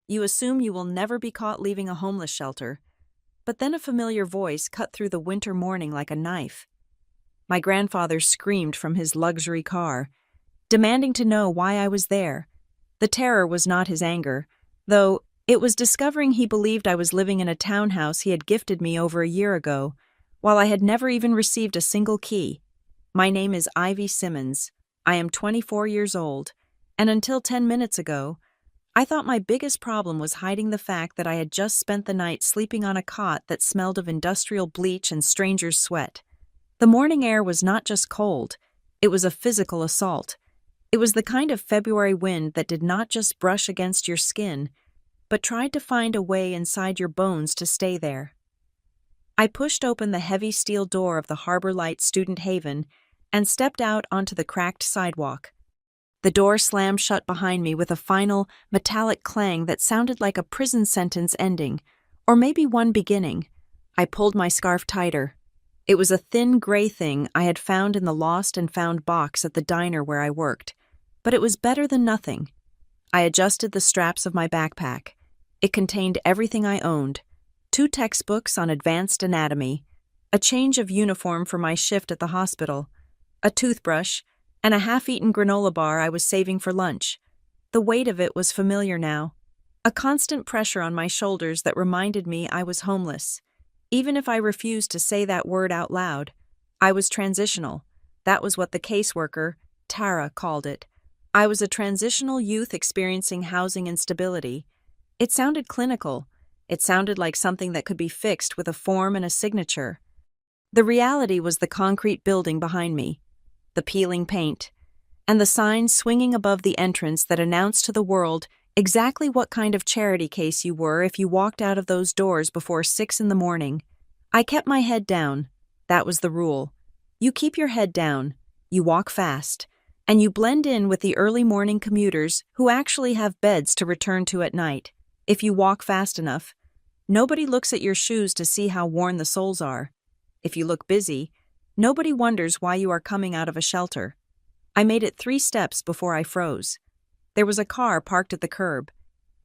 You assume you will never be caught leaving a homeless shelter, but then a familiar voice cut through the winter morning like a knife. My grandfather screamed from his luxury car, demanding to know why I was there. The terror was not his anger, though it was discovering he believed I was living in a townhouse he had gifted me over a year ago, while I had never even received a single key. My name is Ivy Simmons. I am 24 years old, and until 10 minutes ago, I thought my biggest problem was hiding the fact that I had just spent the night sleeping on a cot that smelled of industrial bleach and stranger's sweat. The morning air was not just cold, it was a physical assault. It was the kind of February wind that did not just brush against your skin, but tried to find a way inside your bones to stay there. I pushed open the heavy steel door of the Harbor Light Student Haven and stepped out onto the cracked sidewalk. The door slammed shut behind me with a final, metallic clang that sounded like a prison sentence ending, or maybe one beginning. I pulled my scarf tighter. It was a thin gray thing I had found in the lost and found box at the diner where I worked, but it was better than nothing. I adjusted the straps of my backpack. It contained everything I owned: 2 textbooks on advanced anatomy, a change of uniform for my shift at the hospital, a toothbrush, and a half-eaten granola bar I was saving for lunch. The weight of it was familiar now, a constant pressure on my shoulders that reminded me I was homeless. Even if I refused to say that word out loud, I was transitional. That was what the caseworker, Tara, called it. I was a transitional youth experiencing housing instability. It sounded clinical. It sounded like something that could be fixed with a form and a signature. The reality was the concrete building behind me, the peeling paint, and the sign swinging above the entrance that announced to the world exactly what kind of charity case you were if you walked out of those doors before 6 in the morning. I kept my head down. That was the rule. You keep your head down, you walk fast, and you blend in with the early morning commuters who actually have beds to return to at night. If you walk fast enough, nobody looks at your shoes to see how worn the soles are. If you look busy, nobody wonders why you are coming out of a shelter. I made it 3 steps before I froze. There was a car parked at the curb.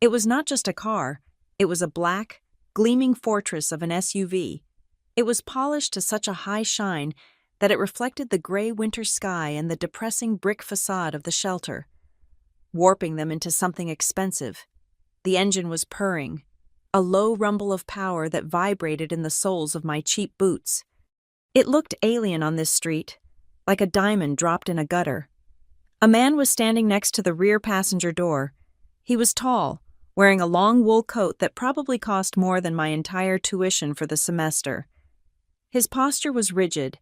It was not just a car, it was a black, gleaming fortress of an SUV. It was polished to such a high shine that it reflected the gray winter sky and the depressing brick facade of the shelter, warping them into something expensive. The engine was purring, a low rumble of power that vibrated in the soles of my cheap boots. It looked alien on this street, like a diamond dropped in a gutter. A man was standing next to the rear passenger door. He was tall, wearing a long wool coat that probably cost more than my entire tuition for the semester. His posture was rigid,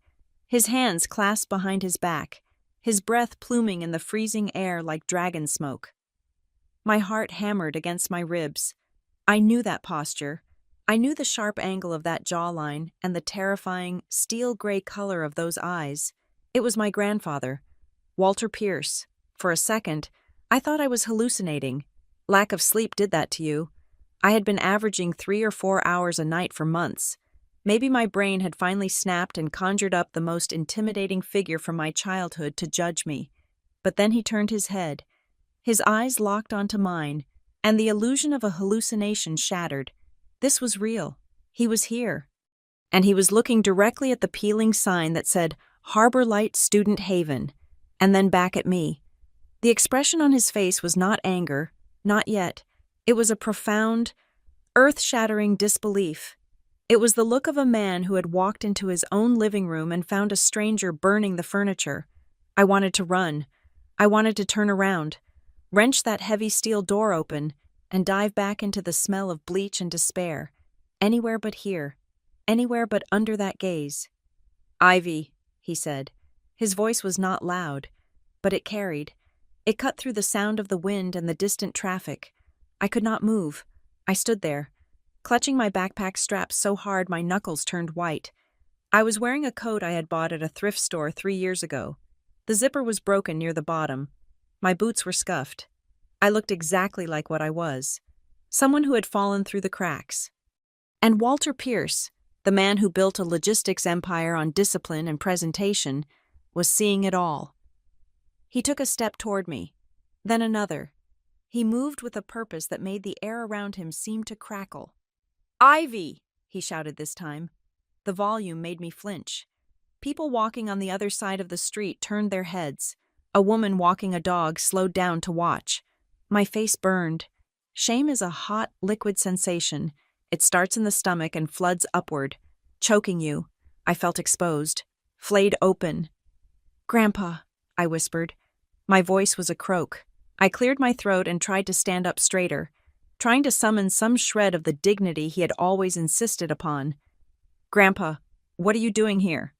his hands clasped behind his back, his breath pluming in the freezing air like dragon smoke. My heart hammered against my ribs. I knew that posture. I knew the sharp angle of that jawline and the terrifying, steel-gray color of those eyes. It was my grandfather, Walter Pierce. For a second, I thought I was hallucinating. Lack of sleep did that to you. I had been averaging 3 or 4 hours a night for months. Maybe my brain had finally snapped and conjured up the most intimidating figure from my childhood to judge me. But then he turned his head. His eyes locked onto mine, and the illusion of a hallucination shattered. This was real. He was here. And he was looking directly at the peeling sign that said Harbor Light Student Haven, and then back at me. The expression on his face was not anger, not yet. It was a profound, earth-shattering disbelief. It was the look of a man who had walked into his own living room and found a stranger burning the furniture. I wanted to run. I wanted to turn around, wrench that heavy steel door open, and dive back into the smell of bleach and despair. Anywhere but here. Anywhere but under that gaze. "Ivy," he said. His voice was not loud, but it carried. It cut through the sound of the wind and the distant traffic. I could not move. I stood there, clutching my backpack straps so hard my knuckles turned white. I was wearing a coat I had bought at a thrift store 3 years ago. The zipper was broken near the bottom. My boots were scuffed. I looked exactly like what I was, someone who had fallen through the cracks. And Walter Pierce, the man who built a logistics empire on discipline and presentation, was seeing it all. He took a step toward me, then another. He moved with a purpose that made the air around him seem to crackle. "Ivy!" he shouted this time. The volume made me flinch. People walking on the other side of the street turned their heads. A woman walking a dog slowed down to watch. My face burned. Shame is a hot, liquid sensation. It starts in the stomach and floods upward, choking you. I felt exposed, flayed open. "Grandpa," I whispered. My voice was a croak. I cleared my throat and tried to stand up straighter, trying to summon some shred of the dignity he had always insisted upon. "Grandpa, what are you doing here?"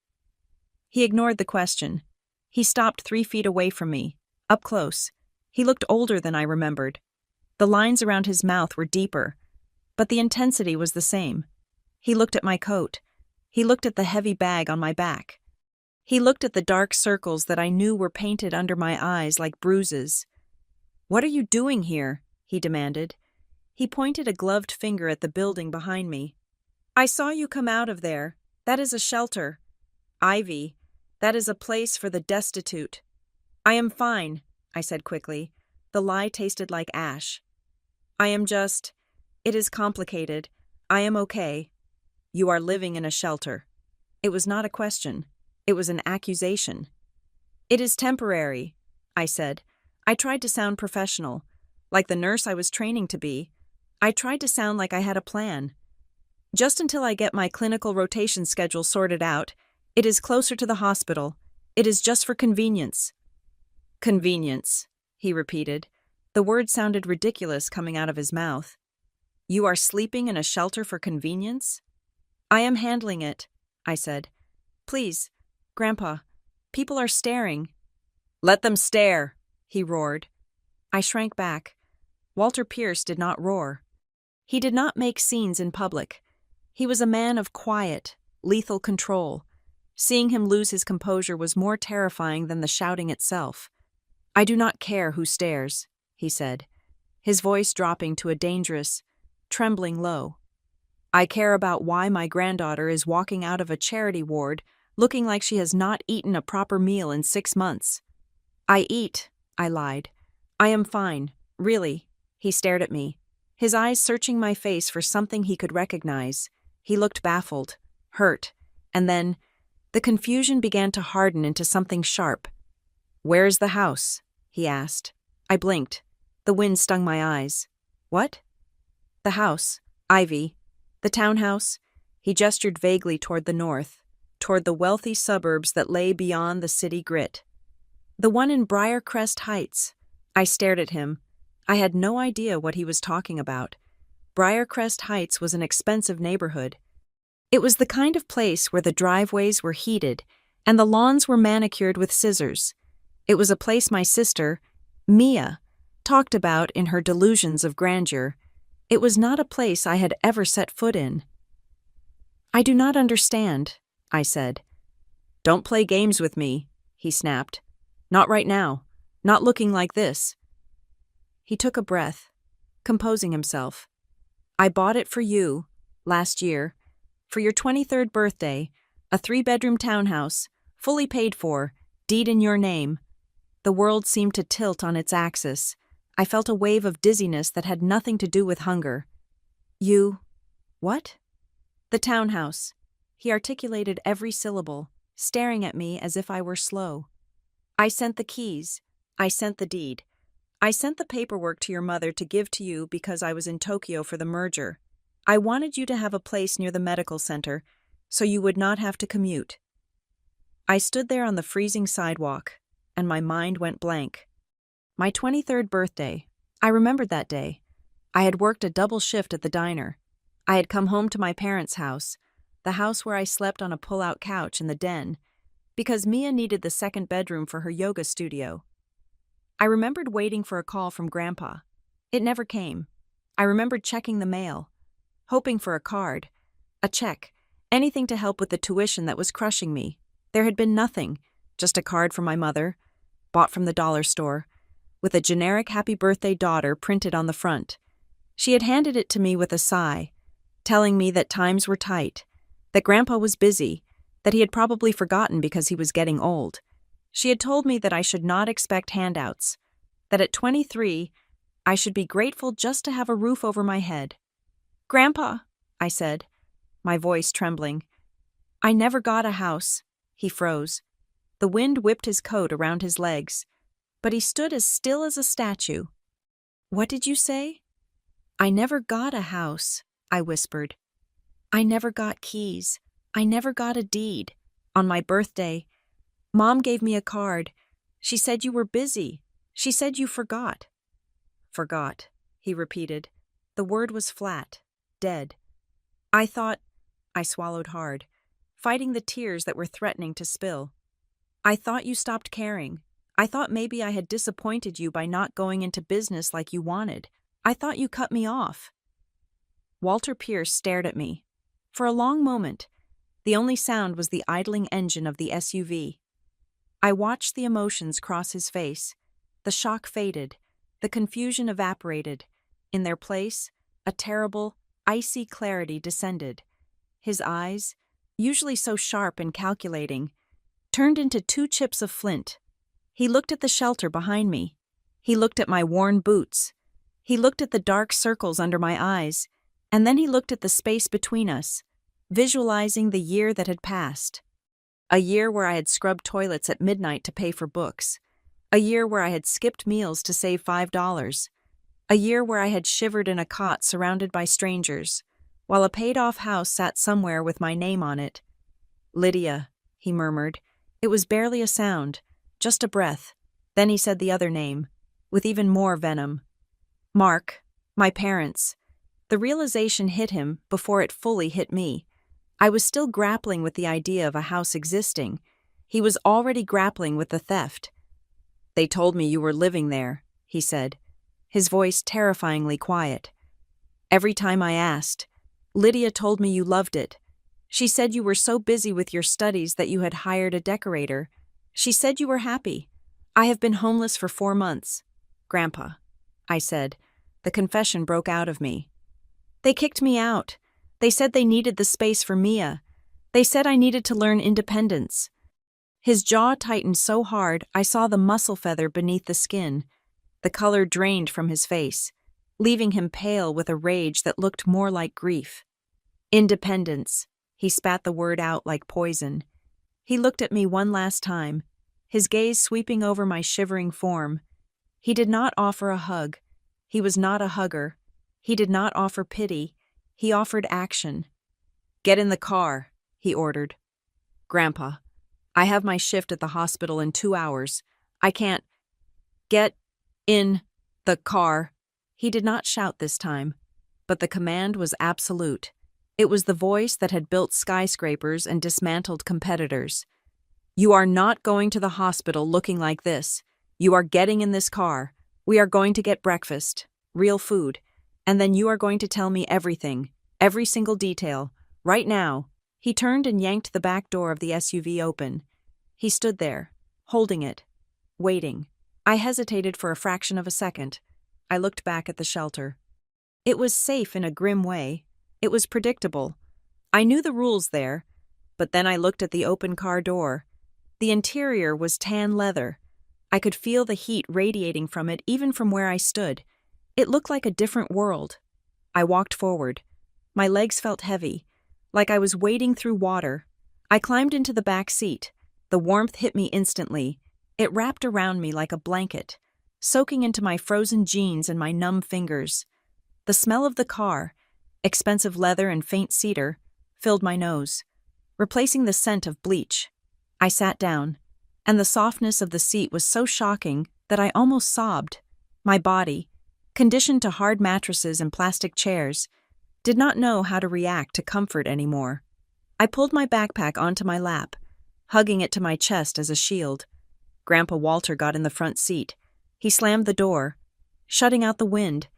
He ignored the question. He stopped 3 feet away from me, up close. He looked older than I remembered. The lines around his mouth were deeper, but the intensity was the same. He looked at my coat. He looked at the heavy bag on my back. He looked at the dark circles that I knew were painted under my eyes like bruises. "What are you doing here?" he demanded. He pointed a gloved finger at the building behind me. "I saw you come out of there. That is a shelter. Ivy, that is a place for the destitute." "I am fine," I said quickly. The lie tasted like ash. It is complicated. I am okay." "You are living in a shelter." It was not a question. It was an accusation. "It is temporary," I said. I tried to sound professional, like the nurse I was training to be. I tried to sound like I had a plan. "Just until I get my clinical rotation schedule sorted out. It is closer to the hospital. It is just for convenience." "Convenience," he repeated. The word sounded ridiculous coming out of his mouth. "You are sleeping in a shelter for convenience?" "I am handling it," I said. "Please, Grandpa, people are staring." "Let them stare," he roared. I shrank back. Walter Pierce did not roar. He did not make scenes in public. He was a man of quiet, lethal control. Seeing him lose his composure was more terrifying than the shouting itself. "I do not care who stares," he said, his voice dropping to a dangerous, trembling low. "I care about why my granddaughter is walking out of a charity ward looking like she has not eaten a proper meal in 6 months." "I eat," I lied. "I am fine, really." He stared at me, his eyes searching my face for something he could recognize. He looked baffled, hurt, and then the confusion began to harden into something sharp. "Where is the house?" he asked. I blinked. The wind stung my eyes. "What?" "The house, Ivy. The townhouse." He gestured vaguely toward the north, toward the wealthy suburbs that lay beyond the city grit. "The one in Briarcrest Heights." I stared at him. I had no idea what he was talking about. Briarcrest Heights was an expensive neighborhood. It was the kind of place where the driveways were heated and the lawns were manicured with scissors. It was a place my sister, Mia, talked about in her delusions of grandeur. It was not a place I had ever set foot in. "I do not understand," I said. "Don't play games with me," he snapped. "Not right now. Not looking like this." He took a breath, composing himself. "I bought it for you, last year, for your 23rd birthday, a 3-bedroom townhouse, fully paid for, deed in your name." The world seemed to tilt on its axis. I felt a wave of dizziness that had nothing to do with hunger. "You... what?" "The townhouse." He articulated every syllable, staring at me as if I were slow. "I sent the keys. I sent the deed. I sent the paperwork to your mother to give to you because I was in Tokyo for the merger. I wanted you to have a place near the medical center, so you would not have to commute." I stood there on the freezing sidewalk, and my mind went blank. My 23rd birthday. I remembered that day. I had worked a double shift at the diner. I had come home to my parents' house, the house where I slept on a pull-out couch in the den, because Mia needed the 2nd bedroom for her yoga studio. I remembered waiting for a call from Grandpa. It never came. I remembered checking the mail, hoping for a card, a check, anything to help with the tuition that was crushing me. There had been nothing, just a card from my mother, bought from the dollar store, with a generic happy birthday daughter printed on the front. She had handed it to me with a sigh, telling me that times were tight, that Grandpa was busy, that he had probably forgotten because he was getting old. She had told me that I should not expect handouts, that at 23, I should be grateful just to have a roof over my head. Grandpa, I said, my voice trembling. I never got a house. He froze. The wind whipped his coat around his legs, but he stood as still as a statue. What did you say? I never got a house, I whispered. I never got keys. I never got a deed. On my birthday, Mom gave me a card. She said you were busy. She said you forgot. Forgot, he repeated. The word was flat, dead. I swallowed hard, fighting the tears that were threatening to spill. I thought you stopped caring. I thought maybe I had disappointed you by not going into business like you wanted. I thought you cut me off. Walter Pierce stared at me. For a long moment, the only sound was the idling engine of the SUV. I watched the emotions cross his face. The shock faded. The confusion evaporated. In their place, a terrible, icy clarity descended. His eyes, usually so sharp and calculating, turned into two chips of flint. He looked at the shelter behind me. He looked at my worn boots. He looked at the dark circles under my eyes, and then he looked at the space between us, visualizing the year that had passed. A year where I had scrubbed toilets at midnight to pay for books. A year where I had skipped meals to save $5. A year where I had shivered in a cot surrounded by strangers, while a paid-off house sat somewhere with my name on it. Lydia, he murmured. It was barely a sound, just a breath. Then he said the other name, with even more venom. Mark, my parents. The realization hit him before it fully hit me. I was still grappling with the idea of a house existing. He was already grappling with the theft. They told me you were living there, he said, his voice terrifyingly quiet. Every time I asked, Lydia told me you loved it. She said you were so busy with your studies that you had hired a decorator. She said you were happy. I have been homeless for 4 months. Grandpa, I said. The confession broke out of me. They kicked me out. They said they needed the space for Mia. They said I needed to learn independence. His jaw tightened so hard I saw the muscle feather beneath the skin. The color drained from his face, leaving him pale with a rage that looked more like grief. Independence. He spat the word out like poison. He looked at me one last time, his gaze sweeping over my shivering form. He did not offer a hug. He was not a hugger. He did not offer pity. He offered action. Get in the car, he ordered. Grandpa, I have my shift at the hospital in 2 hours. I can't. Get in the car. He did not shout this time, but the command was absolute. It was the voice that had built skyscrapers and dismantled competitors. You are not going to the hospital looking like this. You are getting in this car. We are going to get breakfast, real food, and then you are going to tell me everything, every single detail, right now. He turned and yanked the back door of the SUV open. He stood there, holding it, waiting. I hesitated for a fraction of a second. I looked back at the shelter. It was safe in a grim way. It was predictable. I knew the rules there, but then I looked at the open car door. The interior was tan leather. I could feel the heat radiating from it even from where I stood. It looked like a different world. I walked forward. My legs felt heavy, like I was wading through water. I climbed into the back seat. The warmth hit me instantly. It wrapped around me like a blanket, soaking into my frozen jeans and my numb fingers. The smell of the car, expensive leather and faint cedar, filled my nose, replacing the scent of bleach. I sat down, and the softness of the seat was so shocking that I almost sobbed. My body, conditioned to hard mattresses and plastic chairs, did not know how to react to comfort anymore. I pulled my backpack onto my lap, hugging it to my chest as a shield. Grandpa Walter got in the front seat. He slammed the door, shutting out the wind,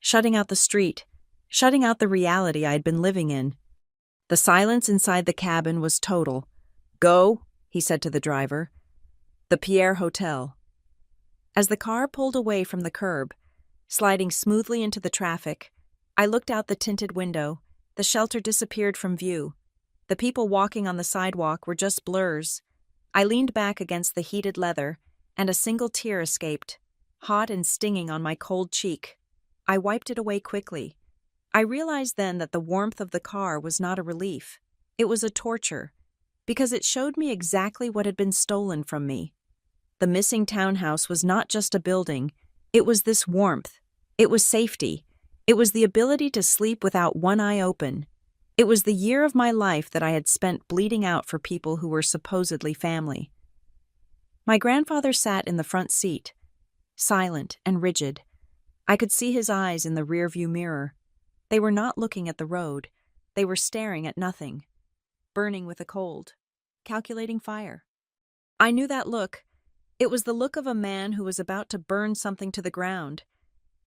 shutting out the street, shutting out the reality I had been living in. The silence inside the cabin was total. Go, he said to the driver. The Pierre Hotel. As the car pulled away from the curb, sliding smoothly into the traffic, I looked out the tinted window. The shelter disappeared from view. The people walking on the sidewalk were just blurs. I leaned back against the heated leather, and a single tear escaped. hot and stinging on my cold cheek. I wiped it away quickly. I realized then that the warmth of the car was not a relief. It was a torture, because it showed me exactly what had been stolen from me. The missing townhouse was not just a building, it was this warmth. It was safety. It was the ability to sleep without one eye open. It was the year of my life that I had spent bleeding out for people who were supposedly family. My grandfather sat in the front seat, silent and rigid. I could see his eyes in the rearview mirror. They were not looking at the road. They were staring at nothing, burning with a cold, calculating fire. I knew that look. It was the look of a man who was about to burn something to the ground.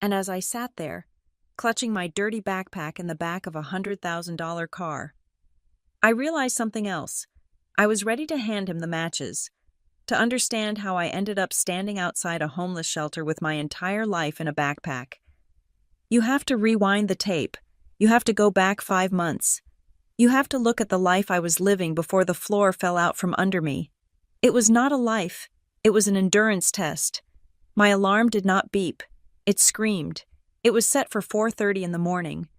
And as I sat there, clutching my dirty backpack in the back of a $100,000 car, I realized something else. I was ready to hand him the matches, to understand how I ended up standing outside a homeless shelter with my entire life in a backpack. You have to rewind the tape. You have to go back 5 months. You have to look at the life I was living before the floor fell out from under me. It was not a life. It was an endurance test. My alarm did not beep. It screamed. It was set for 4:30 in the morning.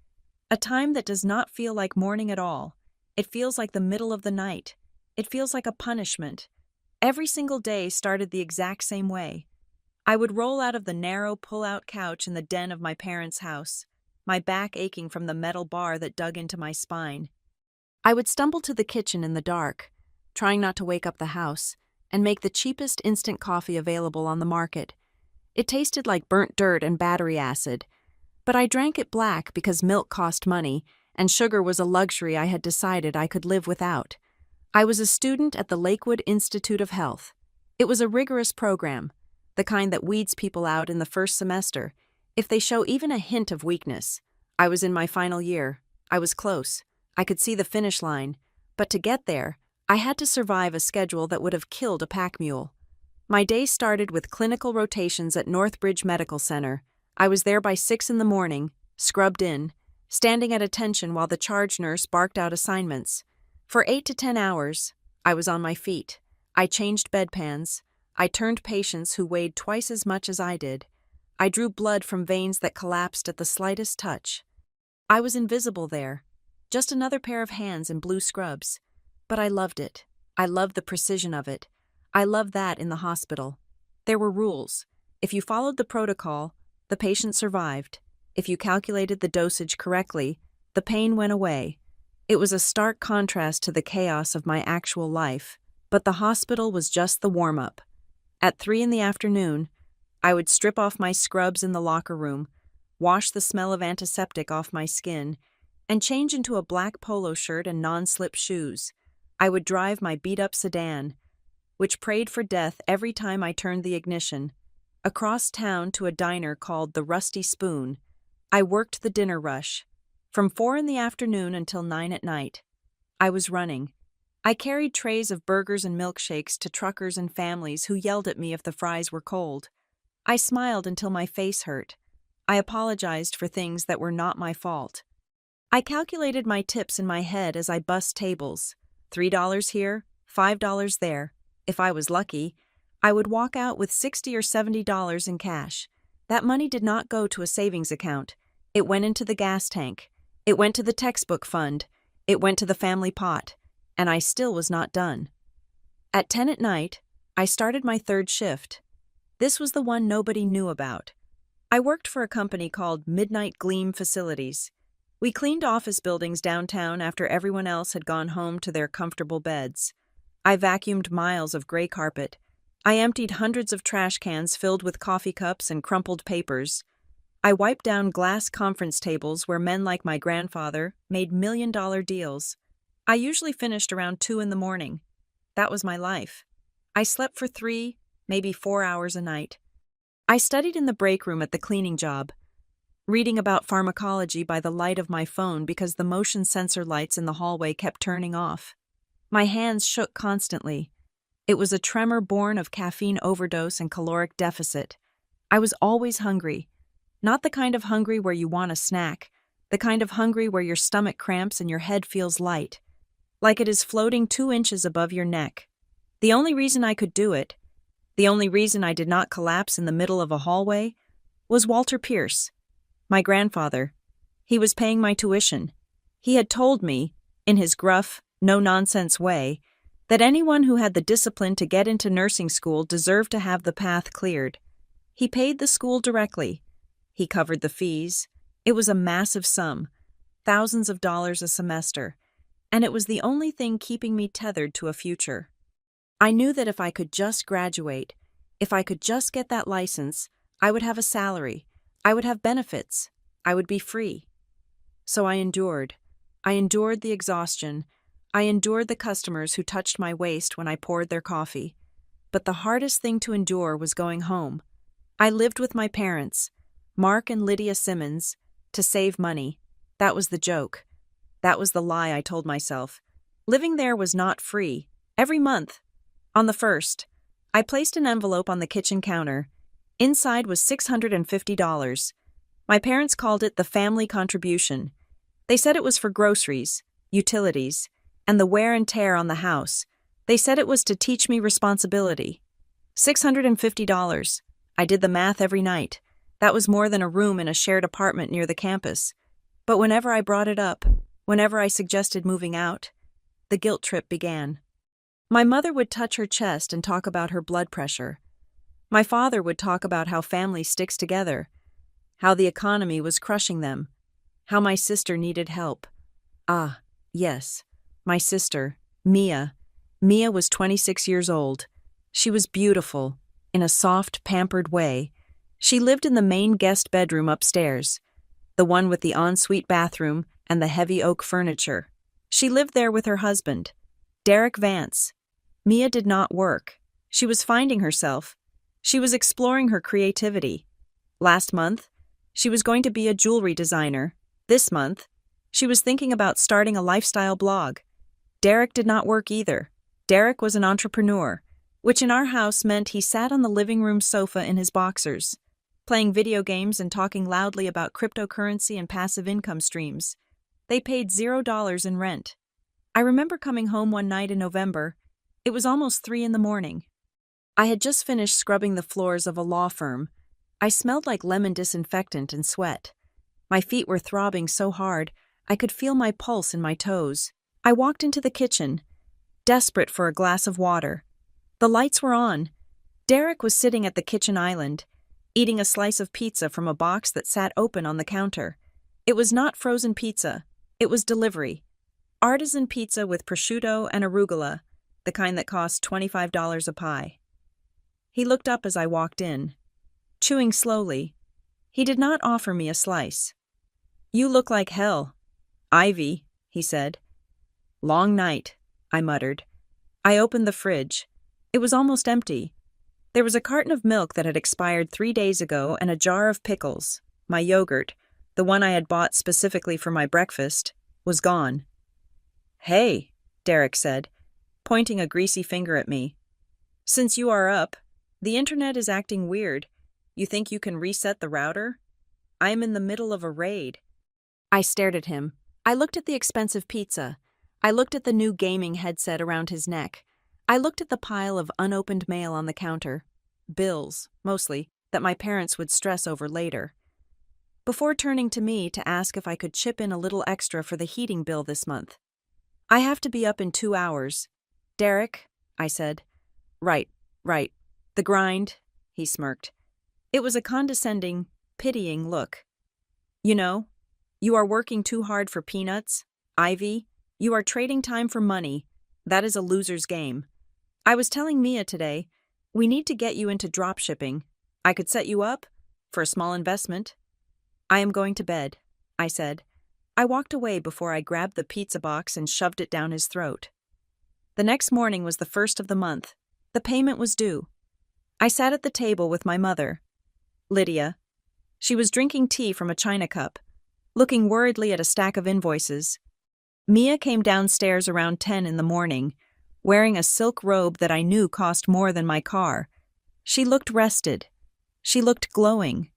A time that does not feel like morning at all. It feels like the middle of the night. It feels like a punishment. Every single day started the exact same way. I would roll out of the narrow pull-out couch in the den of my parents' house, my back aching from the metal bar that dug into my spine. I would stumble to the kitchen in the dark, trying not to wake up the house, and make the cheapest instant coffee available on the market. It tasted like burnt dirt and battery acid, but I drank it black because milk cost money, and sugar was a luxury I had decided I could live without. I was a student at the Lakewood Institute of Health. It was a rigorous program, the kind that weeds people out in the first semester if they show even a hint of weakness. I was in my final year. I was close. I could see the finish line, but to get there, I had to survive a schedule that would have killed a pack mule. My day started with clinical rotations at Northbridge Medical Center. I was there by 6 in the morning, scrubbed in, standing at attention while the charge nurse barked out assignments. For 8 to 10 hours, I was on my feet. I changed bedpans. I turned patients who weighed twice as much as I did. I drew blood from veins that collapsed at the slightest touch. I was invisible there, just another pair of hands in blue scrubs. But I loved it. I loved the precision of it. I loved that in the hospital. There were rules. If you followed the protocol, the patient survived. If you calculated the dosage correctly, the pain went away. It was a stark contrast to the chaos of my actual life, but the hospital was just the warm-up. At 3 in the afternoon, I would strip off my scrubs in the locker room, wash the smell of antiseptic off my skin, and change into a black polo shirt and non-slip shoes. I would drive my beat-up sedan, which prayed for death every time I turned the ignition, across town to a diner called the Rusty Spoon. I worked the dinner rush. From 4 in the afternoon until 9 at night, I was running. I carried trays of burgers and milkshakes to truckers and families who yelled at me if the fries were cold. I smiled until my face hurt. I apologized for things that were not my fault. I calculated my tips in my head as I bussed tables. $3 here, $5 there. If I was lucky, I would walk out with $60 or $70 in cash. That money did not go to a savings account. It went into the gas tank. It went to the textbook fund. It went to the family pot. And I still was not done. At 10 at night, I started my third shift. This was the one nobody knew about. I worked for a company called Midnight Gleam Facilities. We cleaned office buildings downtown after everyone else had gone home to their comfortable beds. I vacuumed miles of gray carpet. I emptied hundreds of trash cans filled with coffee cups and crumpled papers. I wiped down glass conference tables where men like my grandfather made million-dollar deals. I usually finished around 2 in the morning. That was my life. I slept for 3, maybe 4 hours a night. I studied in the break room at the cleaning job, reading about pharmacology by the light of my phone because the motion sensor lights in the hallway kept turning off. My hands shook constantly. It was a tremor born of caffeine overdose and caloric deficit. I was always hungry. Not the kind of hungry where you want a snack, the kind of hungry where your stomach cramps and your head feels light, like it is floating 2 inches above your neck. The only reason I could do it The only reason I did not collapse in the middle of a hallway was Walter Pierce, my grandfather. He was paying my tuition. He had told me, in his gruff, no-nonsense way, that anyone who had the discipline to get into nursing school deserved to have the path cleared. He paid the school directly. He covered the fees. It was a massive sum, thousands of dollars a semester, and it was the only thing keeping me tethered to a future. I knew that if I could just graduate, if I could just get that license, I would have a salary, I would have benefits, I would be free. So I endured. I endured the exhaustion. I endured the customers who touched my waist when I poured their coffee. But the hardest thing to endure was going home. I lived with my parents, Mark and Lydia Simmons, to save money. That was the joke. That was the lie I told myself. Living there was not free. Every month, on the 1st, I placed an envelope on the kitchen counter. Inside was $650. My parents called it the family contribution. They said it was for groceries, utilities, and the wear and tear on the house. They said it was to teach me responsibility. $650. I did the math every night. That was more than a room in a shared apartment near the campus. But whenever I brought it up, whenever I suggested moving out, the guilt trip began. My mother would touch her chest and talk about her blood pressure. My father would talk about how family sticks together, how the economy was crushing them, how my sister needed help. Ah, yes, my sister, Mia. Mia was 26 years old. She was beautiful, in a soft, pampered way. She lived in the main guest bedroom upstairs, the one with the ensuite bathroom and the heavy oak furniture. She lived there with her husband, Derek Vance. Mia did not work. She was finding herself. She was exploring her creativity. Last month, she was going to be a jewelry designer. This month, she was thinking about starting a lifestyle blog. Derek did not work either. Derek was an entrepreneur, which in our house meant he sat on the living room sofa in his boxers, playing video games and talking loudly about cryptocurrency and passive income streams. They paid $0 in rent. I remember coming home one night in November. It was almost 3 a.m. I had just finished scrubbing the floors of a law firm. I smelled like lemon disinfectant and sweat. My feet were throbbing so hard, I could feel my pulse in my toes. I walked into the kitchen, desperate for a glass of water. The lights were on. Derek was sitting at the kitchen island, eating a slice of pizza from a box that sat open on the counter. It was not frozen pizza. It was delivery. Artisan pizza with prosciutto and arugula, the kind that cost $25 a pie. He looked up as I walked in, chewing slowly. He did not offer me a slice. "You look like hell, Ivy," he said. "Long night," I muttered. I opened the fridge. It was almost empty. There was a carton of milk that had expired 3 days ago and a jar of pickles. My yogurt, the one I had bought specifically for my breakfast, was gone. "Hey," Derek said, pointing a greasy finger at me. "Since you are up, the internet is acting weird. You think you can reset the router? I am in the middle of a raid." I stared at him. I looked at the expensive pizza. I looked at the new gaming headset around his neck. I looked at the pile of unopened mail on the counter. Bills, mostly, that my parents would stress over later. Before turning to me to ask if I could chip in a little extra for the heating bill this month. "I have to be up in 2 hours. Derek," I said. Right. The grind," he smirked. It was a condescending, pitying look. "You know, you are working too hard for peanuts, Ivy. You are trading time for money. That is a loser's game. I was telling Mia today, we need to get you into drop shipping. I could set you up for a small investment." "I am going to bed," I said. I walked away before I grabbed the pizza box and shoved it down his throat. The next morning was the 1st of the month. The payment was due. I sat at the table with my mother, Lydia. She was drinking tea from a china cup, looking worriedly at a stack of invoices. Mia came downstairs around 10 in the morning, wearing a silk robe that I knew cost more than my car. She looked rested. She looked glowing.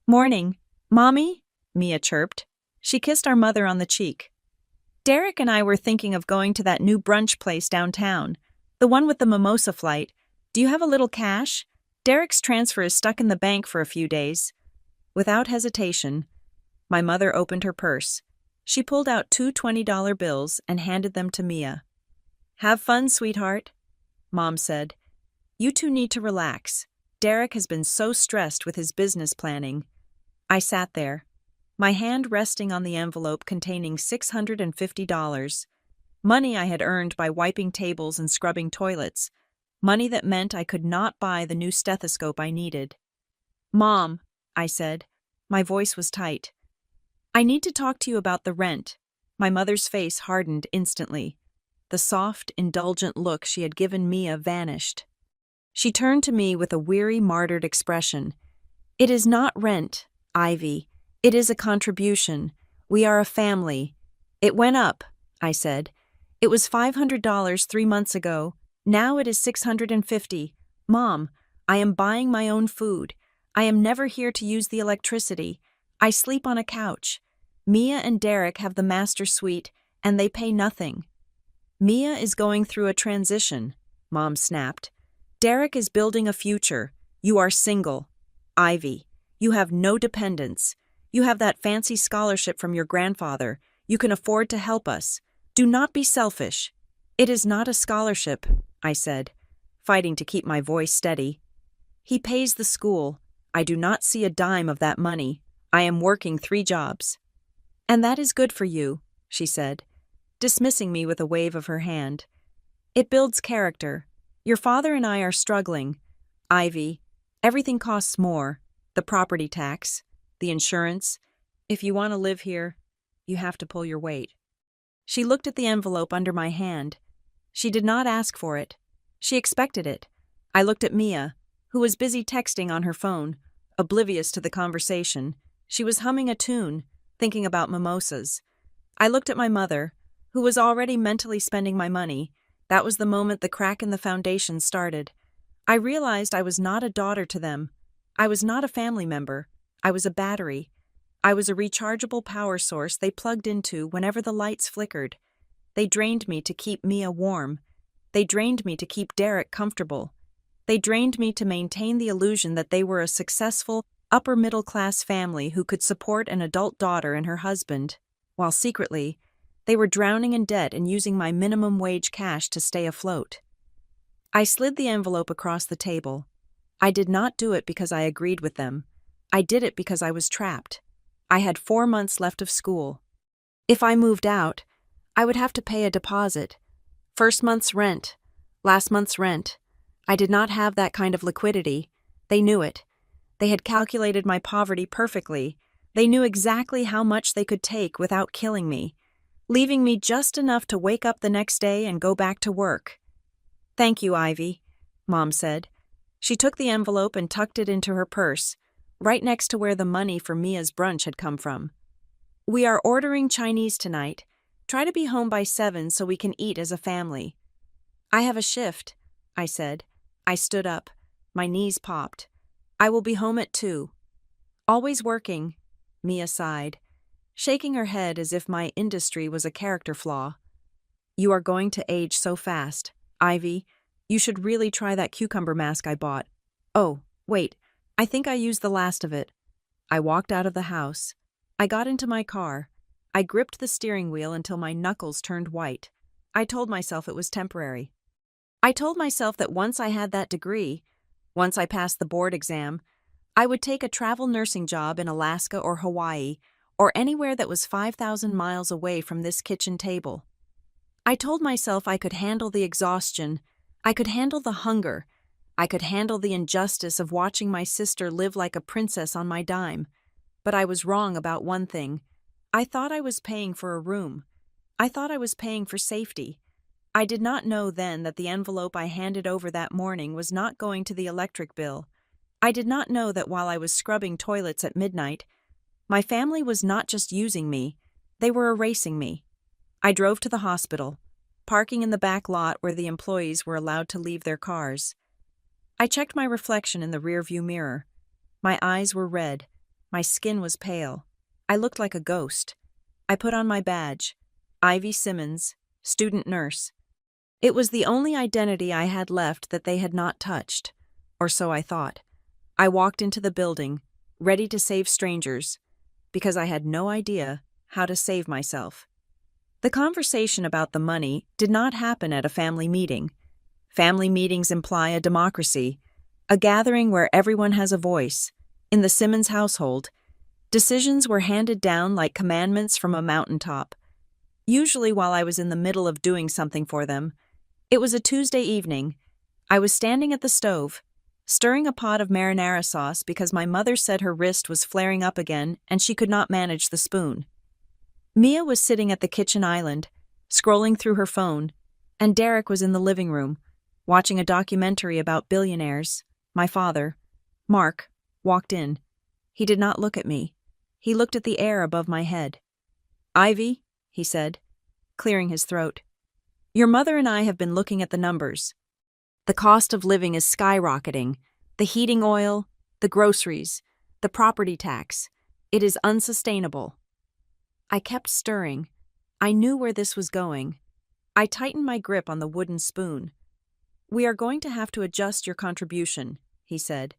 "Morning, Mommy," Mia chirped. She kissed our mother on the cheek. "Derek and I were thinking of going to that new brunch place downtown, the one with the mimosa flight. Do you have a little cash? Derek's transfer is stuck in the bank for a few days. Without hesitation, my mother opened her purse. She pulled out two $20 bills and handed them to Mia. Have fun, sweetheart, Mom said. You two need to relax. Derek has been so stressed with his business planning. I sat there, my hand resting on the envelope containing $650. Money I had earned by wiping tables and scrubbing toilets. Money that meant I could not buy the new stethoscope I needed. Mom, I said. My voice was tight. I need to talk to you about the rent. My mother's face hardened instantly. The soft, indulgent look she had given Mia vanished. She turned to me with a weary, martyred expression. It is not rent, Ivy. It is a contribution. We are a family. It went up, I said. It was $500 3 months ago. Now it is $650. Mom, I am buying my own food. I am never here to use the electricity. I sleep on a couch. Mia and Derek have the master suite, and they pay nothing. Mia is going through a transition, Mom snapped. Derek is building a future. You are single. Ivy, you have no dependents. You have that fancy scholarship from your grandfather. You can afford to help us. Do not be selfish. It is not a scholarship, I said, fighting to keep my voice steady. He pays the school. I do not see a dime of that money. I am working 3 jobs. And that is good for you, she said, dismissing me with a wave of her hand. It builds character. Your father and I are struggling. Ivy, everything costs more. The property tax, the insurance. If you want to live here, you have to pull your weight. She looked at the envelope under my hand. She did not ask for it. She expected it. I looked at Mia, who was busy texting on her phone, oblivious to the conversation. She was humming a tune, thinking about mimosas. I looked at my mother, who was already mentally spending my money. That was the moment the crack in the foundation started. I realized I was not a daughter to them. I was not a family member. I was a battery. I was a rechargeable power source they plugged into whenever the lights flickered. They drained me to keep Mia warm. They drained me to keep Derek comfortable. They drained me to maintain the illusion that they were a successful, upper-middle-class family who could support an adult daughter and her husband, while secretly, they were drowning in debt and using my minimum wage cash to stay afloat. I slid the envelope across the table. I did not do it because I agreed with them. I did it because I was trapped. I had 4 months left of school. If I moved out, I would have to pay a deposit. First month's rent, last month's rent. I did not have that kind of liquidity. They knew it. They had calculated my poverty perfectly. They knew exactly how much they could take without killing me, leaving me just enough to wake up the next day and go back to work. Thank you, Ivy, Mom said. She took the envelope and tucked it into her purse, right next to where the money for Mia's brunch had come from. We are ordering Chinese tonight. Try to be home by 7 so we can eat as a family. I have a shift, I said. I stood up. My knees popped. I will be home at 2. Always working, Mia sighed, shaking her head as if my industry was a character flaw. You are going to age so fast. Ivy, you should really try that cucumber mask I bought. Oh, wait, I think I used the last of it. I walked out of the house. I got into my car. I gripped the steering wheel until my knuckles turned white. I told myself it was temporary. I told myself that once I had that degree, once I passed the board exam, I would take a travel nursing job in Alaska or Hawaii, or anywhere that was 5,000 miles away from this kitchen table. I told myself I could handle the exhaustion, I could handle the hunger, I could handle the injustice of watching my sister live like a princess on my dime. But I was wrong about one thing. I thought I was paying for a room. I thought I was paying for safety. I did not know then that the envelope I handed over that morning was not going to the electric bill. I did not know that while I was scrubbing toilets at midnight, my family was not just using me, they were erasing me. I drove to the hospital, parking in the back lot where the employees were allowed to leave their cars. I checked my reflection in the rearview mirror. My eyes were red. My skin was pale. I looked like a ghost. I put on my badge. Ivy Simmons, student nurse. It was the only identity I had left that they had not touched, or so I thought. I walked into the building, ready to save strangers, because I had no idea how to save myself. The conversation about the money did not happen at a family meeting. Family meetings imply a democracy, a gathering where everyone has a voice. In the Simmons household, decisions were handed down like commandments from a mountaintop, usually while I was in the middle of doing something for them. It was a Tuesday evening. I was standing at the stove, stirring a pot of marinara sauce because my mother said her wrist was flaring up again and she could not manage the spoon. Mia was sitting at the kitchen island, scrolling through her phone, and Derek was in the living room, watching a documentary about billionaires. My father, Mark, walked in. He did not look at me. He looked at the air above my head. "Ivy," he said, clearing his throat. "Your mother and I have been looking at the numbers. The cost of living is skyrocketing. The heating oil, the groceries, the property tax. It is unsustainable." I kept stirring. I knew where this was going. I tightened my grip on the wooden spoon. "We are going to have to adjust your contribution," he said.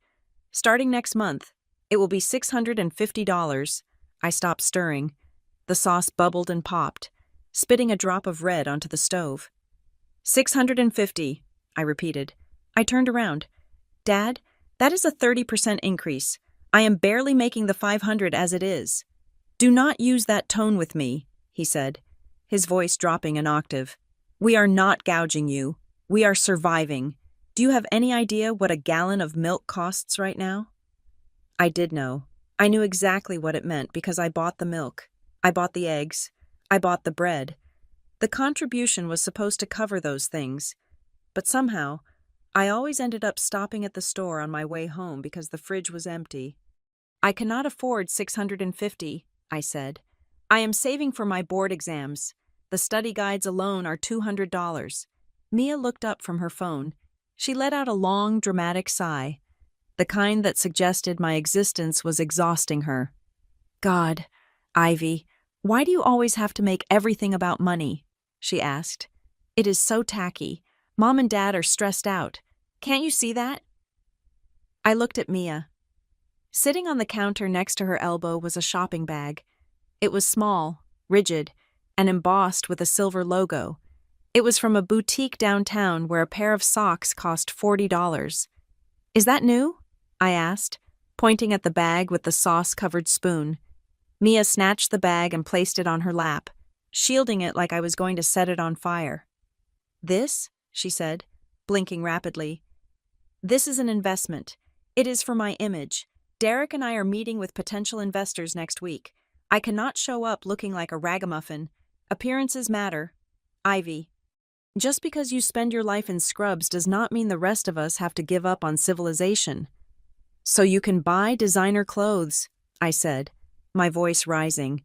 "Starting next month, it will be $650. I stopped stirring. The sauce bubbled and popped, spitting a drop of red onto the stove. $650, I repeated. I turned around. "Dad, that is a 30% increase. I am barely making the $500 as it is." "Do not use that tone with me," he said, his voice dropping an octave. "We are not gouging you. We are surviving. Do you have any idea what a gallon of milk costs right now?" I did know. I knew exactly what it meant because I bought the milk. I bought the eggs. I bought the bread. The contribution was supposed to cover those things, but somehow, I always ended up stopping at the store on my way home because the fridge was empty. "I cannot afford $650, I said. "I am saving for my board exams. The study guides alone are $200. Mia looked up from her phone. She let out a long, dramatic sigh, the kind that suggested my existence was exhausting her. "God, Ivy, why do you always have to make everything about money?" she asked. "It is so tacky. Mom and Dad are stressed out. Can't you see that?" I looked at Mia. Sitting on the counter next to her elbow was a shopping bag. It was small, rigid, and embossed with a silver logo. It was from a boutique downtown where a pair of socks cost $40. "Is that new?" I asked, pointing at the bag with the sauce-covered spoon. Mia snatched the bag and placed it on her lap, shielding it like I was going to set it on fire. "This?" she said, blinking rapidly. "This is an investment. It is for my image. Derek and I are meeting with potential investors next week. I cannot show up looking like a ragamuffin. Appearances matter. Ivy. Just because you spend your life in scrubs does not mean the rest of us have to give up on civilization." "So you can buy designer clothes," I said, my voice rising.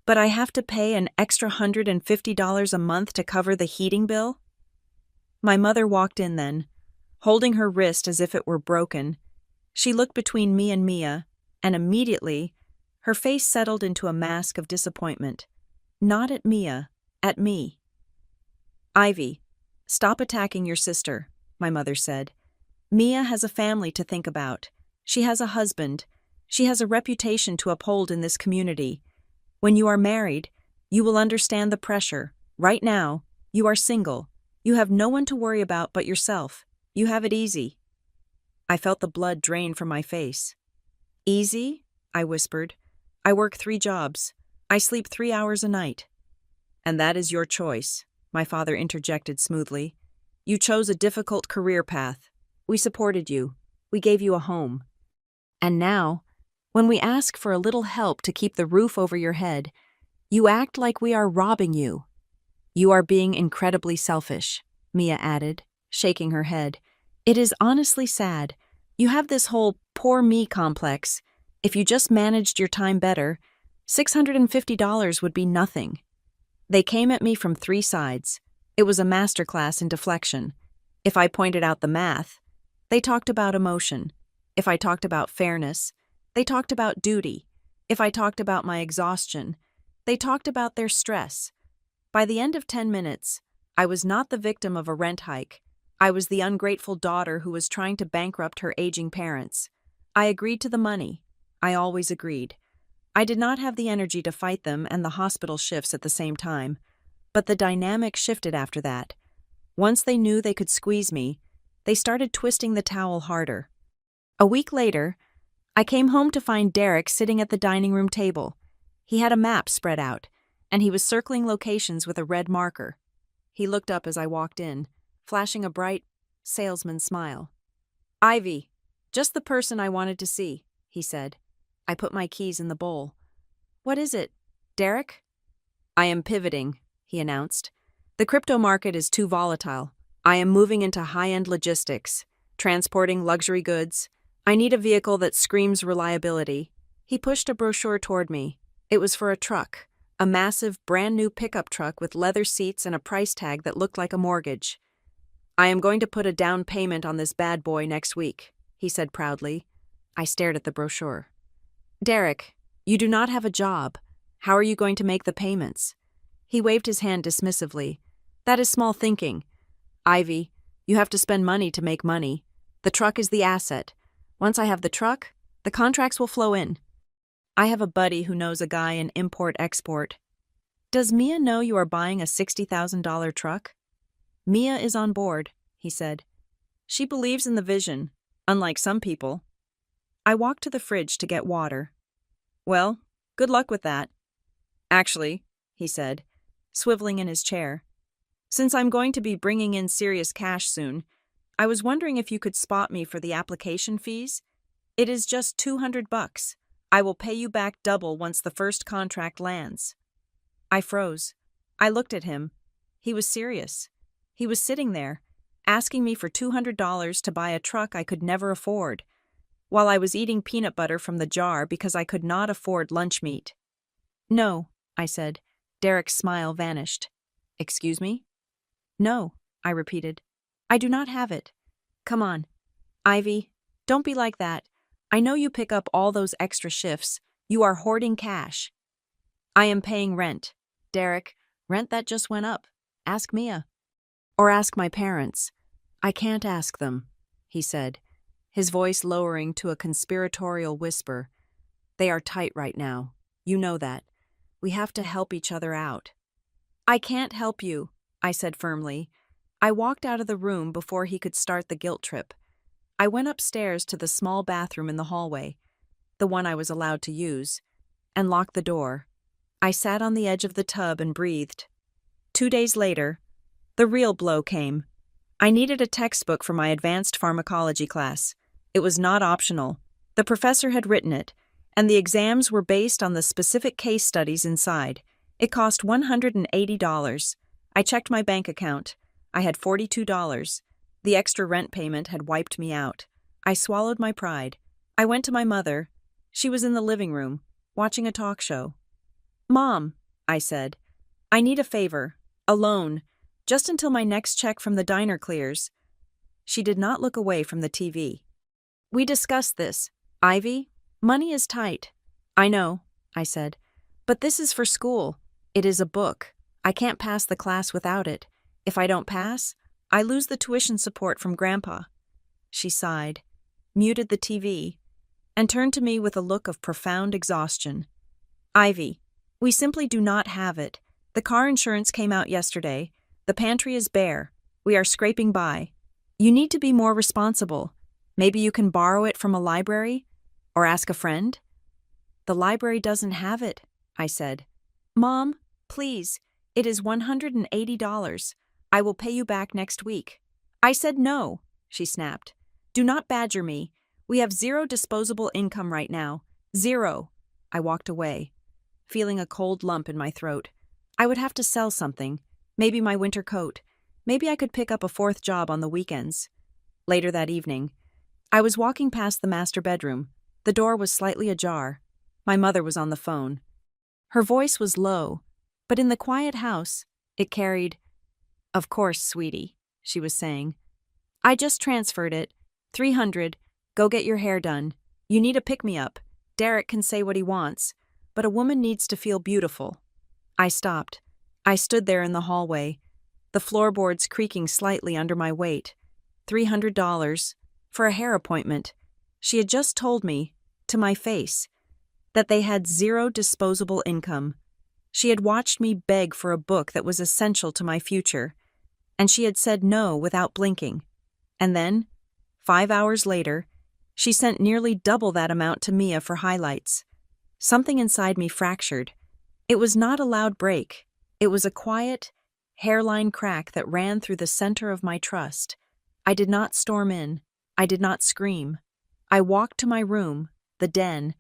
"But I have to pay an extra $150 a month to cover the heating bill?" My mother walked in then, holding her wrist as if it were broken. She looked between me and Mia, and immediately, her face settled into a mask of disappointment. Not at Mia, at me. "Ivy, stop attacking your sister," my mother said. "Mia has a family to think about. She has a husband. She has a reputation to uphold in this community. When you are married, you will understand the pressure. Right now, you are single. You have no one to worry about but yourself. You have it easy." I felt the blood drain from my face. "Easy?" I whispered. "I work 3 jobs. I sleep 3 hours a night." "And that is your choice," my father interjected smoothly. "You chose a difficult career path. We supported you. We gave you a home. And now, when we ask for a little help to keep the roof over your head, you act like we are robbing you." "You are being incredibly selfish," Mia added, shaking her head. "It is honestly sad. You have this whole poor me complex. If you just managed your time better, $650 would be nothing." They came at me from 3 sides. It was a masterclass in deflection. If I pointed out the math, they talked about emotion. If I talked about fairness, they talked about duty. If I talked about my exhaustion, they talked about their stress. By the end of 10 minutes, I was not the victim of a rent hike. I was the ungrateful daughter who was trying to bankrupt her aging parents. I agreed to the money. I always agreed. I did not have the energy to fight them and the hospital shifts at the same time. But the dynamic shifted after that. Once they knew they could squeeze me, they started twisting the towel harder. A week later, I came home to find Derek sitting at the dining room table. He had a map spread out, and he was circling locations with a red marker. He looked up as I walked in, flashing a bright, salesman smile. "Ivy, just the person I wanted to see," he said. I put my keys in the bowl. "What is it, Derek?" "I am pivoting," he announced. "The crypto market is too volatile. I am moving into high-end logistics, transporting luxury goods. I need a vehicle that screams reliability." He pushed a brochure toward me. It was for a truck, a massive, brand-new pickup truck with leather seats and a price tag that looked like a mortgage. "I am going to put a down payment on this bad boy next week," he said proudly. I stared at the brochure. "Derek, you do not have a job. How are you going to make the payments?" He waved his hand dismissively. "That is small thinking. Ivy, you have to spend money to make money. The truck is the asset. Once I have the truck, the contracts will flow in. I have a buddy who knows a guy in import-export. Does Mia know you are buying a $60,000 truck?" "Mia is on board," he said. "She believes in the vision, unlike some people." I walked to the fridge to get water. "Well, good luck with that." "Actually," he said, swiveling in his chair, "since I'm going to be bringing in serious cash soon, I was wondering if you could spot me for the application fees. It is just $200. I will pay you back double once the first contract lands." I froze. I looked at him. He was serious. He was sitting there, asking me for $200 to buy a truck I could never afford, while I was eating peanut butter from the jar because I could not afford lunch meat. "No," I said. Derek's smile vanished. "Excuse me?" "No," I repeated. "I do not have it. Come on. Ivy, don't be like that. I know you pick up all those extra shifts. You are hoarding cash." "I am paying rent. Derek, rent that just went up. Ask Mia. Or ask my parents." "I can't ask them," he said, his voice lowering to a conspiratorial whisper. "They are tight right now. You know that. We have to help each other out." "I can't help you," I said firmly. I walked out of the room before he could start the guilt trip. I went upstairs to the small bathroom in the hallway, the one I was allowed to use, and locked the door. I sat on the edge of the tub and breathed. 2 days later, the real blow came. I needed a textbook for my advanced pharmacology class. It was not optional. The professor had written it, and the exams were based on the specific case studies inside. It cost $180. I checked my bank account. I had $42. The extra rent payment had wiped me out. I swallowed my pride. I went to my mother. She was in the living room, watching a talk show. "Mom," I said, "I need a favor, a loan, just until my next check from the diner clears." She did not look away from the TV. "We discussed this. Ivy, money is tight." "I know," I said, "but this is for school. It is a book. I can't pass the class without it. If I don't pass, I lose the tuition support from Grandpa." She sighed, muted the TV, and turned to me with a look of profound exhaustion. "Ivy, we simply do not have it. The car insurance came out yesterday. The pantry is bare. We are scraping by. You need to be more responsible. Maybe you can borrow it from a library? Or ask a friend?" "The library doesn't have it," I said. "Mom, please, it is $180. I will pay you back next week." "I said no," she snapped. "Do not badger me. We have zero disposable income right now. Zero." I walked away, feeling a cold lump in my throat. I would have to sell something, maybe my winter coat. Maybe I could pick up a fourth job on the weekends. Later that evening, I was walking past the master bedroom. The door was slightly ajar. My mother was on the phone. Her voice was low, but in the quiet house, it carried, "Of course, sweetie," she was saying. "I just transferred it. 300. Go get your hair done. You need a pick-me-up. Derek can say what he wants, but a woman needs to feel beautiful." I stopped. I stood there in the hallway. the floorboards creaking slightly under my weight. $300 for a hair appointment. She had just told me, to my face, that they had zero disposable income. She had watched me beg for a book that was essential to my future, and she had said no without blinking. And then, 5 hours later, she sent nearly double that amount to Mia for highlights. Something inside me fractured. It was not a loud break. It was a quiet, hairline crack that ran through the center of my trust. I did not storm in. I did not scream. I walked to my room, the den,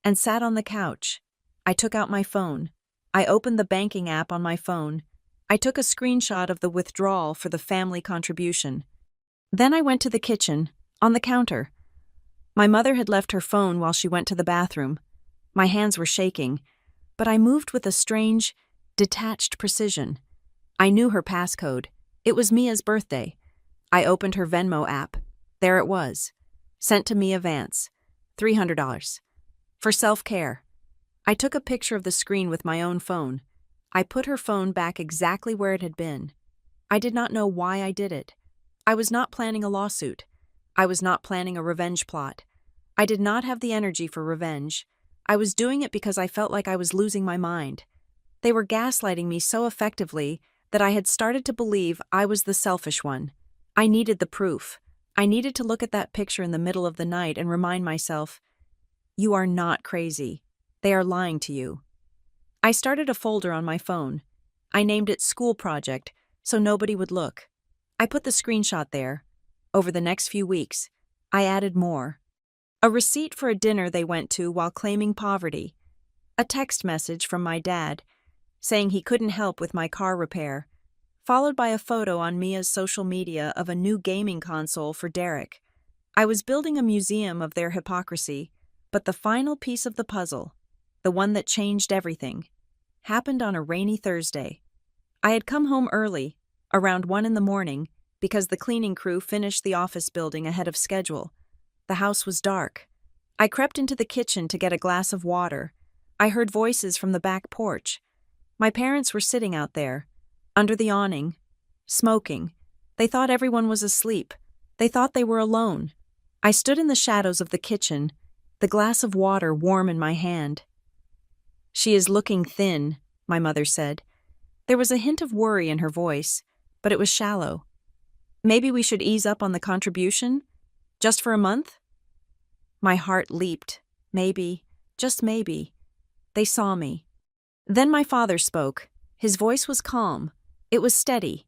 and sat on the couch. I took out my phone. I opened the banking app on my phone. I took a screenshot of the withdrawal for the family contribution. Then I went to the kitchen, on the counter. My mother had left her phone while she went to the bathroom. My hands were shaking, but I moved with a strange, detached precision. I knew her passcode. It was Mia's birthday. I opened her Venmo app. There it was. Sent to Mia Vance. $300. For self-care. I took a picture of the screen with my own phone. I put her phone back exactly where it had been. I did not know why I did it. I was not planning a lawsuit. I was not planning a revenge plot. I did not have the energy for revenge. I was doing it because I felt like I was losing my mind. They were gaslighting me so effectively that I had started to believe I was the selfish one. I needed the proof. I needed to look at that picture in the middle of the night and remind myself, you are not crazy. They are lying to you. I started a folder on my phone. I named it School Project so nobody would look. I put the screenshot there. Over the next few weeks, I added more. A receipt for a dinner they went to while claiming poverty. A text message from my dad saying he couldn't help with my car repair, followed by a photo on Mia's social media of a new gaming console for Derek. I was building a museum of their hypocrisy, but the final piece of the puzzle, the one that changed everything, happened on a rainy Thursday. I had come home early, around 1 a.m, because the cleaning crew finished the office building ahead of schedule. The house was dark. I crept into the kitchen to get a glass of water. I heard voices from the back porch. My parents were sitting out there, under the awning, smoking. They thought everyone was asleep. They thought they were alone. I stood in the shadows of the kitchen, the glass of water warm in my hand. She is looking thin, my mother said. There was a hint of worry in her voice, but it was shallow. Maybe we should ease up on the contribution? Just for a month? My heart leaped. Maybe, just maybe. They saw me. Then my father spoke. His voice was calm. It was steady.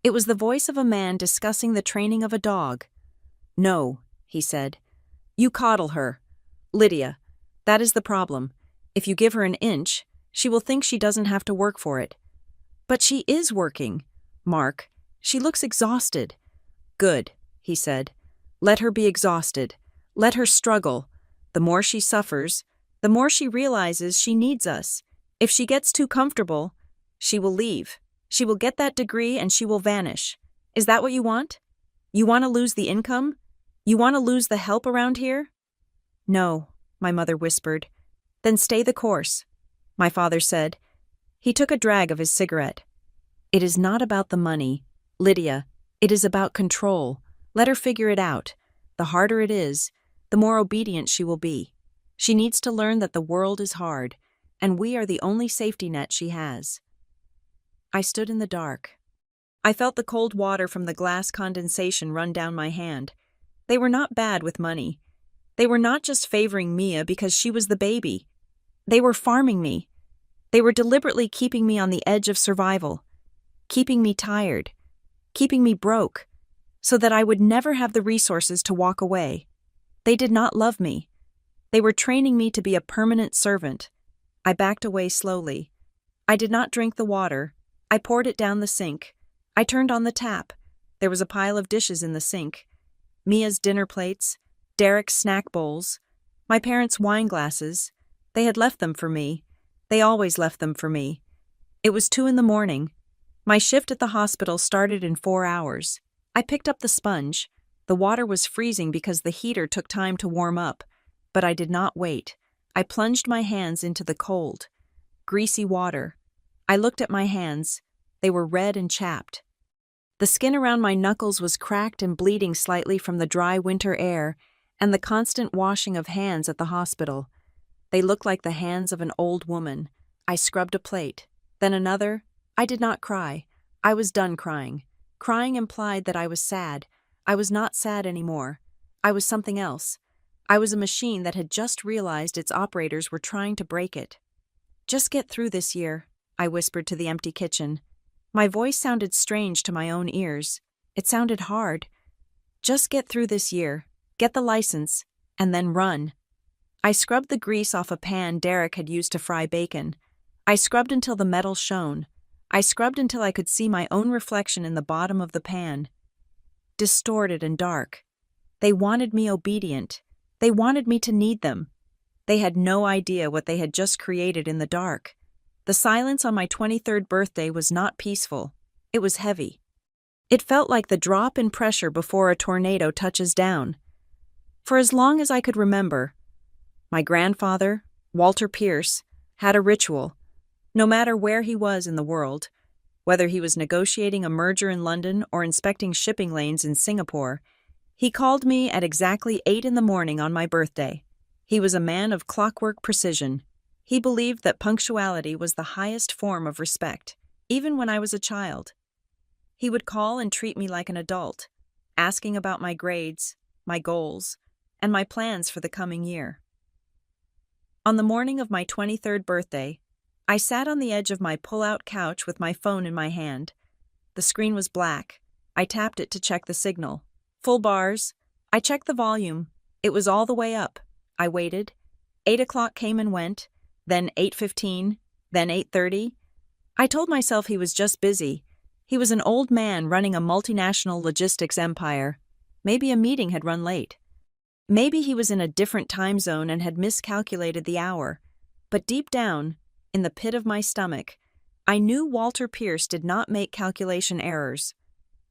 It was the voice of a man discussing the training of a dog. No, he said. You coddle her. Lydia, that is the problem. If you give her an inch, she will think she doesn't have to work for it. But she is working, Mark. She looks exhausted. Good, he said. Let her be exhausted. Let her struggle. The more she suffers, the more she realizes she needs us. If she gets too comfortable, she will leave. She will get that degree and she will vanish. Is that what you want? You want to lose the income? You want to lose the help around here? No, my mother whispered. Then stay the course, my father said. He took a drag of his cigarette. It is not about the money, Lydia. It is about control. Let her figure it out. The harder it is, the more obedient she will be. She needs to learn that the world is hard, and we are the only safety net she has. I stood in the dark. I felt the cold water from the glass condensation run down my hand. They were not bad with money. They were not just favoring Mia because she was the baby. They were farming me. They were deliberately keeping me on the edge of survival, keeping me tired, keeping me broke, so that I would never have the resources to walk away. They did not love me. They were training me to be a permanent servant. I backed away slowly. I did not drink the water. I poured it down the sink. I turned on the tap. There was a pile of dishes in the sink. Mia's dinner plates, Derek's snack bowls, my parents' wine glasses. They had left them for me. They always left them for me. It was 2 a.m. My shift at the hospital started in 4 hours. I picked up the sponge. The water was freezing because the heater took time to warm up, but I did not wait. I plunged my hands into the cold, greasy water. I looked at my hands. They were red and chapped. The skin around my knuckles was cracked and bleeding slightly from the dry winter air and the constant washing of hands at the hospital. They looked like the hands of an old woman. I scrubbed a plate, then another. I did not cry. I was done crying. Crying implied that I was sad. I was not sad anymore. I was something else. I was a machine that had just realized its operators were trying to break it. "Just get through this year," I whispered to the empty kitchen. My voice sounded strange to my own ears. It sounded hard. "Just get through this year, get the license, and then run." I scrubbed the grease off a pan Derek had used to fry bacon. I scrubbed until the metal shone. I scrubbed until I could see my own reflection in the bottom of the pan. Distorted and dark. They wanted me obedient. They wanted me to need them. They had no idea what they had just created in the dark. The silence on my 23rd birthday was not peaceful. It was heavy. It felt like the drop in pressure before a tornado touches down. For as long as I could remember, my grandfather, Walter Pierce, had a ritual. No matter where he was in the world, whether he was negotiating a merger in London or inspecting shipping lanes in Singapore, he called me at exactly 8 in the morning on my birthday. He was a man of clockwork precision. He believed that punctuality was the highest form of respect, even when I was a child. He would call and treat me like an adult, asking about my grades, my goals, and my plans for the coming year. On the morning of my 23rd birthday, I sat on the edge of my pull-out couch with my phone in my hand. The screen was black. I tapped it to check the signal. Full bars. I checked the volume. It was all the way up. I waited. 8 o'clock came and went, then 8:15, then 8:30. I told myself he was just busy. He was an old man running a multinational logistics empire. Maybe a meeting had run late. Maybe he was in a different time zone and had miscalculated the hour. But deep down, in the pit of my stomach, I knew Walter Pierce did not make calculation errors.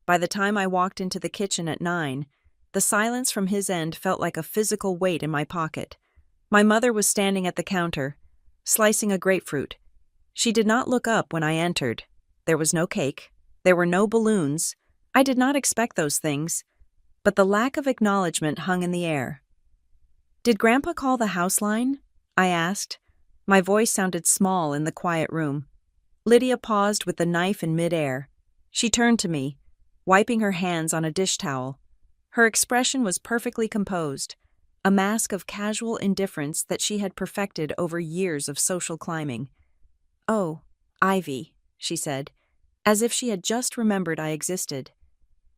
By the time I walked into the kitchen at 9, the silence from his end felt like a physical weight in my pocket. My mother was standing at the counter, slicing a grapefruit. She did not look up when I entered. There was no cake. There were no balloons. I did not expect those things, but the lack of acknowledgement hung in the air. "Did Grandpa call the house line?" I asked. My voice sounded small in the quiet room. Lydia paused with the knife in midair. She turned to me, wiping her hands on a dish towel. Her expression was perfectly composed, a mask of casual indifference that she had perfected over years of social climbing. "Oh, Ivy," she said, as if she had just remembered I existed.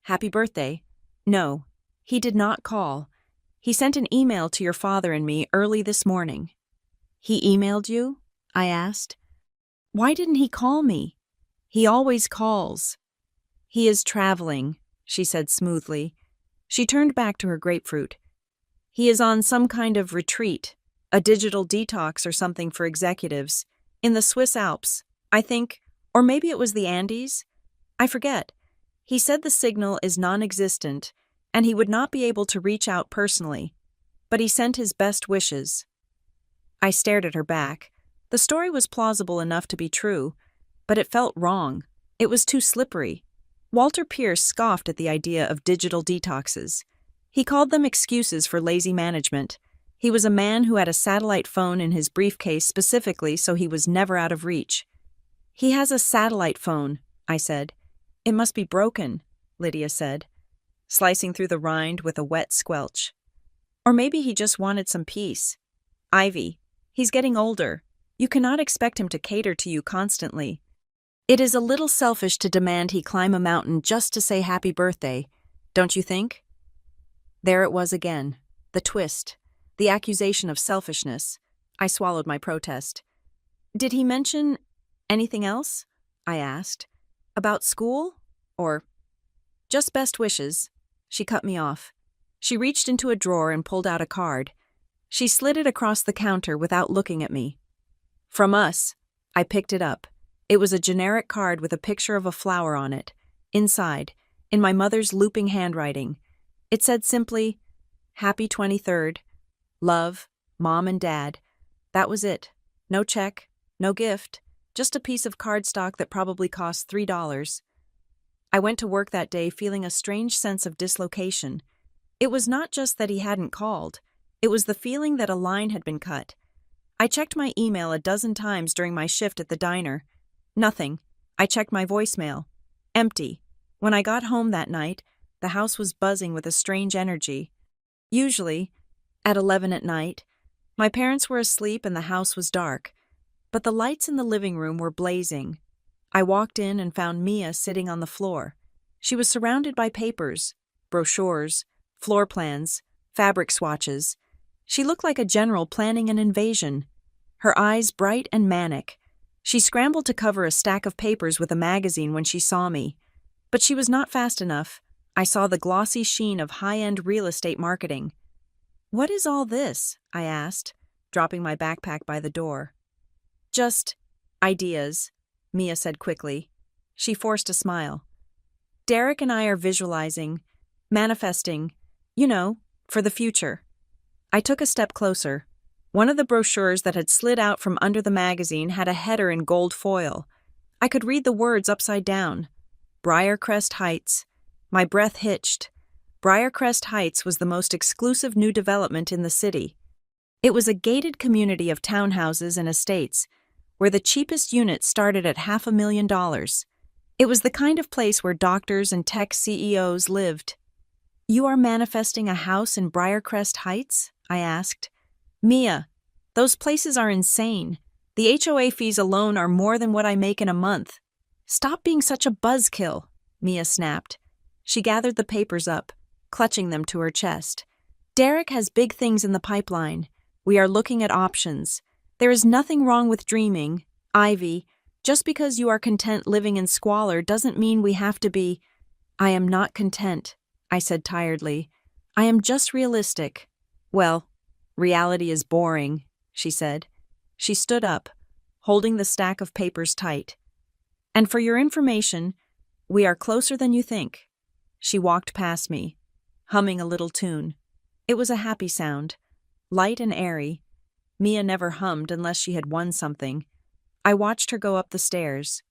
"Happy birthday." "No, he did not call. He sent an email to your father and me early this morning." "He emailed you?" I asked. "Why didn't he call me?" "He always calls." "He is traveling," she said smoothly. She turned back to her grapefruit. "He is on some kind of retreat, a digital detox or something for executives, in the Swiss Alps, I think, or maybe it was the Andes. I forget. He said the signal is non-existent, and he would not be able to reach out personally, but he sent his best wishes." I stared at her back. The story was plausible enough to be true, but it felt wrong. It was too slippery. Walter Pierce scoffed at the idea of digital detoxes. He called them excuses for lazy management. He was a man who had a satellite phone in his briefcase specifically so he was never out of reach. "He has a satellite phone," I said. "It must be broken," Lydia said, slicing through the rind with a wet squelch. "Or maybe he just wanted some peace. Ivy, he's getting older. You cannot expect him to cater to you constantly. It is a little selfish to demand he climb a mountain just to say happy birthday, don't you think?" There it was again, the twist, the accusation of selfishness. I swallowed my protest. "Did he mention anything else?" I asked. "About school? Or just best wishes?" She cut me off. She reached into a drawer and pulled out a card. She slid it across the counter without looking at me. "From us." I picked it up. It was a generic card with a picture of a flower on it. Inside, in my mother's looping handwriting, it said simply, "Happy 23rd. Love, Mom and Dad." That was it. No check, no gift, just a piece of cardstock that probably cost $3. I went to work that day feeling a strange sense of dislocation. It was not just that he hadn't called, it was the feeling that a line had been cut. I checked my email a dozen times during my shift at the diner. Nothing. I checked my voicemail. Empty. When I got home that night, the house was buzzing with a strange energy. Usually, at 11 at night, my parents were asleep and the house was dark, but the lights in the living room were blazing. I walked in and found Mia sitting on the floor. She was surrounded by papers, brochures, floor plans, fabric swatches. She looked like a general planning an invasion. Her eyes bright and manic. She scrambled to cover a stack of papers with a magazine when she saw me. But she was not fast enough. I saw the glossy sheen of high-end real estate marketing. "What is all this?" I asked, dropping my backpack by the door. "Just ideas," Mia said quickly. She forced a smile. "Derek and I are visualizing, manifesting, for the future." I took a step closer. One of the brochures that had slid out from under the magazine had a header in gold foil. I could read the words upside down. Briarcrest Heights. My breath hitched. Briarcrest Heights was the most exclusive new development in the city. It was a gated community of townhouses and estates, where the cheapest units started at $500,000. It was the kind of place where doctors and tech CEOs lived. "You are manifesting a house in Briarcrest Heights?" I asked. "Mia, those places are insane. The HOA fees alone are more than what I make in a month." "Stop being such a buzzkill," Mia snapped. She gathered the papers up, clutching them to her chest. "Derek has big things in the pipeline. We are looking at options. There is nothing wrong with dreaming, Ivy. Just because you are content living in squalor doesn't mean we have to be." "I am not content," I said tiredly. "I am just realistic." "Well, reality is boring," she said. She stood up, holding the stack of papers tight. "And for your information, we are closer than you think." She walked past me, humming a little tune. It was a happy sound, light and airy. Mia never hummed unless she had won something. I watched her go up the stairs.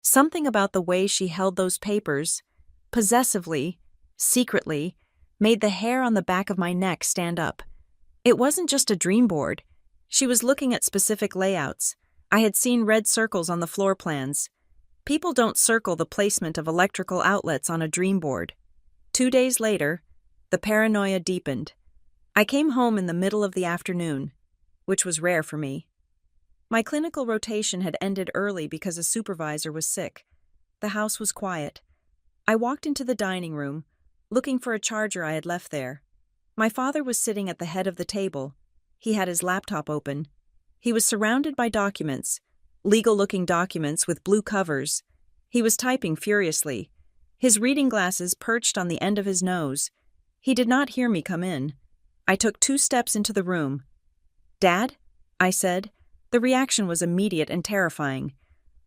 Something about the way she held those papers, possessively, secretly, made the hair on the back of my neck stand up. It wasn't just a dream board. She was looking at specific layouts. I had seen red circles on the floor plans. People don't circle the placement of electrical outlets on a dream board. 2 days later, the paranoia deepened. I came home in the middle of the afternoon, which was rare for me. My clinical rotation had ended early because a supervisor was sick. The house was quiet. I walked into the dining room, looking for a charger I had left there. My father was sitting at the head of the table. He had his laptop open. He was surrounded by documents, legal-looking documents with blue covers. He was typing furiously. His reading glasses perched on the end of his nose. He did not hear me come in. I took 2 steps into the room. "Dad?" I said. The reaction was immediate and terrifying.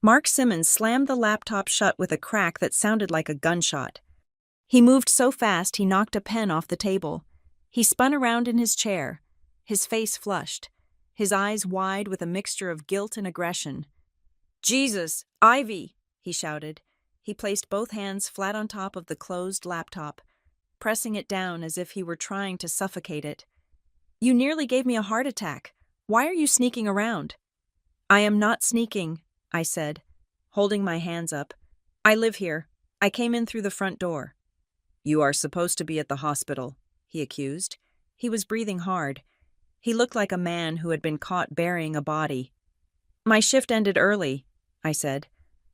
Mark Simmons slammed the laptop shut with a crack that sounded like a gunshot. He moved so fast he knocked a pen off the table. He spun around in his chair, his face flushed, his eyes wide with a mixture of guilt and aggression. "Jesus, Ivy!" he shouted. He placed both hands flat on top of the closed laptop, pressing it down as if he were trying to suffocate it. "You nearly gave me a heart attack. Why are you sneaking around?" "I am not sneaking," I said, holding my hands up. "I live here. I came in through the front door." "You are supposed to be at the hospital," he accused. He was breathing hard. He looked like a man who had been caught burying a body. "My shift ended early," I said.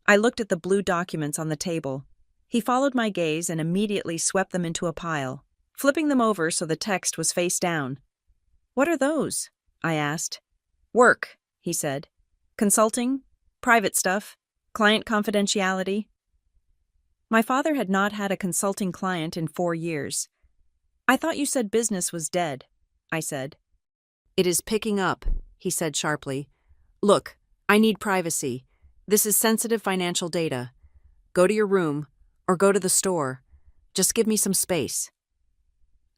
I looked at the blue documents on the table. He followed my gaze and immediately swept them into a pile, flipping them over so the text was face down. "What are those?" I asked. "Work," he said. "Consulting, private stuff, client confidentiality." My father had not had a consulting client in 4 years. "I thought you said business was dead," I said. "It is picking up," he said sharply. "Look, I need privacy. This is sensitive financial data. Go to your room, or go to the store. Just give me some space."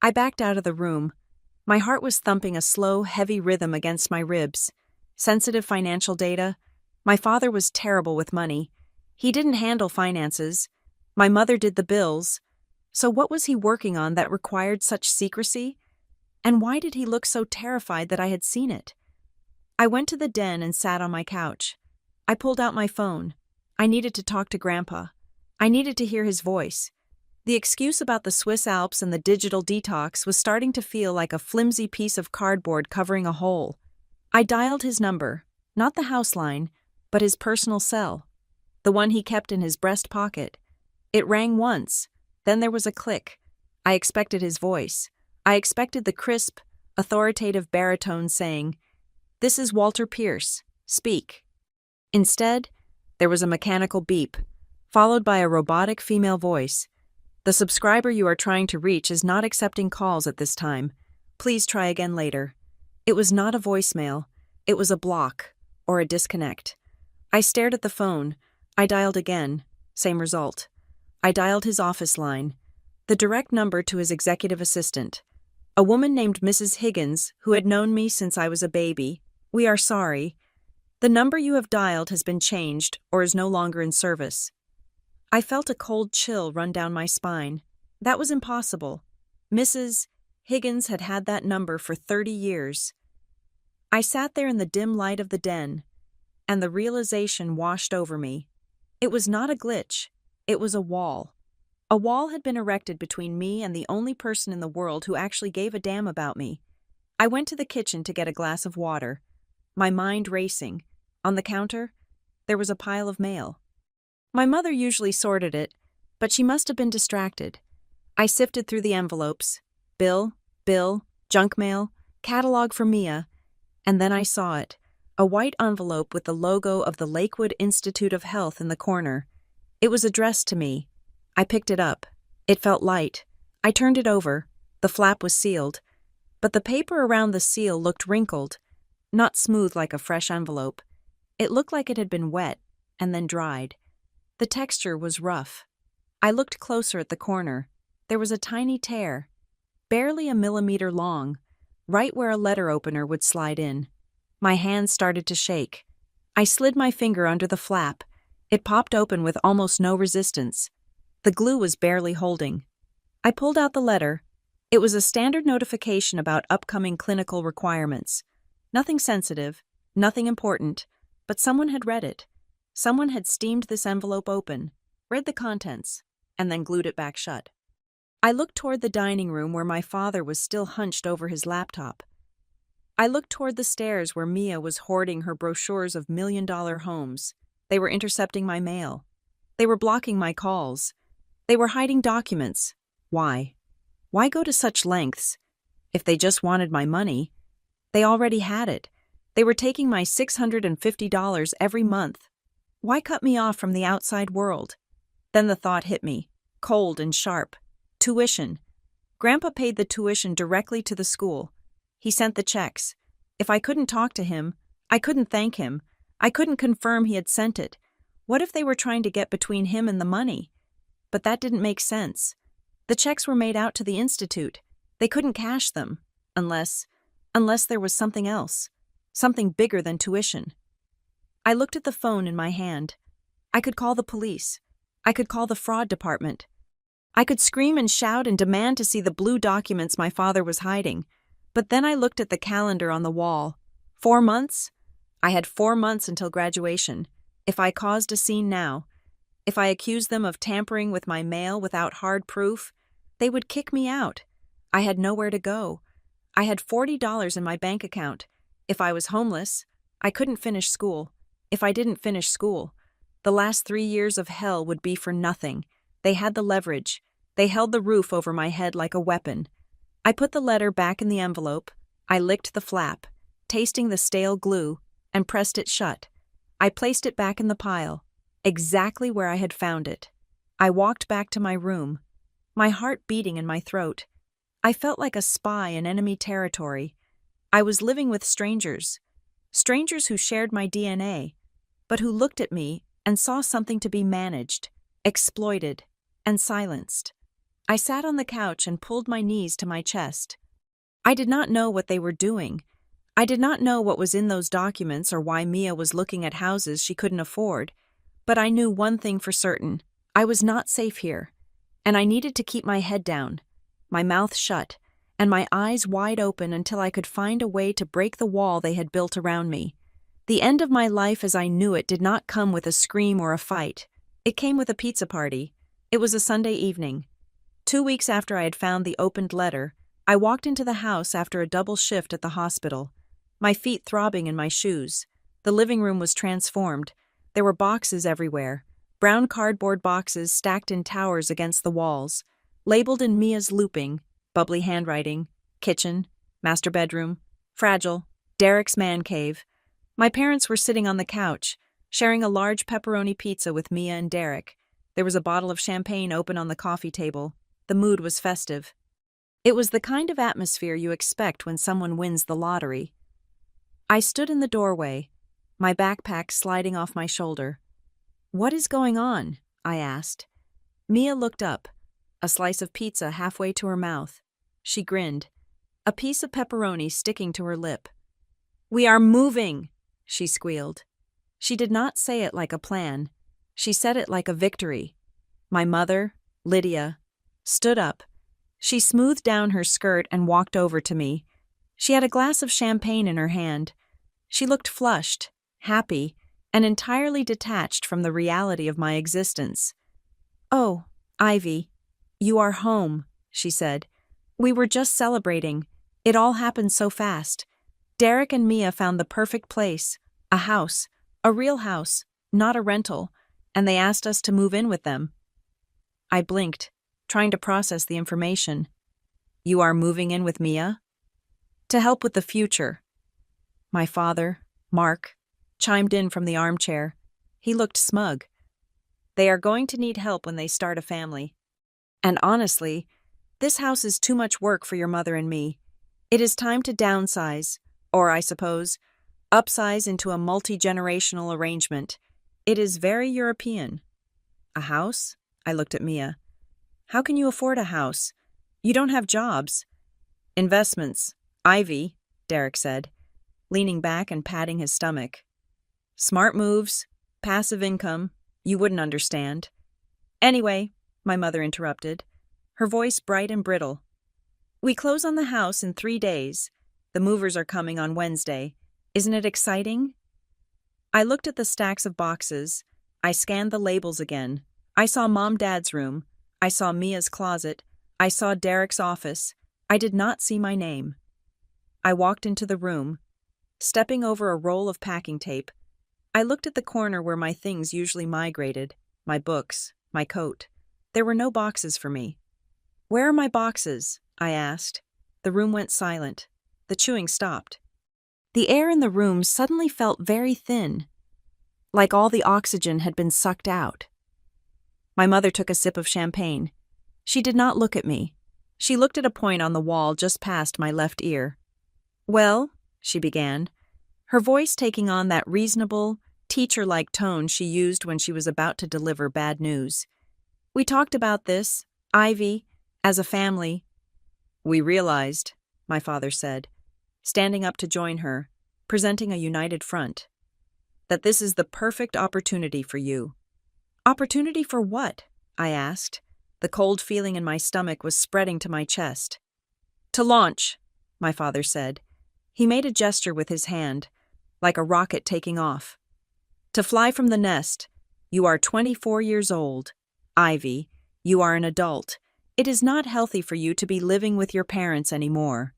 I backed out of the room. My heart was thumping a slow, heavy rhythm against my ribs. Sensitive financial data. My father was terrible with money. He didn't handle finances. My mother did the bills. So what was he working on that required such secrecy? And why did he look so terrified that I had seen it? I went to the den and sat on my couch. I pulled out my phone. I needed to talk to Grandpa. I needed to hear his voice. The excuse about the Swiss Alps and the digital detox was starting to feel like a flimsy piece of cardboard covering a hole. I dialed his number, not the house line, but his personal cell, the one he kept in his breast pocket. It rang once, then there was a click. I expected his voice. I expected the crisp, authoritative baritone saying, "This is Walter Pierce. Speak." Instead, there was a mechanical beep, followed by a robotic female voice. "The subscriber you are trying to reach is not accepting calls at this time. Please try again later." It was not a voicemail. It was a block, or a disconnect. I stared at the phone. I dialed again. Same result. I dialed his office line, the direct number to his executive assistant, a woman named Mrs. Higgins who had known me since I was a baby. "We are sorry. The number you have dialed has been changed or is no longer in service." I felt a cold chill run down my spine. That was impossible. Mrs. Higgins had had that number for 30 years. I sat there in the dim light of the den, and the realization washed over me. It was not a glitch. It was a wall. A wall had been erected between me and the only person in the world who actually gave a damn about me. I went to the kitchen to get a glass of water, my mind racing. On the counter, there was a pile of mail. My mother usually sorted it, but she must have been distracted. I sifted through the envelopes. Bill, junk mail, catalog for Mia, and then I saw it, a white envelope with the logo of the Lakewood Institute of Health in the corner. It was addressed to me. I picked it up. It felt light. I turned it over. The flap was sealed, but the paper around the seal looked wrinkled, not smooth like a fresh envelope. It looked like it had been wet and then dried. The texture was rough. I looked closer at the corner. There was a tiny tear, barely a millimeter long, right where a letter opener would slide in. My hands started to shake. I slid my finger under the flap. It popped open with almost no resistance. The glue was barely holding. I pulled out the letter. It was a standard notification about upcoming clinical requirements. Nothing sensitive, nothing important, but someone had read it. Someone had steamed this envelope open, read the contents, and then glued it back shut. I looked toward the dining room where my father was still hunched over his laptop. I looked toward the stairs where Mia was hoarding her brochures of million-dollar homes. They were intercepting my mail. They were blocking my calls. They were hiding documents. Why? Why go to such lengths? If they just wanted my money, they already had it. They were taking my $650 every month. Why cut me off from the outside world? Then the thought hit me, cold and sharp. Tuition. Grandpa paid the tuition directly to the school. He sent the checks. If I couldn't talk to him, I couldn't thank him. I couldn't confirm he had sent it. What if they were trying to get between him and the money? But that didn't make sense. The checks were made out to the institute. They couldn't cash them, unless there was something else, something bigger than tuition. I looked at the phone in my hand. I could call the police. I could call the fraud department. I could scream and shout and demand to see the blue documents my father was hiding. But then I looked at the calendar on the wall. 4 months? I had 4 months until graduation. If I caused a scene now, if I accused them of tampering with my mail without hard proof, they would kick me out. I had nowhere to go. I had $40 in my bank account. If I was homeless, I couldn't finish school. If I didn't finish school, the last 3 years of hell would be for nothing. They had the leverage. They held the roof over my head like a weapon. I put the letter back in the envelope. I licked the flap, tasting the stale glue, and pressed it shut. I placed it back in the pile, exactly where I had found it. I walked back to my room, my heart beating in my throat. I felt like a spy in enemy territory. I was living with strangers who shared my DNA, but who looked at me and saw something to be managed, exploited, and silenced. I sat on the couch and pulled my knees to my chest. I did not know what they were doing. I did not know what was in those documents or why Mia was looking at houses she couldn't afford, but I knew one thing for certain. I was not safe here, and I needed to keep my head down, my mouth shut, and my eyes wide open until I could find a way to break the wall they had built around me. The end of my life as I knew it did not come with a scream or a fight. It came with a pizza party. It was a Sunday evening. 2 weeks after I had found the opened letter, I walked into the house after a double shift at the hospital, my feet throbbing in my shoes. The living room was transformed. There were boxes everywhere, brown cardboard boxes stacked in towers against the walls, labeled in Mia's looping, bubbly handwriting, kitchen, master bedroom, fragile, Derek's man cave. My parents were sitting on the couch, sharing a large pepperoni pizza with Mia and Derek. There was a bottle of champagne open on the coffee table. The mood was festive. It was the kind of atmosphere you expect when someone wins the lottery. I stood in the doorway, my backpack sliding off my shoulder. "What is going on?" I asked. Mia looked up, a slice of pizza halfway to her mouth. She grinned, a piece of pepperoni sticking to her lip. "We are moving," she squealed. She did not say it like a plan. She said it like a victory. My mother, Lydia, stood up. She smoothed down her skirt and walked over to me. She had a glass of champagne in her hand. She looked flushed, happy, and entirely detached from the reality of my existence. "Oh, Ivy, you are home," she said. "We were just celebrating. It all happened so fast. Derek and Mia found the perfect place, a house, a real house, not a rental, and they asked us to move in with them." I blinked, trying to process the information. "You are moving in with Mia?" "To help with the future." My father, Mark, chimed in from the armchair. He looked smug. "They are going to need help when they start a family. And honestly, this house is too much work for your mother and me. It is time to downsize, or I suppose, upsize into a multi-generational arrangement. It is very European." "A house?" I looked at Mia. "How can you afford a house? You don't have jobs." "Investments, Ivy," Derek said, leaning back and patting his stomach. "Smart moves, passive income, you wouldn't understand." "Anyway," my mother interrupted, her voice bright and brittle. "We close on the house in 3 days. The movers are coming on Wednesday. Isn't it exciting?" I looked at the stacks of boxes. I scanned the labels again. I saw Mom-Dad's room. I saw Mia's closet. I saw Derek's office. I did not see my name. I walked into the room. Stepping over a roll of packing tape, I looked at the corner where my things usually migrated, my books, my coat. There were no boxes for me. "Where are my boxes?" I asked. The room went silent. The chewing stopped. The air in the room suddenly felt very thin, like all the oxygen had been sucked out. My mother took a sip of champagne. She did not look at me. She looked at a point on the wall just past my left ear. "Well," she began, her voice taking on that reasonable, teacher-like tone she used when she was about to deliver bad news. "We talked about this, Ivy, as a family." "We realized," my father said, standing up to join her, presenting a united front, "that this is the perfect opportunity for you." "Opportunity for what?" I asked. The cold feeling in my stomach was spreading to my chest. "To launch," my father said. He made a gesture with his hand, like a rocket taking off. "To fly from the nest. You are 24 years old. Ivy, you are an adult. It is not healthy for you to be living with your parents anymore.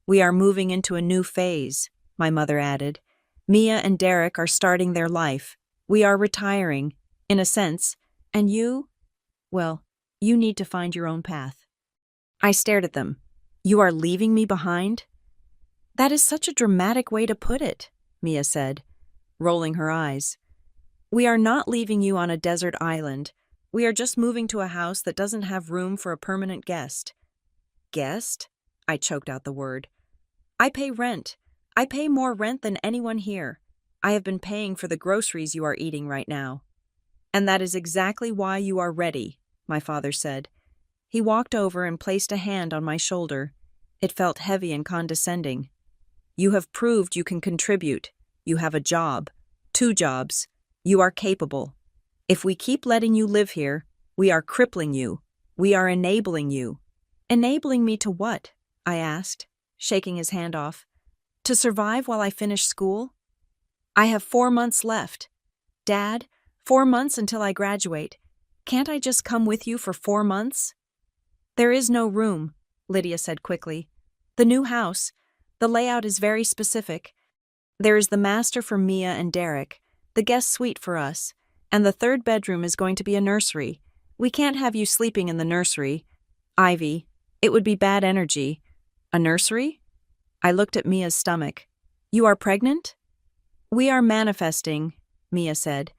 We are moving into a new phase," my mother added. "Mia and Derek are starting their life. We are retiring, in a sense, and you, well, you need to find your own path." I stared at them. "You are leaving me behind?" "That is such a dramatic way to put it," Mia said, rolling her eyes. "We are not leaving you on a desert island. We are just moving to a house that doesn't have room for a permanent guest." "Guest?" I choked out the word. "I pay rent. I pay more rent than anyone here. I have been paying for the groceries you are eating right now." "And that is exactly why you are ready," my father said. He walked over and placed a hand on my shoulder. It felt heavy and condescending. "You have proved you can contribute. You have a job. 2 jobs. You are capable. If we keep letting you live here, We are crippling you. We are enabling you. Enabling me to what? I asked, shaking his hand off. To survive while I finish school? I have 4 months left. Dad, 4 months until I graduate. Can't I just come with you for 4 months? There is no room, Lydia said quickly. The new house, the layout is very specific. There is the master for Mia and Derek, the guest suite for us, and the third bedroom is going to be a nursery. We can't have you sleeping in the nursery. Ivy, it would be bad energy. A nursery? I looked at Mia's stomach. You are pregnant? We are manifesting, Mia said.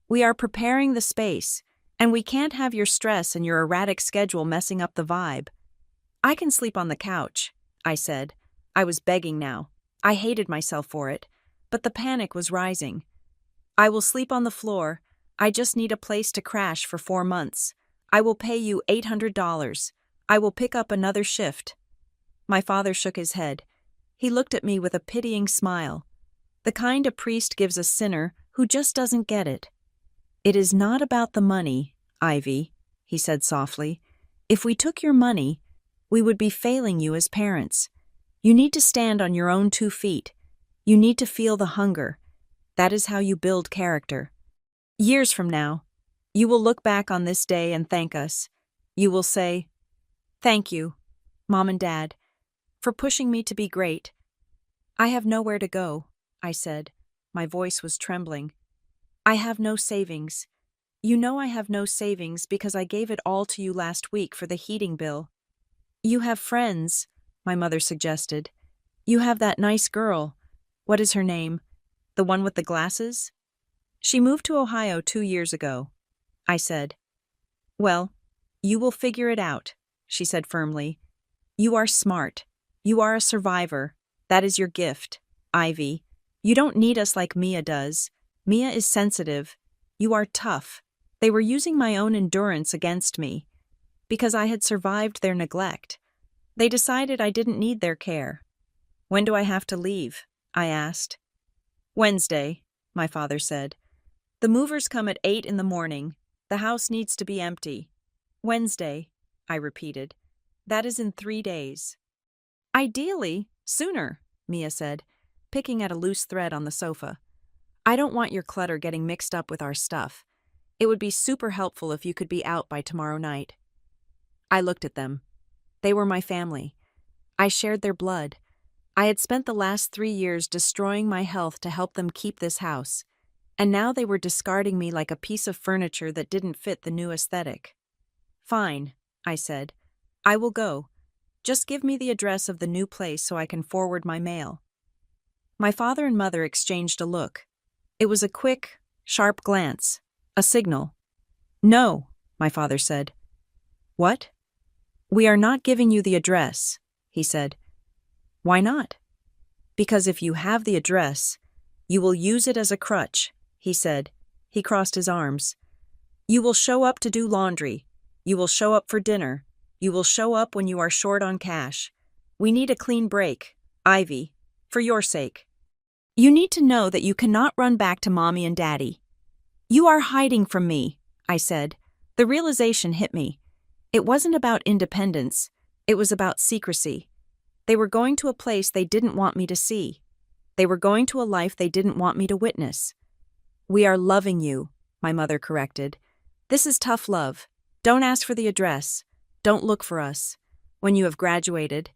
We are preparing the space, and we can't have your stress and your erratic schedule messing up the vibe. I can sleep on the couch, I said. I was begging now. I hated myself for it, but the panic was rising. I will sleep on the floor. I just need a place to crash for 4 months. I will pay you $800. I will pick up another shift. My father shook his head. He looked at me with a pitying smile. The kind a priest gives a sinner who just doesn't get it. It is not about the money, Ivy, he said softly. If we took your money, we would be failing you as parents. You need to stand on your own 2 feet. You need to feel the hunger. That is how you build character. Years from now, you will look back on this day and thank us. You will say, "Thank you, Mom and Dad, for pushing me to be great." I have nowhere to go, I said. My voice was trembling. I have no savings. You know I have no savings because I gave it all to you last week for the heating bill. You have friends, my mother suggested. You have that nice girl. What is her name? The one with the glasses? She moved to Ohio 2 years ago, I said. Well, you will figure it out, she said firmly. You are smart. You are a survivor. That is your gift, Ivy. You don't need us like Mia does. Mia is sensitive. You are tough. They were using my own endurance against me. Because I had survived their neglect. They decided I didn't need their care. When do I have to leave? I asked. Wednesday, my father said. The movers come at 8 in the morning. The house needs to be empty. Wednesday, I repeated. That is in 3 days. Ideally, sooner, Mia said, picking at a loose thread on the sofa. I don't want your clutter getting mixed up with our stuff. It would be super helpful if you could be out by tomorrow night. I looked at them. They were my family. I shared their blood. I had spent the last 3 years destroying my health to help them keep this house, and now they were discarding me like a piece of furniture that didn't fit the new aesthetic. Fine, I said. I will go. Just give me the address of the new place so I can forward my mail. My father and mother exchanged a look. It was a quick, sharp glance, a signal. No, my father said. What? We are not giving you the address, he said. Why not? Because if you have the address, you will use it as a crutch, he said. He crossed his arms. You will show up to do laundry. You will show up for dinner. You will show up when you are short on cash. We need a clean break, Ivy, for your sake. You need to know that you cannot run back to Mommy and Daddy. You are hiding from me, I said. The realization hit me. It wasn't about independence. It was about secrecy. They were going to a place they didn't want me to see. They were going to a life they didn't want me to witness. We are loving you, my mother corrected. This is tough love. Don't ask for the address. Don't look for us. When you have graduated,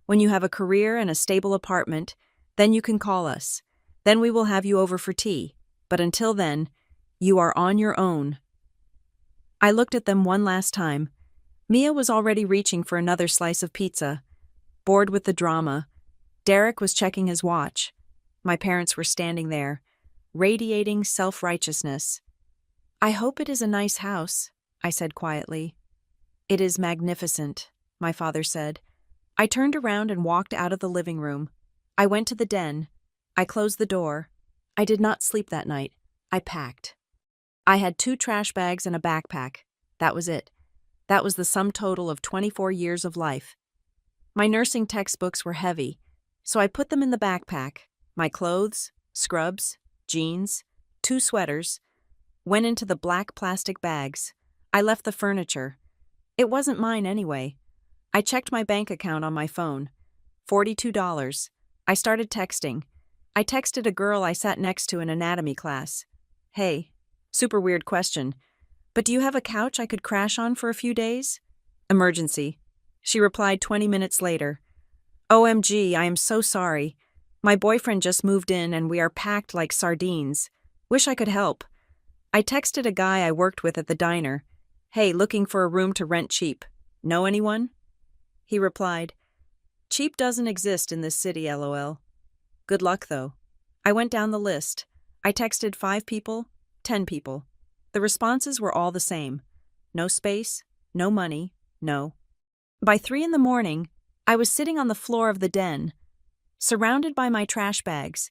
when you have a career and a stable apartment, then you can call us. Then we will have you over for tea. But until then, you are on your own. I looked at them one last time. Mia was already reaching for another slice of pizza. Bored with the drama, Derek was checking his watch. My parents were standing there, radiating self-righteousness. I hope it is a nice house, I said quietly. It is magnificent, my father said. I turned around and walked out of the living room. I went to the den. I closed the door. I did not sleep that night. I packed. I had 2 trash bags and a backpack. That was it. That was the sum total of 24 years of life. My nursing textbooks were heavy, so I put them in the backpack. My clothes, scrubs, jeans, 2 sweaters, went into the black plastic bags. I left the furniture. It wasn't mine anyway. I checked my bank account on my phone. $42. I started texting. I texted a girl I sat next to in anatomy class. Hey, super weird question, but do you have a couch I could crash on for a few days? Emergency. She replied 20 minutes later. OMG, I am so sorry. My boyfriend just moved in and we are packed like sardines. Wish I could help. I texted a guy I worked with at the diner. Hey, looking for a room to rent cheap. Know anyone? He replied, cheap doesn't exist in this city, LOL. Good luck, though. I went down the list. I texted 5 people, 10 people. The responses were all the same. No space, no money, no. By 3 a.m, I was sitting on the floor of the den, surrounded by my trash bags,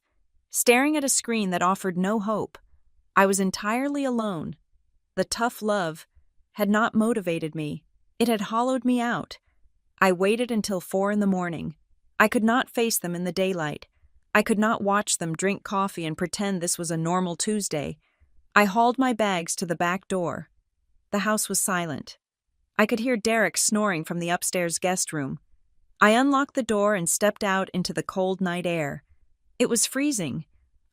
staring at a screen that offered no hope. I was entirely alone. The tough love had not motivated me. It had hollowed me out. I waited until 4 a.m. I could not face them in the daylight. I could not watch them drink coffee and pretend this was a normal Tuesday. I hauled my bags to the back door. The house was silent. I could hear Derek snoring from the upstairs guest room. I unlocked the door and stepped out into the cold night air. It was freezing.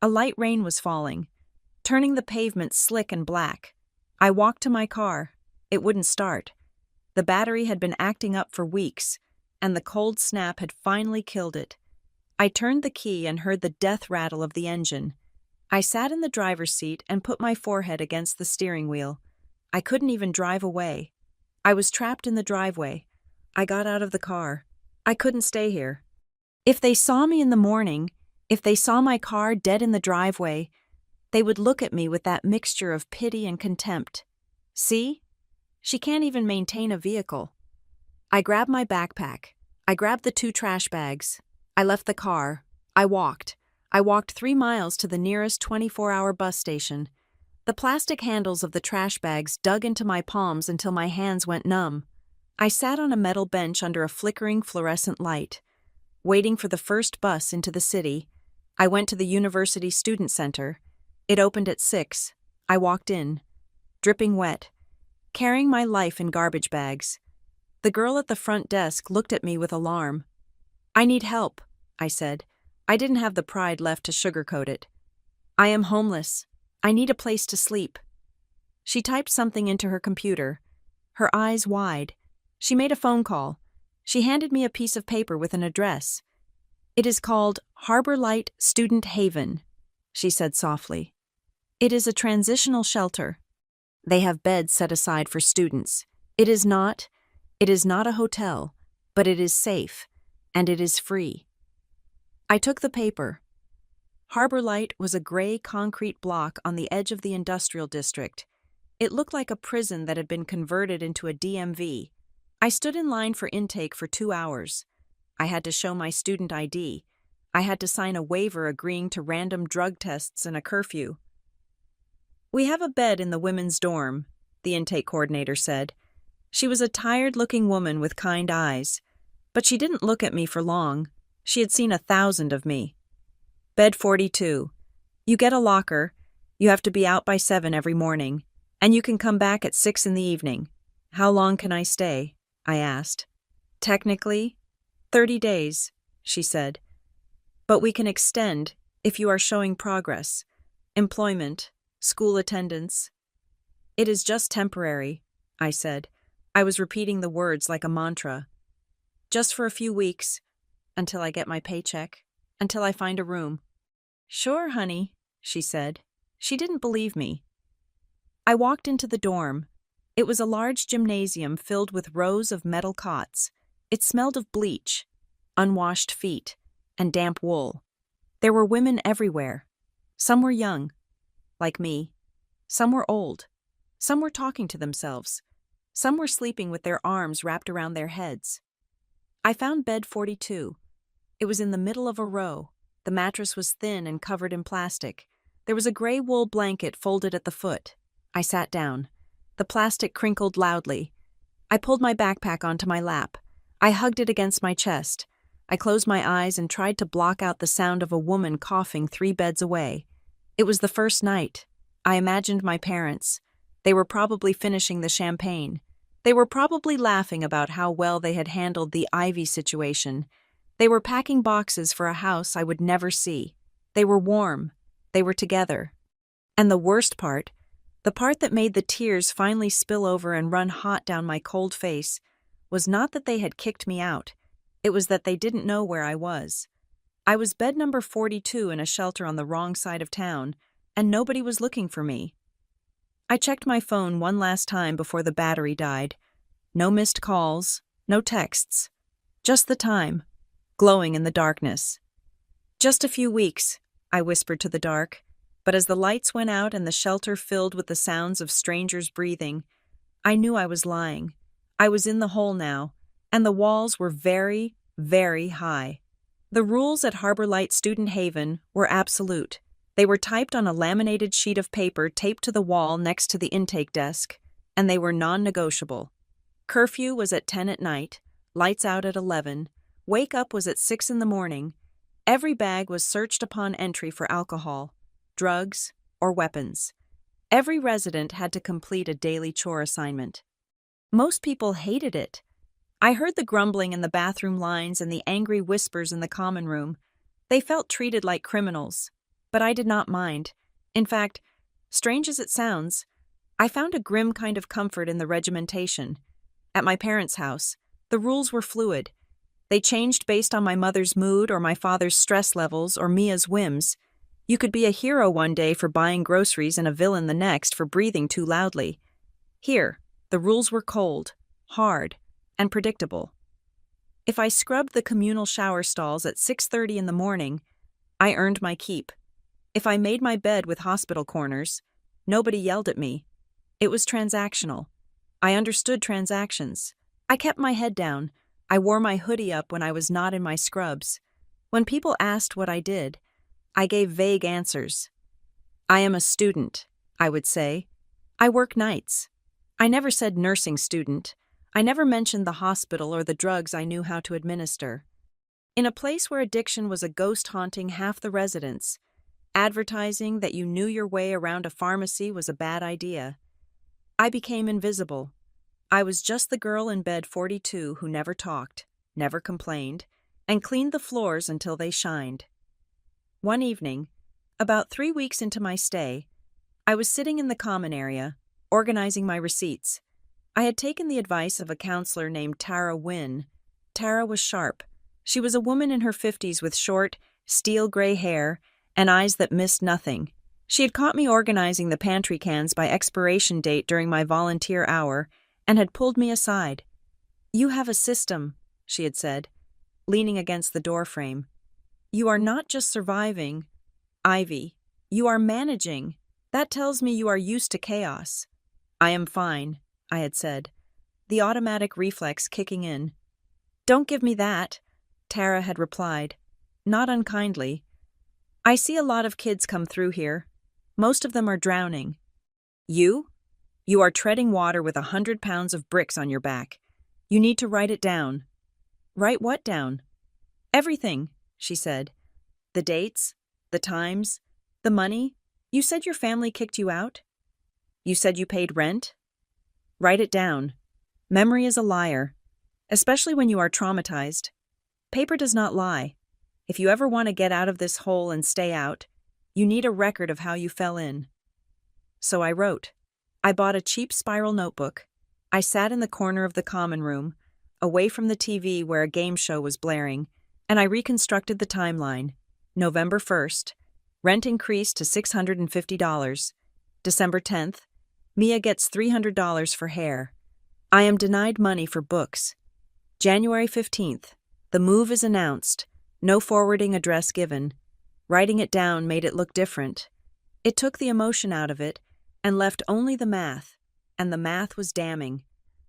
A light rain was falling, turning the pavement slick and black. I walked to my car. It wouldn't start. The battery had been acting up for weeks, and the cold snap had finally killed it. I turned the key and heard the death rattle of the engine. I sat in the driver's seat and put my forehead against the steering wheel. I couldn't even drive away. I was trapped in the driveway. I got out of the car. I couldn't stay here. If they saw me in the morning, if they saw my car dead in the driveway, they would look at me with that mixture of pity and contempt. See? She can't even maintain a vehicle. I grabbed my backpack. I grabbed the 2 trash bags. I left the car. I walked. I walked 3 miles to the nearest 24-hour bus station. The plastic handles of the trash bags dug into my palms until my hands went numb. I sat on a metal bench under a flickering fluorescent light, waiting for the first bus into the city. I went to the University Student Center. It opened at 6. I walked in, dripping wet, carrying my life in garbage bags. The girl at the front desk looked at me with alarm. I need help, I said. I didn't have the pride left to sugarcoat it. I am homeless. I need a place to sleep. She typed something into her computer, her eyes wide. She made a phone call. She handed me a piece of paper with an address. It is called Harbor Light Student Haven, she said softly. It is a transitional shelter. They have beds set aside for students. It is not a hotel, but it is safe, and it is free. I took the paper. Harbor Light was a gray concrete block on the edge of the industrial district. It looked like a prison that had been converted into a DMV. I stood in line for intake for 2 hours. I had to show my student ID. I had to sign a waiver agreeing to random drug tests and a curfew. We have a bed in the women's dorm, the intake coordinator said. She was a tired-looking woman with kind eyes, but she didn't look at me for long. She had seen 1,000 of me. Bed 42. You get a locker. You have to be out by 7 every morning, and you can come back at 6 in the evening. How long can I stay? I asked. Technically, 30 days, she said. But we can extend if you are showing progress, employment, school attendance. It is just temporary, I said. I was repeating the words like a mantra. Just for a few weeks, until I get my paycheck, until I find a room. Sure, honey, she said. She didn't believe me. I walked into the dorm. It was a large gymnasium filled with rows of metal cots. It smelled of bleach, unwashed feet, and damp wool. There were women everywhere. Some were young, like me. Some were old. Some were talking to themselves. Some were sleeping with their arms wrapped around their heads. I found bed 42. It was in the middle of a row. The mattress was thin and covered in plastic. There was a gray wool blanket folded at the foot. I sat down. The plastic crinkled loudly. I pulled my backpack onto my lap. I hugged it against my chest. I closed my eyes and tried to block out the sound of a woman coughing 3 beds away. It was the first night. I imagined my parents. They were probably finishing the champagne. They were probably laughing about how well they had handled the Ivy situation. They were packing boxes for a house I would never see. They were warm. They were together. And the worst part, the part that made the tears finally spill over and run hot down my cold face, was not that they had kicked me out. It was that they didn't know where I was. I was bed number 42 in a shelter on the wrong side of town, and nobody was looking for me. I checked my phone one last time before the battery died. No missed calls, no texts. Just the time, glowing in the darkness. "Just a few weeks," I whispered to the dark, but as the lights went out and the shelter filled with the sounds of strangers breathing, I knew I was lying. I was in the hole now, and the walls were very, very high. The rules at Harbor Light Student Haven were absolute. They were typed on a laminated sheet of paper taped to the wall next to the intake desk, and they were non-negotiable. Curfew was at 10 at night, lights out at 11, wake up was at 6 in the morning. Every bag was searched upon entry for alcohol, drugs, or weapons. Every resident had to complete a daily chore assignment. Most people hated it. I heard the grumbling in the bathroom lines and the angry whispers in the common room. They felt treated like criminals. But I did not mind. In fact, strange as it sounds, I found a grim kind of comfort in the regimentation. At my parents' house, the rules were fluid. They changed based on my mother's mood or my father's stress levels or Mia's whims. You could be a hero one day for buying groceries and a villain the next for breathing too loudly. Here, the rules were cold, hard, and predictable. If I scrubbed the communal shower stalls at 6:30 in the morning, I earned my keep. If I made my bed with hospital corners, nobody yelled at me. It was transactional. I understood transactions. I kept my head down. I wore my hoodie up when I was not in my scrubs. When people asked what I did, I gave vague answers. "I am a student," I would say. "I work nights." I never said nursing student. I never mentioned the hospital or the drugs I knew how to administer. In a place where addiction was a ghost haunting half the residents, advertising that you knew your way around a pharmacy was a bad idea. I became invisible. I was just the girl in bed 42 who never talked, never complained, and cleaned the floors until they shined. One evening, about 3 weeks into my stay, I was sitting in the common area, organizing my receipts. I had taken the advice of a counselor named Tara Wynn. Tara was sharp. She was a woman in her 50s with short, steel-gray hair and eyes that missed nothing. She had caught me organizing the pantry cans by expiration date during my volunteer hour and had pulled me aside. "You have a system," she had said, leaning against the doorframe. "You are not just surviving, Ivy. You are managing. That tells me you are used to chaos." "I am fine," I had said, the automatic reflex kicking in. "Don't give me that," Tara had replied, not unkindly. "I see a lot of kids come through here. Most of them are drowning. You? You are treading water with 100 pounds of bricks on your back. You need to write it down." "Write what down?" "Everything," she said. "The dates, the times, the money. You said your family kicked you out? You said you paid rent? Write it down. Memory is a liar, especially when you are traumatized. Paper does not lie. If you ever want to get out of this hole and stay out, you need a record of how you fell in." So I wrote. I bought a cheap spiral notebook. I sat in the corner of the common room, away from the TV where a game show was blaring, and I reconstructed the timeline. November 1st, rent increased to $650. December 10th, Mia gets $300 for hair. I am denied money for books. January 15th, the move is announced. No forwarding address given. Writing it down made it look different. It took the emotion out of it and left only the math, and the math was damning.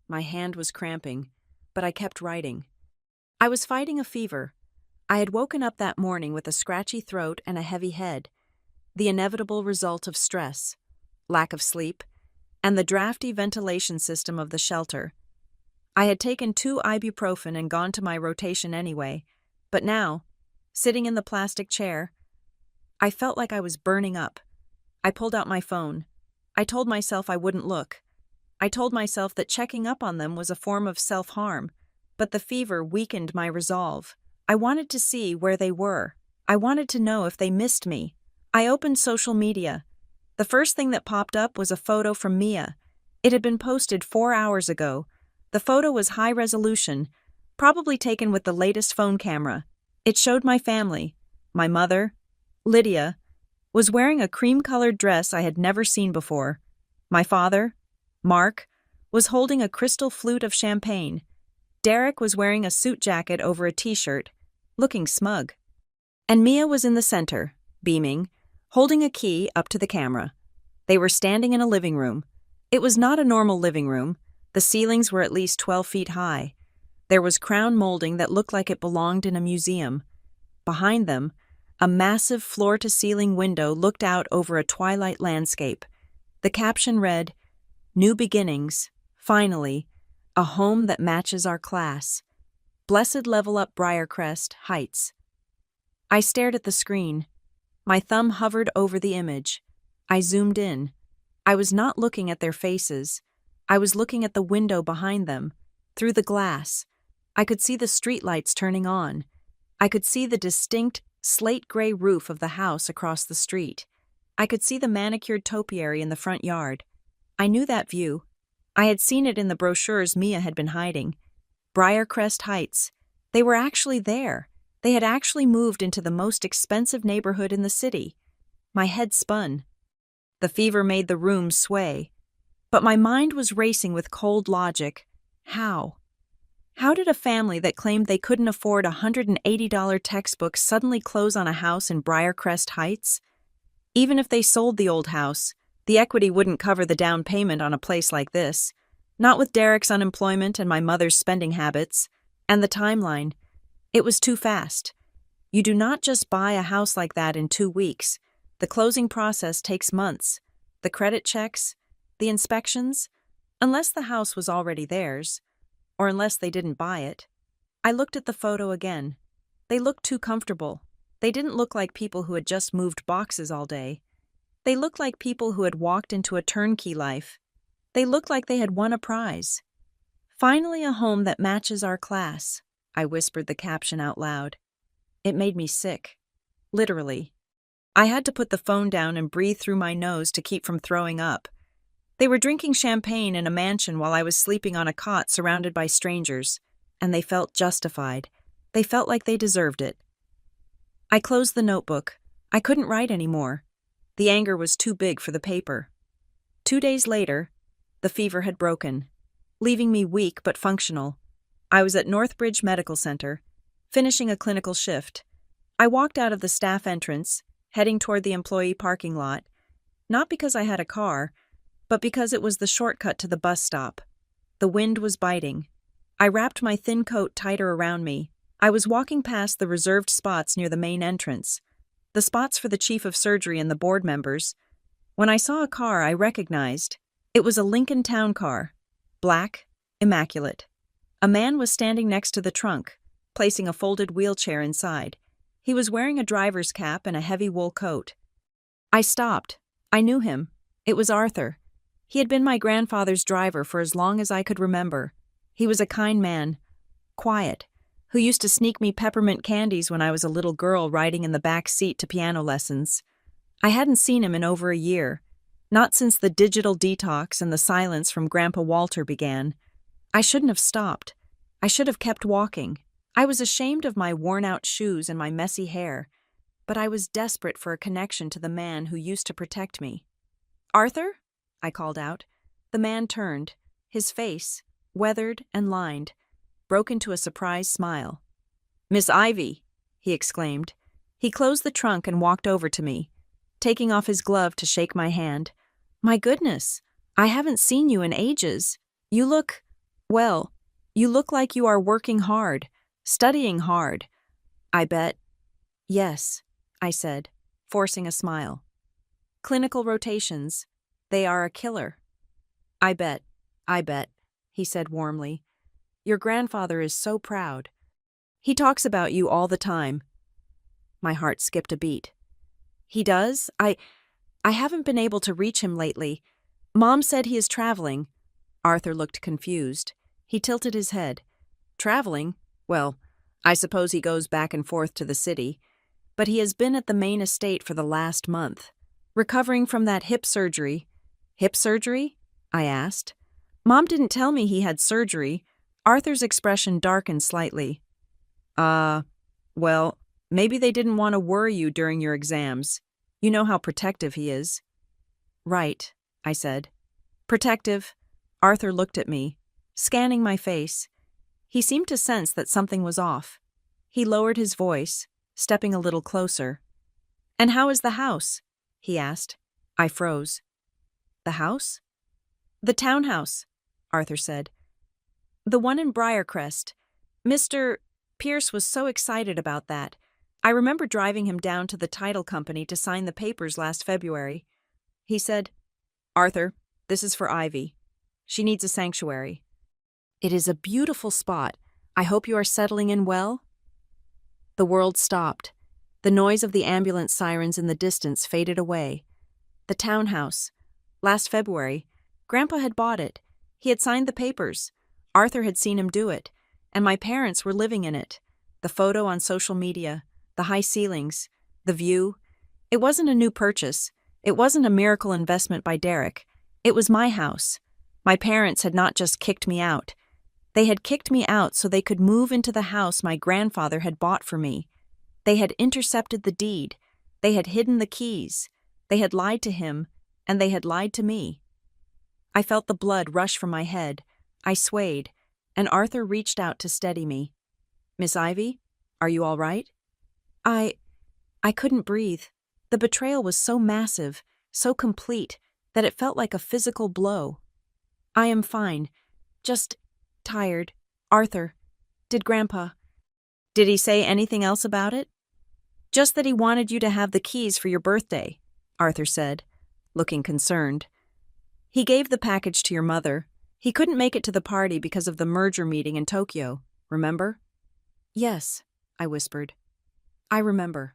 My hand was cramping, but I kept writing. I was fighting a fever. I had woken up that morning with a scratchy throat and a heavy head, the inevitable result of stress, lack of sleep, and the drafty ventilation system of the shelter. I had taken 2 ibuprofen and gone to my rotation anyway, but now, sitting in the plastic chair, I felt like I was burning up. I pulled out my phone. I told myself I wouldn't look. I told myself that checking up on them was a form of self-harm, but the fever weakened my resolve. I wanted to see where they were. I wanted to know if they missed me. I opened social media. The first thing that popped up was a photo from Mia. It had been posted 4 hours ago. The photo was high resolution, probably taken with the latest phone camera. It showed my family. My mother, Lydia, was wearing a cream-colored dress I had never seen before. My father, Mark, was holding a crystal flute of champagne. Derek was wearing a suit jacket over a t-shirt, looking smug. And Mia was in the center, beaming, holding a key up to the camera. They were standing in a living room. It was not a normal living room. The ceilings were at least 12 feet high. There was crown molding that looked like it belonged in a museum. Behind them, a massive floor-to-ceiling window looked out over a twilight landscape. The caption read, "New beginnings, finally, a home that matches our class. Blessed Level Up Briarcrest Heights." I stared at the screen. My thumb hovered over the image. I zoomed in. I was not looking at their faces. I was looking at the window behind them. Through the glass, I could see the streetlights turning on. I could see the distinct slate-gray roof of the house across the street. I could see the manicured topiary in the front yard. I knew that view. I had seen it in the brochures Mia had been hiding. Briarcrest Heights. They were actually there. They had actually moved into the most expensive neighborhood in the city. My head spun. The fever made the room sway. But my mind was racing with cold logic. How? How did a family that claimed they couldn't afford a $180 textbook suddenly close on a house in Briarcrest Heights? Even if they sold the old house, the equity wouldn't cover the down payment on a place like this. Not with Derek's unemployment and my mother's spending habits. And the timeline. It was too fast. You do not just buy a house like that in 2 weeks. The closing process takes months. The credit checks, the inspections, unless the house was already theirs, or unless they didn't buy it. I looked at the photo again. They looked too comfortable. They didn't look like people who had just moved boxes all day. They looked like people who had walked into a turnkey life. They looked like they had won a prize. "Finally a home that matches our class," I whispered the caption out loud. It made me sick. Literally. I had to put the phone down and breathe through my nose to keep from throwing up. They were drinking champagne in a mansion while I was sleeping on a cot surrounded by strangers, and they felt justified. They felt like they deserved it. I closed the notebook. I couldn't write anymore. The anger was too big for the paper. 2 days later, the fever had broken, leaving me weak but functional. I was at Northbridge Medical Center, finishing a clinical shift. I walked out of the staff entrance, heading toward the employee parking lot, not because I had a car, but because it was the shortcut to the bus stop. The wind was biting. I wrapped my thin coat tighter around me. I was walking past the reserved spots near the main entrance, the spots for the chief of surgery and the board members, when I saw a car I recognized. It was a Lincoln Town car, black, immaculate. A man was standing next to the trunk, placing a folded wheelchair inside. He was wearing a driver's cap and a heavy wool coat. I stopped. I knew him. It was Arthur. He had been my grandfather's driver for as long as I could remember. He was a kind man, quiet, who used to sneak me peppermint candies when I was a little girl riding in the back seat to piano lessons. I hadn't seen him in over a year, not since the digital detox and the silence from Grandpa Walter began. I shouldn't have stopped. I should have kept walking. I was ashamed of my worn-out shoes and my messy hair, but I was desperate for a connection to the man who used to protect me. "Arthur?" I called out. The man turned. His face, weathered and lined, broke into a surprised smile. "Miss Ivy," he exclaimed. He closed the trunk and walked over to me, taking off his glove to shake my hand. "My goodness, I haven't seen you in ages. You look, well, you look like you are working hard, studying hard." "I bet." "Yes," I said, forcing a smile. "Clinical rotations. They are a killer." I bet," he said warmly. "Your grandfather is so proud. He talks about you all the time." My heart skipped a beat. "He does? I haven't been able to reach him lately. Mom said he is traveling. Arthur looked confused. He tilted his head. Traveling? Well, I suppose he goes back and forth to the city. But he has been at the main estate for the last month, recovering from that hip surgery. Hip surgery? I asked. Mom didn't tell me he had surgery. Arthur's expression darkened slightly. Well, maybe they didn't want to worry you during your exams. You know how protective he is. Right, I said. Protective. Arthur looked at me, scanning my face. He seemed to sense that something was off. He lowered his voice, stepping a little closer. And how is the house? He asked. I froze. The house? The townhouse, Arthur said. The one in Briarcrest. Mr. Pierce was so excited about that. I remember driving him down to the title company to sign the papers last February. He said, Arthur, this is for Ivy. She needs a sanctuary. It is a beautiful spot. I hope you are settling in well? The world stopped. The noise of the ambulance sirens in the distance faded away. The townhouse. Last February, Grandpa had bought it. He had signed the papers. Arthur had seen him do it, and my parents were living in it. The photo on social media, the high ceilings, the view. It wasn't a new purchase. It wasn't a miracle investment by Derek. It was my house. My parents had not just kicked me out. They had kicked me out so they could move into the house my grandfather had bought for me. They had intercepted the deed. They had hidden the keys. They had lied to him, and they had lied to me. I felt the blood rush from my head. I swayed, and Arthur reached out to steady me. Miss Ivy, are you all right? I couldn't breathe. The betrayal was so massive, so complete, that it felt like a physical blow. I am fine. Just tired. Arthur, did he say anything else about it? Just that he wanted you to have the keys for your birthday, Arthur said, looking concerned. He gave the package to your mother. He couldn't make it to the party because of the merger meeting in Tokyo, remember? Yes, I whispered. I remember.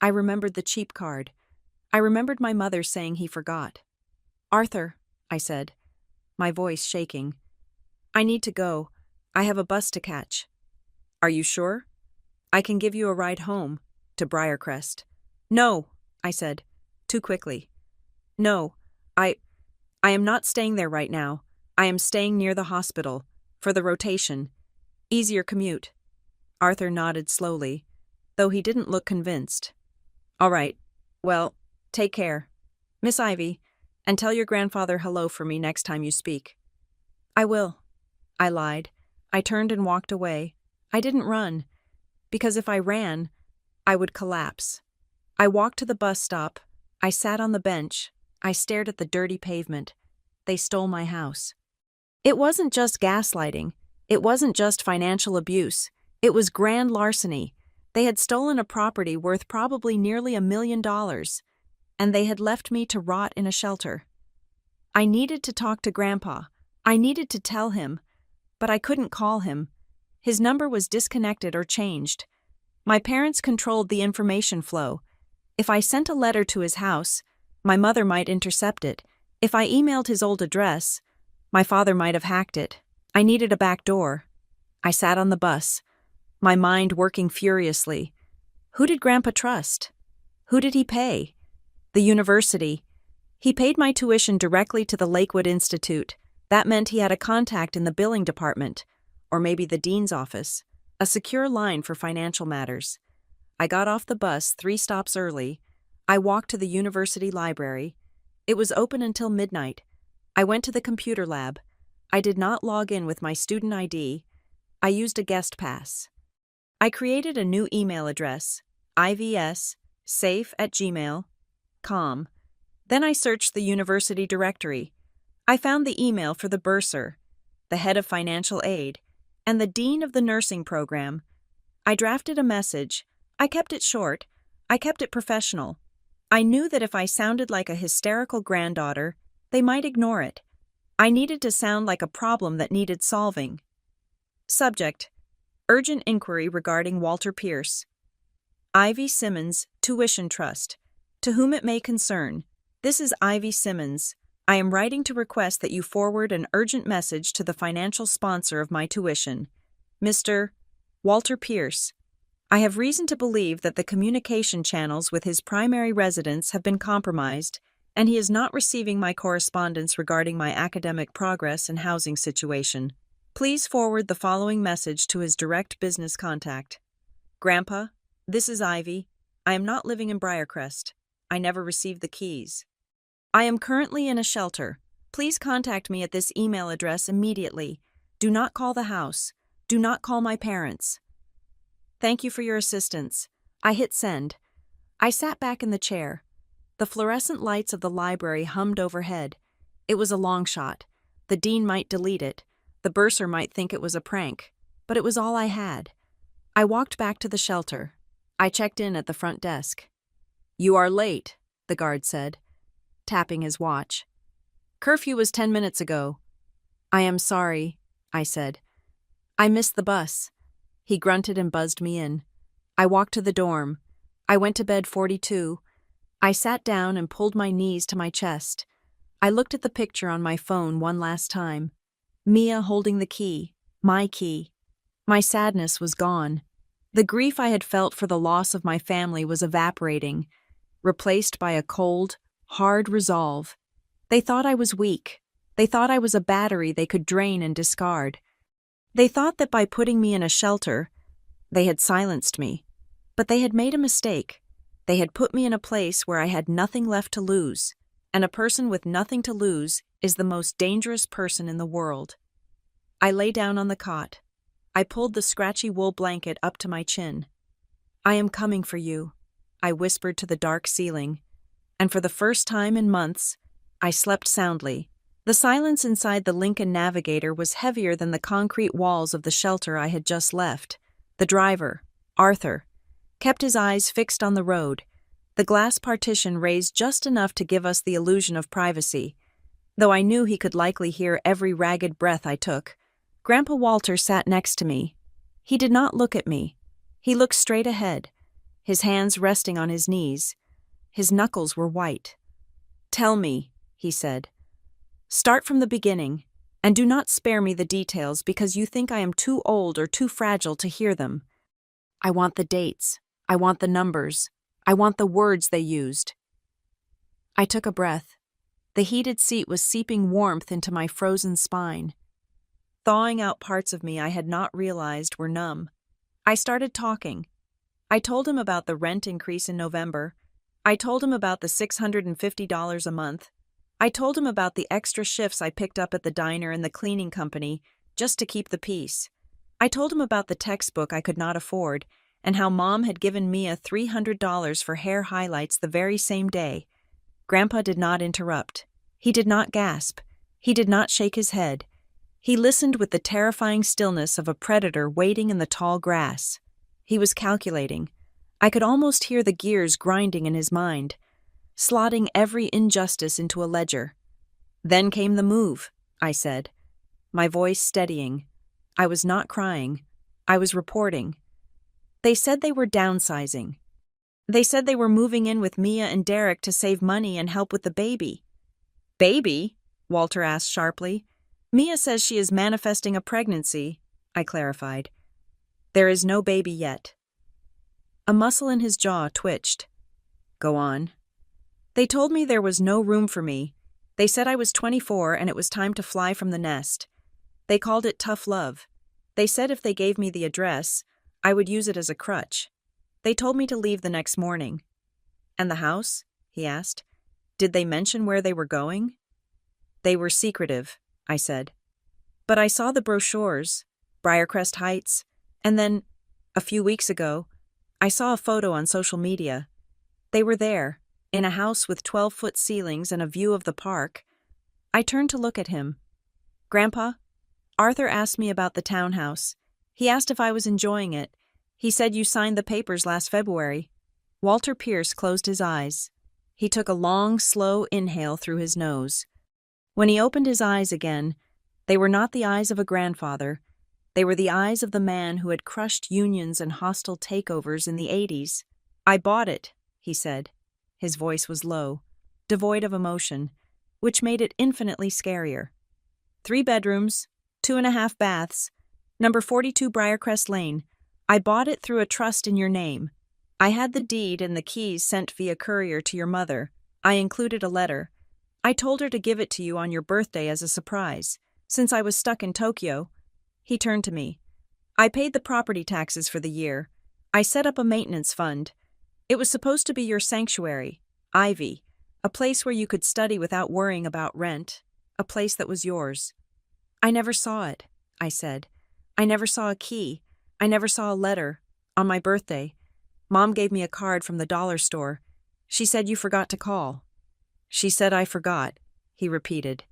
I remembered the cheap card. I remembered my mother saying he forgot. Arthur, I said, my voice shaking. I need to go. I have a bus to catch. Are you sure? I can give you a ride home, to Briarcrest. No, I said, too quickly. No, I am not staying there right now. I am staying near the hospital, for the rotation. Easier commute. Arthur nodded slowly, though he didn't look convinced. All right. Well, take care. Miss Ivy, and tell your grandfather hello for me next time you speak. I will. I lied. I turned and walked away. I didn't run, because if I ran, I would collapse. I walked to the bus stop. I sat on the bench. I stared at the dirty pavement. They stole my house. It wasn't just gaslighting. It wasn't just financial abuse. It was grand larceny. They had stolen a property worth probably nearly $1 million, and they had left me to rot in a shelter. I needed to talk to Grandpa. I needed to tell him, but I couldn't call him. His number was disconnected or changed. My parents controlled the information flow. If I sent a letter to his house, my mother might intercept it. If I emailed his old address, my father might have hacked it. I needed a back door. I sat on the bus, my mind working furiously. Who did Grandpa trust? Who did he pay? The university. He paid my tuition directly to the Lakewood Institute. That meant he had a contact in the billing department, or maybe the dean's office, a secure line for financial matters. I got off the bus 3 stops early. I walked to the university library. It was open until midnight. I went to the computer lab. I did not log in with my student ID. I used a guest pass. I created a new email address, ivssafe@gmail.com. Then I searched the university directory. I found the email for the bursar, the head of financial aid, and the dean of the nursing program. I drafted a message. I kept it short. I kept it professional. I knew that if I sounded like a hysterical granddaughter, they might ignore it. I needed to sound like a problem that needed solving. Subject: Urgent inquiry regarding Walter Pierce. Ivy Simmons, Tuition Trust. To whom it may concern, this is Ivy Simmons, I am writing to request that you forward an urgent message to the financial sponsor of my tuition, Mr. Walter Pierce. I have reason to believe that the communication channels with his primary residence have been compromised, and he is not receiving my correspondence regarding my academic progress and housing situation. Please forward the following message to his direct business contact. Grandpa, this is Ivy. I am not living in Briarcrest. I never received the keys. I am currently in a shelter. Please contact me at this email address immediately. Do not call the house. Do not call my parents. Thank you for your assistance. I hit send. I sat back in the chair. The fluorescent lights of the library hummed overhead. It was a long shot. The dean might delete it. The bursar might think it was a prank. But it was all I had. I walked back to the shelter. I checked in at the front desk. "You are late," the guard said, tapping his watch. "Curfew was 10 minutes ago." "I am sorry," I said. "I missed the bus." He grunted and buzzed me in. I walked to the dorm. I went to bed 42. I sat down and pulled my knees to my chest. I looked at the picture on my phone one last time. Mia holding the key, my key. My sadness was gone. The grief I had felt for the loss of my family was evaporating, replaced by a cold, hard resolve. They thought I was weak. They thought I was a battery they could drain and discard. They thought that by putting me in a shelter, they had silenced me. But they had made a mistake. They had put me in a place where I had nothing left to lose, and a person with nothing to lose is the most dangerous person in the world. I lay down on the cot. I pulled the scratchy wool blanket up to my chin. "I am coming for you," I whispered to the dark ceiling, and for the first time in months, I slept soundly. The silence inside the Lincoln Navigator was heavier than the concrete walls of the shelter I had just left. The driver, Arthur, kept his eyes fixed on the road, the glass partition raised just enough to give us the illusion of privacy, though I knew he could likely hear every ragged breath I took. Grandpa Walter sat next to me. He did not look at me. He looked straight ahead, his hands resting on his knees. His knuckles were white. "Tell me," he said. "Start from the beginning, and do not spare me the details because you think I am too old or too fragile to hear them. I want the dates. I want the numbers. I want the words they used." I took a breath. The heated seat was seeping warmth into my frozen spine, thawing out parts of me I had not realized were numb. I started talking. I told him about the rent increase in November. I told him about the $650 a month. I told him about the extra shifts I picked up at the diner and the cleaning company just to keep the peace. I told him about the textbook I could not afford and how Mom had given Mia $300 for hair highlights the very same day. Grandpa did not interrupt. He did not gasp. He did not shake his head. He listened with the terrifying stillness of a predator waiting in the tall grass. He was calculating. I could almost hear the gears grinding in his mind, slotting every injustice into a ledger. "Then came the move," I said, my voice steadying. I was not crying. I was reporting. They said they were downsizing. They said they were moving in with Mia and Derek to save money and help with the baby. "Baby?" Walter asked sharply. "Mia says she is manifesting a pregnancy," I clarified. "There is no baby yet." A muscle in his jaw twitched. "Go on." "They told me there was no room for me. They said I was 24 and it was time to fly from the nest. They called it tough love. They said if they gave me the address, I would use it as a crutch. They told me to leave the next morning." "And the house?" he asked. "Did they mention where they were going?" "They were secretive," I said. "But I saw the brochures, Briarcrest Heights, and then, a few weeks ago, I saw a photo on social media. They were there, in a house with 12-foot ceilings and a view of the park." I turned to look at him. "Grandpa, Arthur asked me about the townhouse. He asked if I was enjoying it. He said you signed the papers last February." Walter Pierce closed his eyes. He took a long, slow inhale through his nose. When he opened his eyes again, they were not the eyes of a grandfather. They were the eyes of the man who had crushed unions and hostile takeovers in the 80s. "I bought it," he said. His voice was low, devoid of emotion. which made it infinitely scarier. 3 bedrooms, 2.5 baths, number 42 Briarcrest Lane. I bought it through a trust in your name. I had the deed and the keys sent via courier to your mother. I included a letter. I told her to give it to you on your birthday as a surprise, since I was stuck in Tokyo. He turned to me. I paid the property taxes for the year. I set up a maintenance fund. It was supposed to be your sanctuary, Ivy, a place where you could study without worrying about rent, a place that was yours. I never saw it, I said. I never saw a key. I never saw a letter. On my birthday, Mom gave me a card from the dollar store. She said you forgot to call. She said I forgot, he repeated.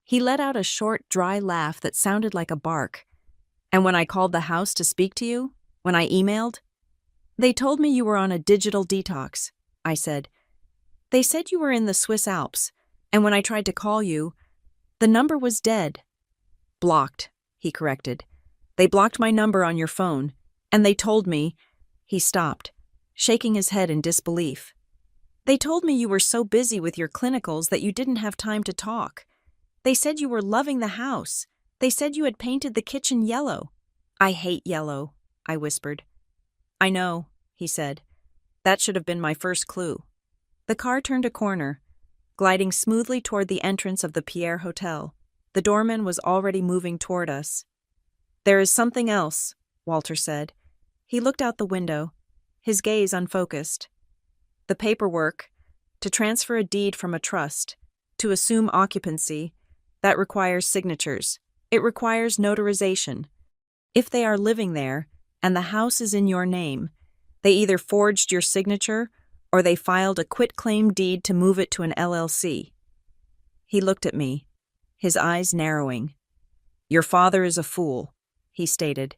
He let out a short, dry laugh that sounded like a bark. And when I called the house to speak to you, when I emailed, they told me you were on a digital detox, I said. They said you were in the Swiss Alps, and when I tried to call you, the number was dead. Blocked, he corrected. They blocked my number on your phone, and they told me, he stopped, shaking his head in disbelief. They told me you were so busy with your clinicals that you didn't have time to talk. They said you were loving the house. They said you had painted the kitchen yellow. I hate yellow, I whispered. I know, he said. That should have been my first clue. The car turned a corner, gliding smoothly toward the entrance of the Pierre Hotel. The doorman was already moving toward us. There is something else, Walter said. He looked out the window, his gaze unfocused. The paperwork, to transfer a deed from a trust, to assume occupancy, that requires signatures. It requires notarization. If they are living there, and the house is in your name, they either forged your signature or they filed a quitclaim deed to move it to an LLC. He looked at me, his eyes narrowing. Your father is a fool, he stated.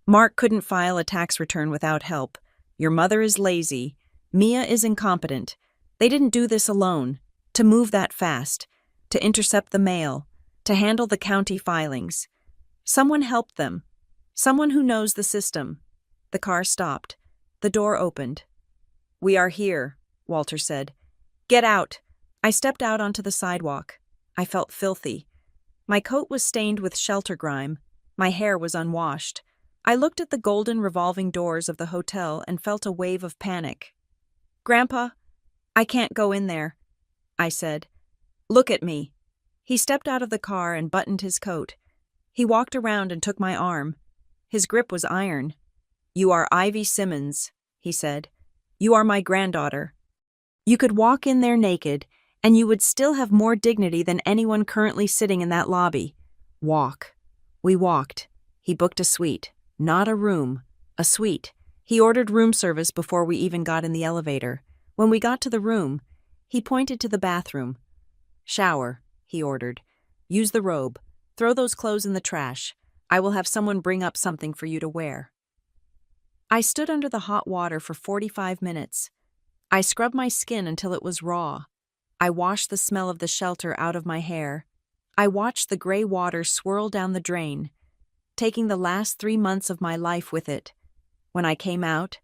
Mark couldn't file a tax return without help. Your mother is lazy. Mia is incompetent. They didn't do this alone. To move that fast, to intercept the mail, to handle the county filings. Someone helped them. Someone who knows the system. The car stopped. The door opened. We are here, Walter said. Get out. I stepped out onto the sidewalk. I felt filthy. My coat was stained with shelter grime. My hair was unwashed. I looked at the golden revolving doors of the hotel and felt a wave of panic. Grandpa, I can't go in there, I said. Look at me. He stepped out of the car and buttoned his coat. He walked around and took my arm. His grip was iron. You are Ivy Simmons, he said. You are my granddaughter. You could walk in there naked, and you would still have more dignity than anyone currently sitting in that lobby. Walk. We walked. He booked a suite. Not a room. A suite. He ordered room service before we even got in the elevator. When we got to the room, he pointed to the bathroom. Shower, he ordered. Use the robe. Throw those clothes in the trash. I will have someone bring up something for you to wear. I stood under the hot water for 45 minutes. I scrubbed my skin until it was raw. I washed the smell of the shelter out of my hair. I watched the gray water swirl down the drain, taking the last 3 months of my life with it. When I came out,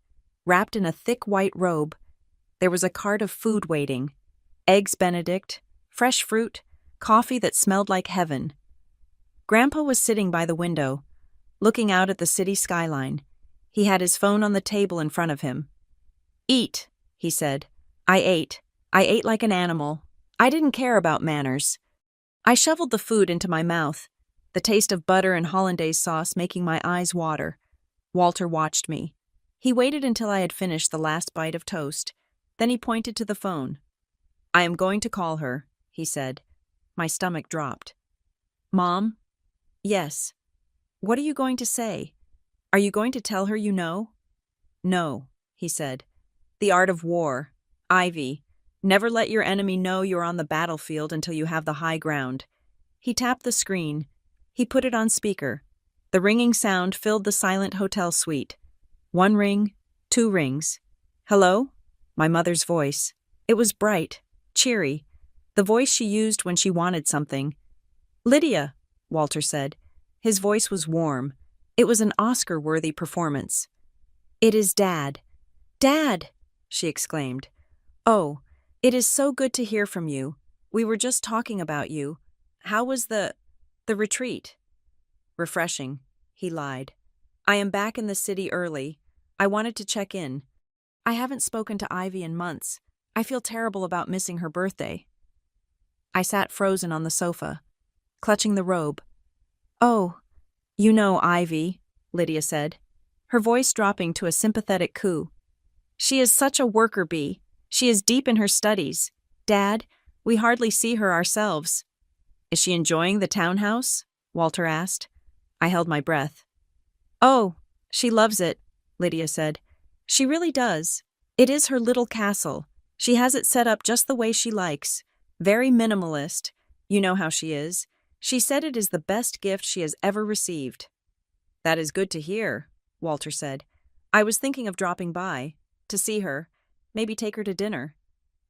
wrapped in a thick white robe, there was a cart of food waiting. Eggs Benedict, fresh fruit, coffee that smelled like heaven. Grandpa was sitting by the window, looking out at the city skyline. He had his phone on the table in front of him. Eat, he said. I ate. I ate like an animal. I didn't care about manners. I shoveled the food into my mouth, the taste of butter and hollandaise sauce making my eyes water. Walter watched me. He waited until I had finished the last bite of toast. Then he pointed to the phone. I am going to call her, he said. My stomach dropped. Mom? Yes. What are you going to say? Are you going to tell her you know? No, he said. The art of war. Ivy. Never let your enemy know you're on the battlefield until you have the high ground. He tapped the screen. He put it on speaker. The ringing sound filled the silent hotel suite. 1 ring, 2 rings. Hello? My mother's voice. It was bright, cheery, the voice she used when she wanted something. Lydia, Walter said. His voice was warm. It was an Oscar-worthy performance. It is Dad. Dad, she exclaimed. Oh, it is so good to hear from you. We were just talking about you. How was the retreat? Refreshing, he lied. I am back in the city early. I wanted to check in. I haven't spoken to Ivy in months. I feel terrible about missing her birthday. I sat frozen on the sofa, clutching the robe. Oh, you know Ivy, Lydia said, her voice dropping to a sympathetic coo. She is such a worker bee. She is deep in her studies. Dad, we hardly see her ourselves. Is she enjoying the townhouse? Walter asked. I held my breath. Oh, she loves it, Lydia said. She really does. It is her little castle. She has it set up just the way she likes. Very minimalist. You know how she is. She said it is the best gift she has ever received. That is good to hear, Walter said. I was thinking of dropping by, to see her, maybe take her to dinner.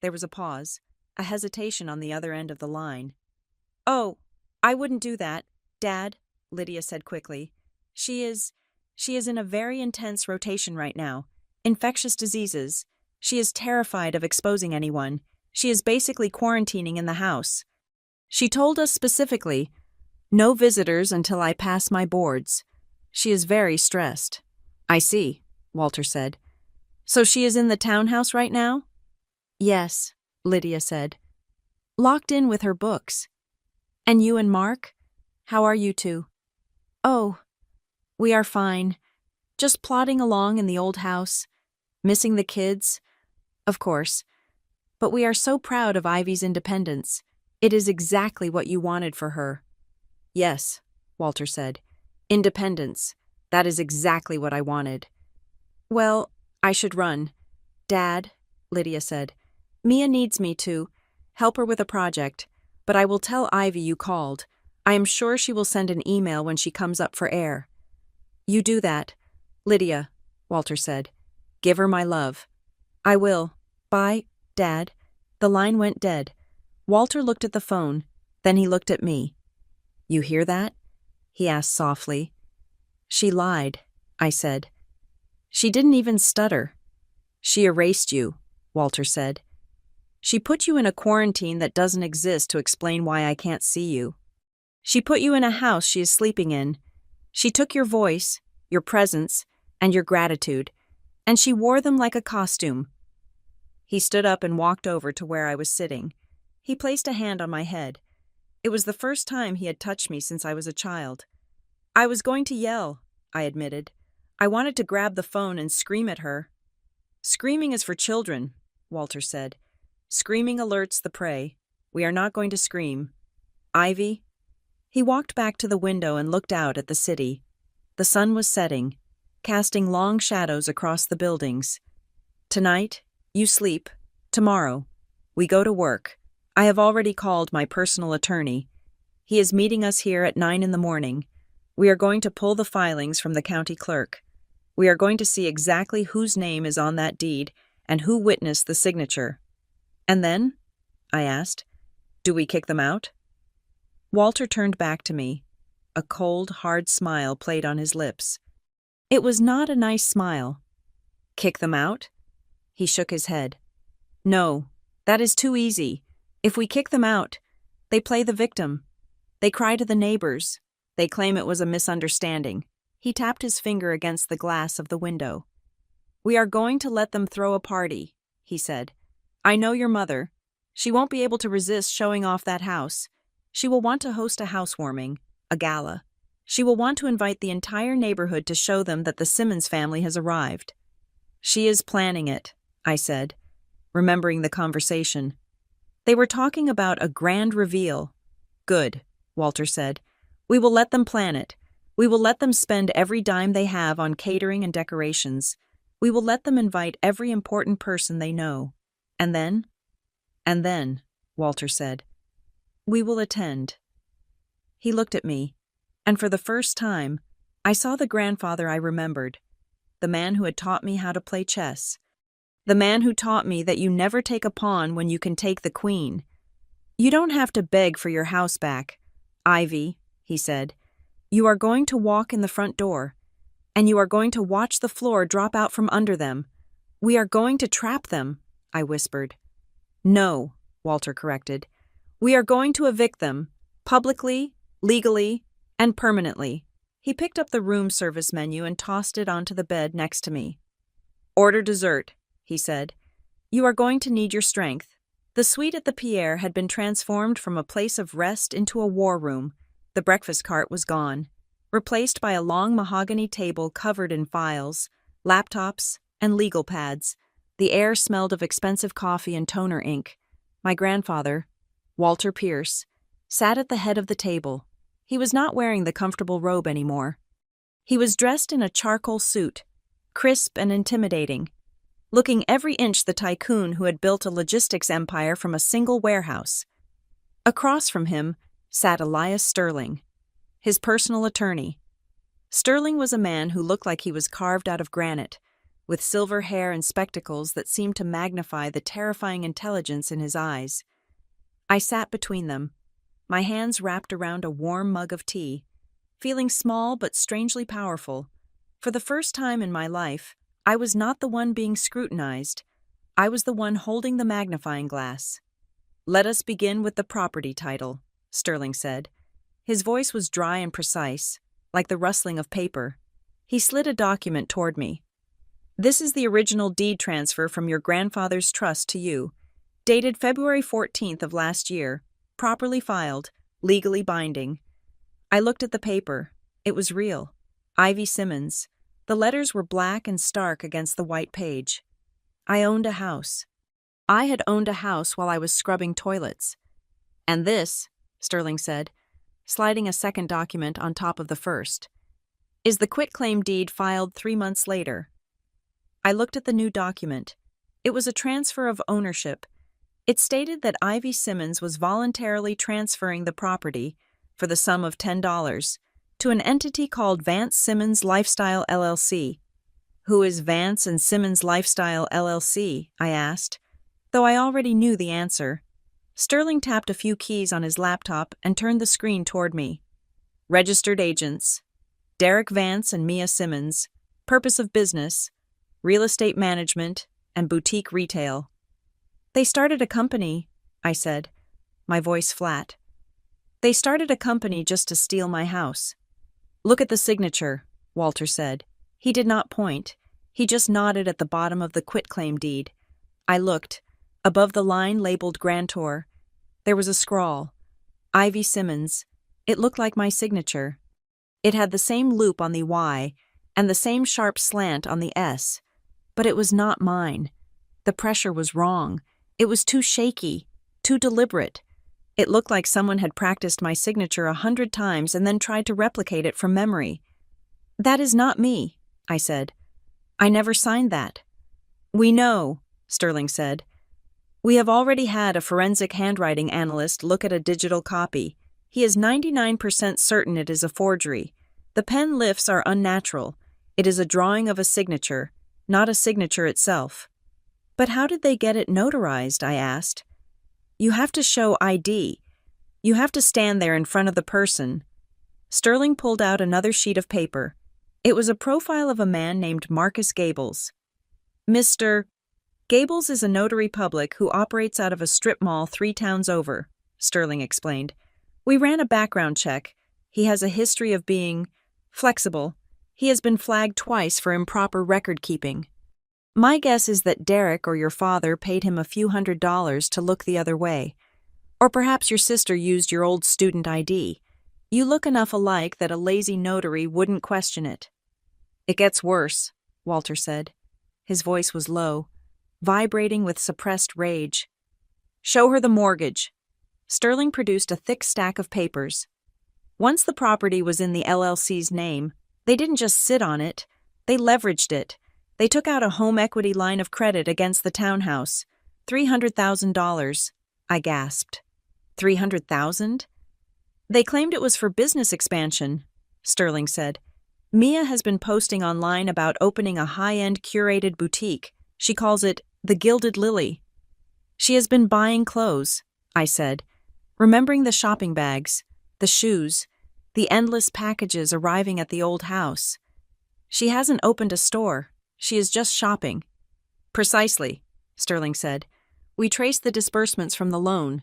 There was a pause, a hesitation on the other end of the line. Oh, I wouldn't do that, Dad, Lydia said quickly. She is in a very intense rotation right now. Infectious diseases. She is terrified of exposing anyone. She is basically quarantining in the house. She told us specifically, no visitors until I pass my boards. She is very stressed. I see, Walter said. So she is in the townhouse right now? Yes, Lydia said. Locked in with her books. And you and Mark? How are you two? Oh, we are fine. Just plodding along in the old house. Missing the kids, of course. But we are so proud of Ivy's independence. It is exactly what you wanted for her. Yes, Walter said. Independence. That is exactly what I wanted. Well, I should run. Dad, Lydia said. Mia needs me to help her with a project, but I will tell Ivy you called. I am sure she will send an email when she comes up for air. You do that. Lydia, Walter said. Give her my love. I will. Bye, Dad. The line went dead. Walter looked at the phone, then he looked at me. You hear that? He asked softly. She lied, I said. She didn't even stutter. She erased you, Walter said. She put you in a quarantine that doesn't exist to explain why I can't see you. She put you in a house she is sleeping in. She took your voice, your presence, and your gratitude, and she wore them like a costume. He stood up and walked over to where I was sitting. He placed a hand on my head. It was the first time he had touched me since I was a child. I was going to yell, I admitted. I wanted to grab the phone and scream at her. Screaming is for children, Walter said. Screaming alerts the prey. We are not going to scream. Ivy? He walked back to the window and looked out at the city. The sun was setting, casting long shadows across the buildings. Tonight, you sleep. Tomorrow, we go to work. I have already called my personal attorney. He is meeting us here at 9 a.m. We are going to pull the filings from the county clerk. We are going to see exactly whose name is on that deed and who witnessed the signature. And then? I asked. Do we kick them out? Walter turned back to me. A cold, hard smile played on his lips. It was not a nice smile. Kick them out? He shook his head. No, that is too easy. If we kick them out, they play the victim. They cry to the neighbors. They claim it was a misunderstanding. He tapped his finger against the glass of the window. We are going to let them throw a party, he said. I know your mother. She won't be able to resist showing off that house. She will want to host a housewarming, a gala. She will want to invite the entire neighborhood to show them that the Simmons family has arrived. She is planning it, I said, remembering the conversation. They were talking about a grand reveal. Good, Walter said. We will let them plan it. We will let them spend every dime they have on catering and decorations. We will let them invite every important person they know. And then? And then, Walter said, we will attend. He looked at me, and for the first time, I saw the grandfather I remembered, the man who had taught me how to play chess, the man who taught me that you never take a pawn when you can take the queen. You don't have to beg for your house back, Ivy, he said. You are going to walk in the front door, and you are going to watch the floor drop out from under them. We are going to trap them, I whispered. No, Walter corrected. We are going to evict them, publicly, legally, and permanently. He picked up the room service menu and tossed it onto the bed next to me. Order dessert, he said. You are going to need your strength. The suite at the Pierre had been transformed from a place of rest into a war room. The breakfast cart was gone, replaced by a long mahogany table covered in files, laptops, and legal pads. The air smelled of expensive coffee and toner ink. My grandfather, Walter Pierce, sat at the head of the table. He was not wearing the comfortable robe anymore. He was dressed in a charcoal suit, crisp and intimidating, looking every inch the tycoon who had built a logistics empire from a single warehouse. Across from him sat Elias Sterling, his personal attorney. Sterling was a man who looked like he was carved out of granite, with silver hair and spectacles that seemed to magnify the terrifying intelligence in his eyes. I sat between them, my hands wrapped around a warm mug of tea, feeling small but strangely powerful. For the first time in my life, I was not the one being scrutinized. I was the one holding the magnifying glass. Let us begin with the property title, Sterling said. His voice was dry and precise, like the rustling of paper. He slid a document toward me. This is the original deed transfer from your grandfather's trust to you, dated February 14th of last year, properly filed, legally binding. I looked at the paper. It was real. Ivy Simmons. The letters were black and stark against the white page. I owned a house. I had owned a house while I was scrubbing toilets. And this, Sterling said, sliding a second document on top of the first, is the quitclaim deed filed 3 months later. I looked at the new document. It was a transfer of ownership. It stated that Ivy Simmons was voluntarily transferring the property, for the sum of $10, to an entity called Vance Simmons Lifestyle LLC. Who is Vance and Simmons Lifestyle LLC? I asked, though I already knew the answer. Sterling tapped a few keys on his laptop and turned the screen toward me. Registered agents. Derek Vance and Mia Simmons. Purpose of business. Real estate management and boutique retail. They started a company, I said, my voice flat. They started a company just to steal my house. Look at the signature, Walter said. He did not point. He just nodded at the bottom of the quitclaim deed. I looked. Above the line labeled grantor, there was a scrawl. Ivy Simmons. It looked like my signature. It had the same loop on the Y and the same sharp slant on the S. But it was not mine. The pressure was wrong. It was too shaky, too deliberate. It looked like someone had practiced my signature 100 times and then tried to replicate it from memory. That is not me, I said. I never signed that. We know, Sterling said. We have already had a forensic handwriting analyst look at a digital copy. He is 99% certain it is a forgery. The pen lifts are unnatural. It is a drawing of a signature, not a signature itself. But how did they get it notarized? I asked. You have to show ID. You have to stand there in front of the person. Sterling pulled out another sheet of paper. It was a profile of a man named Marcus Gables. Mr. Gables is a notary public who operates out of a strip mall 3 towns over, Sterling explained. We ran a background check. He has a history of being flexible. He has been flagged twice for improper record keeping. My guess is that Derek or your father paid him a few $100s to look the other way. Or perhaps your sister used your old student ID. You look enough alike that a lazy notary wouldn't question it. It gets worse, Walter said. His voice was low, vibrating with suppressed rage. Show her the mortgage. Sterling produced a thick stack of papers. Once the property was in the LLC's name, they didn't just sit on it, they leveraged it. They took out a home equity line of credit against the townhouse. $300,000, I gasped. 300,000? They claimed it was for business expansion, Sterling said. Mia has been posting online about opening a high-end curated boutique. She calls it the Gilded Lily. She has been buying clothes, I said, remembering the shopping bags, the shoes, the endless packages arriving at the old house. She hasn't opened a store. She is just shopping. Precisely, Sterling said. We traced the disbursements from the loan.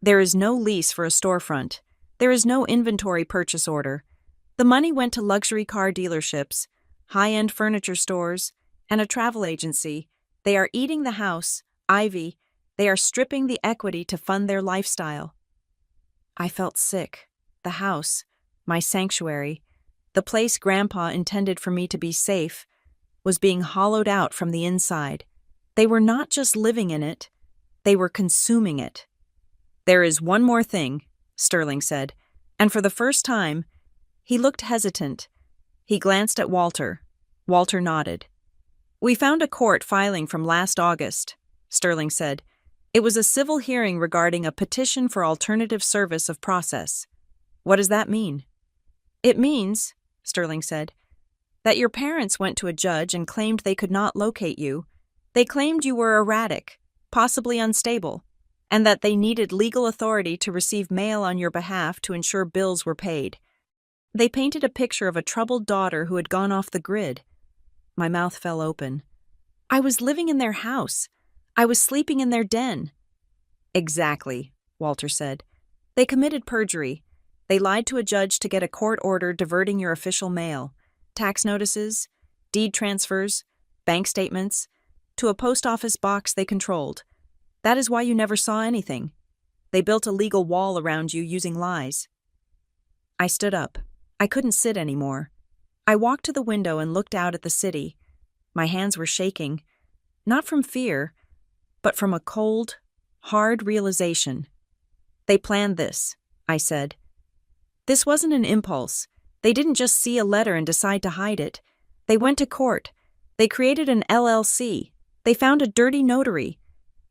There is no lease for a storefront. There is no inventory purchase order. The money went to luxury car dealerships, high-end furniture stores, and a travel agency. They are eating the house, Ivy. They are stripping the equity to fund their lifestyle. I felt sick. The house, my sanctuary, the place Grandpa intended for me to be safe, was being hollowed out from the inside. They were not just living in it, they were consuming it. "There is one more thing," Sterling said, and for the first time, he looked hesitant. He glanced at Walter. Walter nodded. "We found a court filing from last August," Sterling said. "It was a civil hearing regarding a petition for alternative service of process." "What does that mean?" "It means," Sterling said, "that your parents went to a judge and claimed they could not locate you. They claimed you were erratic, possibly unstable, and that they needed legal authority to receive mail on your behalf to ensure bills were paid. They painted a picture of a troubled daughter who had gone off the grid." My mouth fell open. I was living in their house. I was sleeping in their den. "Exactly," Walter said. "They committed perjury. They lied to a judge to get a court order diverting your official mail, tax notices, deed transfers, bank statements, to a post office box they controlled. That is why you never saw anything. They built a legal wall around you using lies." I stood up. I couldn't sit anymore. I walked to the window and looked out at the city. My hands were shaking, not from fear, but from a cold, hard realization. "They planned this," I said. "This wasn't an impulse. They didn't just see a letter and decide to hide it. They went to court. They created an LLC. They found a dirty notary.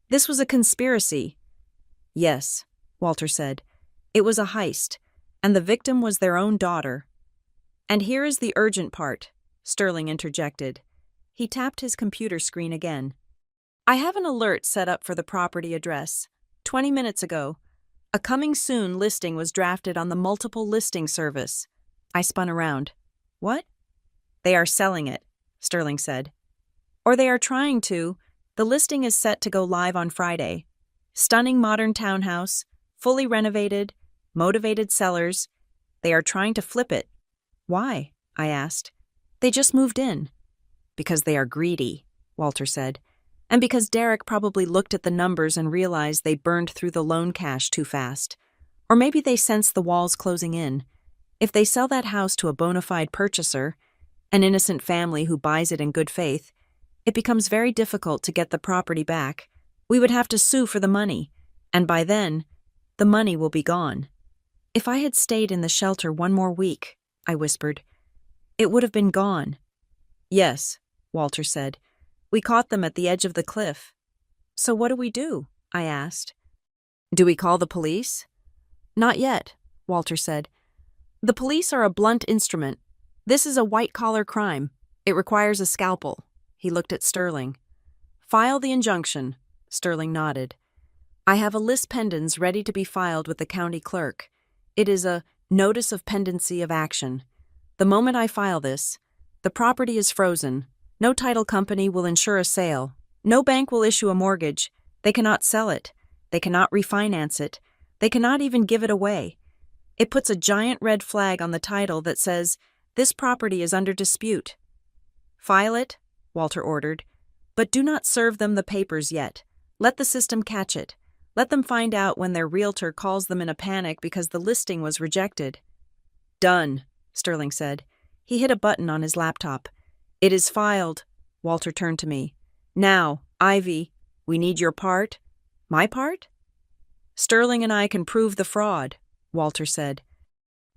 This was a conspiracy." "Yes," Walter said. "It was a heist, and the victim was their own daughter." "And here is the urgent part," Sterling interjected. He tapped his computer screen again. "I have an alert set up for the property address. 20 minutes ago, a coming soon listing was drafted on the multiple listing service." I spun around. "What?" "They are selling it," Sterling said. "Or they are trying to. The listing is set to go live on Friday. Stunning modern townhouse, fully renovated, motivated sellers. They are trying to flip it." "Why?" I asked. "They just moved in." "Because they are greedy," Walter said. "And because Derek probably looked at the numbers and realized they burned through the loan cash too fast. Or maybe they sensed the walls closing in. If they sell that house to a bona fide purchaser, an innocent family who buys it in good faith, it becomes very difficult to get the property back. We would have to sue for the money, and by then, the money will be gone." "If I had stayed in the shelter one more week," I whispered, "it would have been gone." "Yes," Walter said. "We caught them at the edge of the cliff." "So what do we do?" I asked. "Do we call the police?" "Not yet," Walter said. "The police are a blunt instrument. This is a white-collar crime. It requires a scalpel." He looked at Sterling. "File the injunction." Sterling nodded. "I have a lis pendens ready to be filed with the county clerk. It is a notice of pendency of action. The moment I file this, the property is frozen. No title company will insure a sale. No bank will issue a mortgage. They cannot sell it. They cannot refinance it. They cannot even give it away. It puts a giant red flag on the title that says, 'This property is under dispute.' File it," Walter ordered, "but do not serve them the papers yet. Let the system catch it. Let them find out when their realtor calls them in a panic because the listing was rejected." "Done," Sterling said. He hit a button on his laptop. "It is filed." Walter turned to me. "Now, Ivy, we need your part." "My part?" "Sterling and I can prove the fraud," Walter said.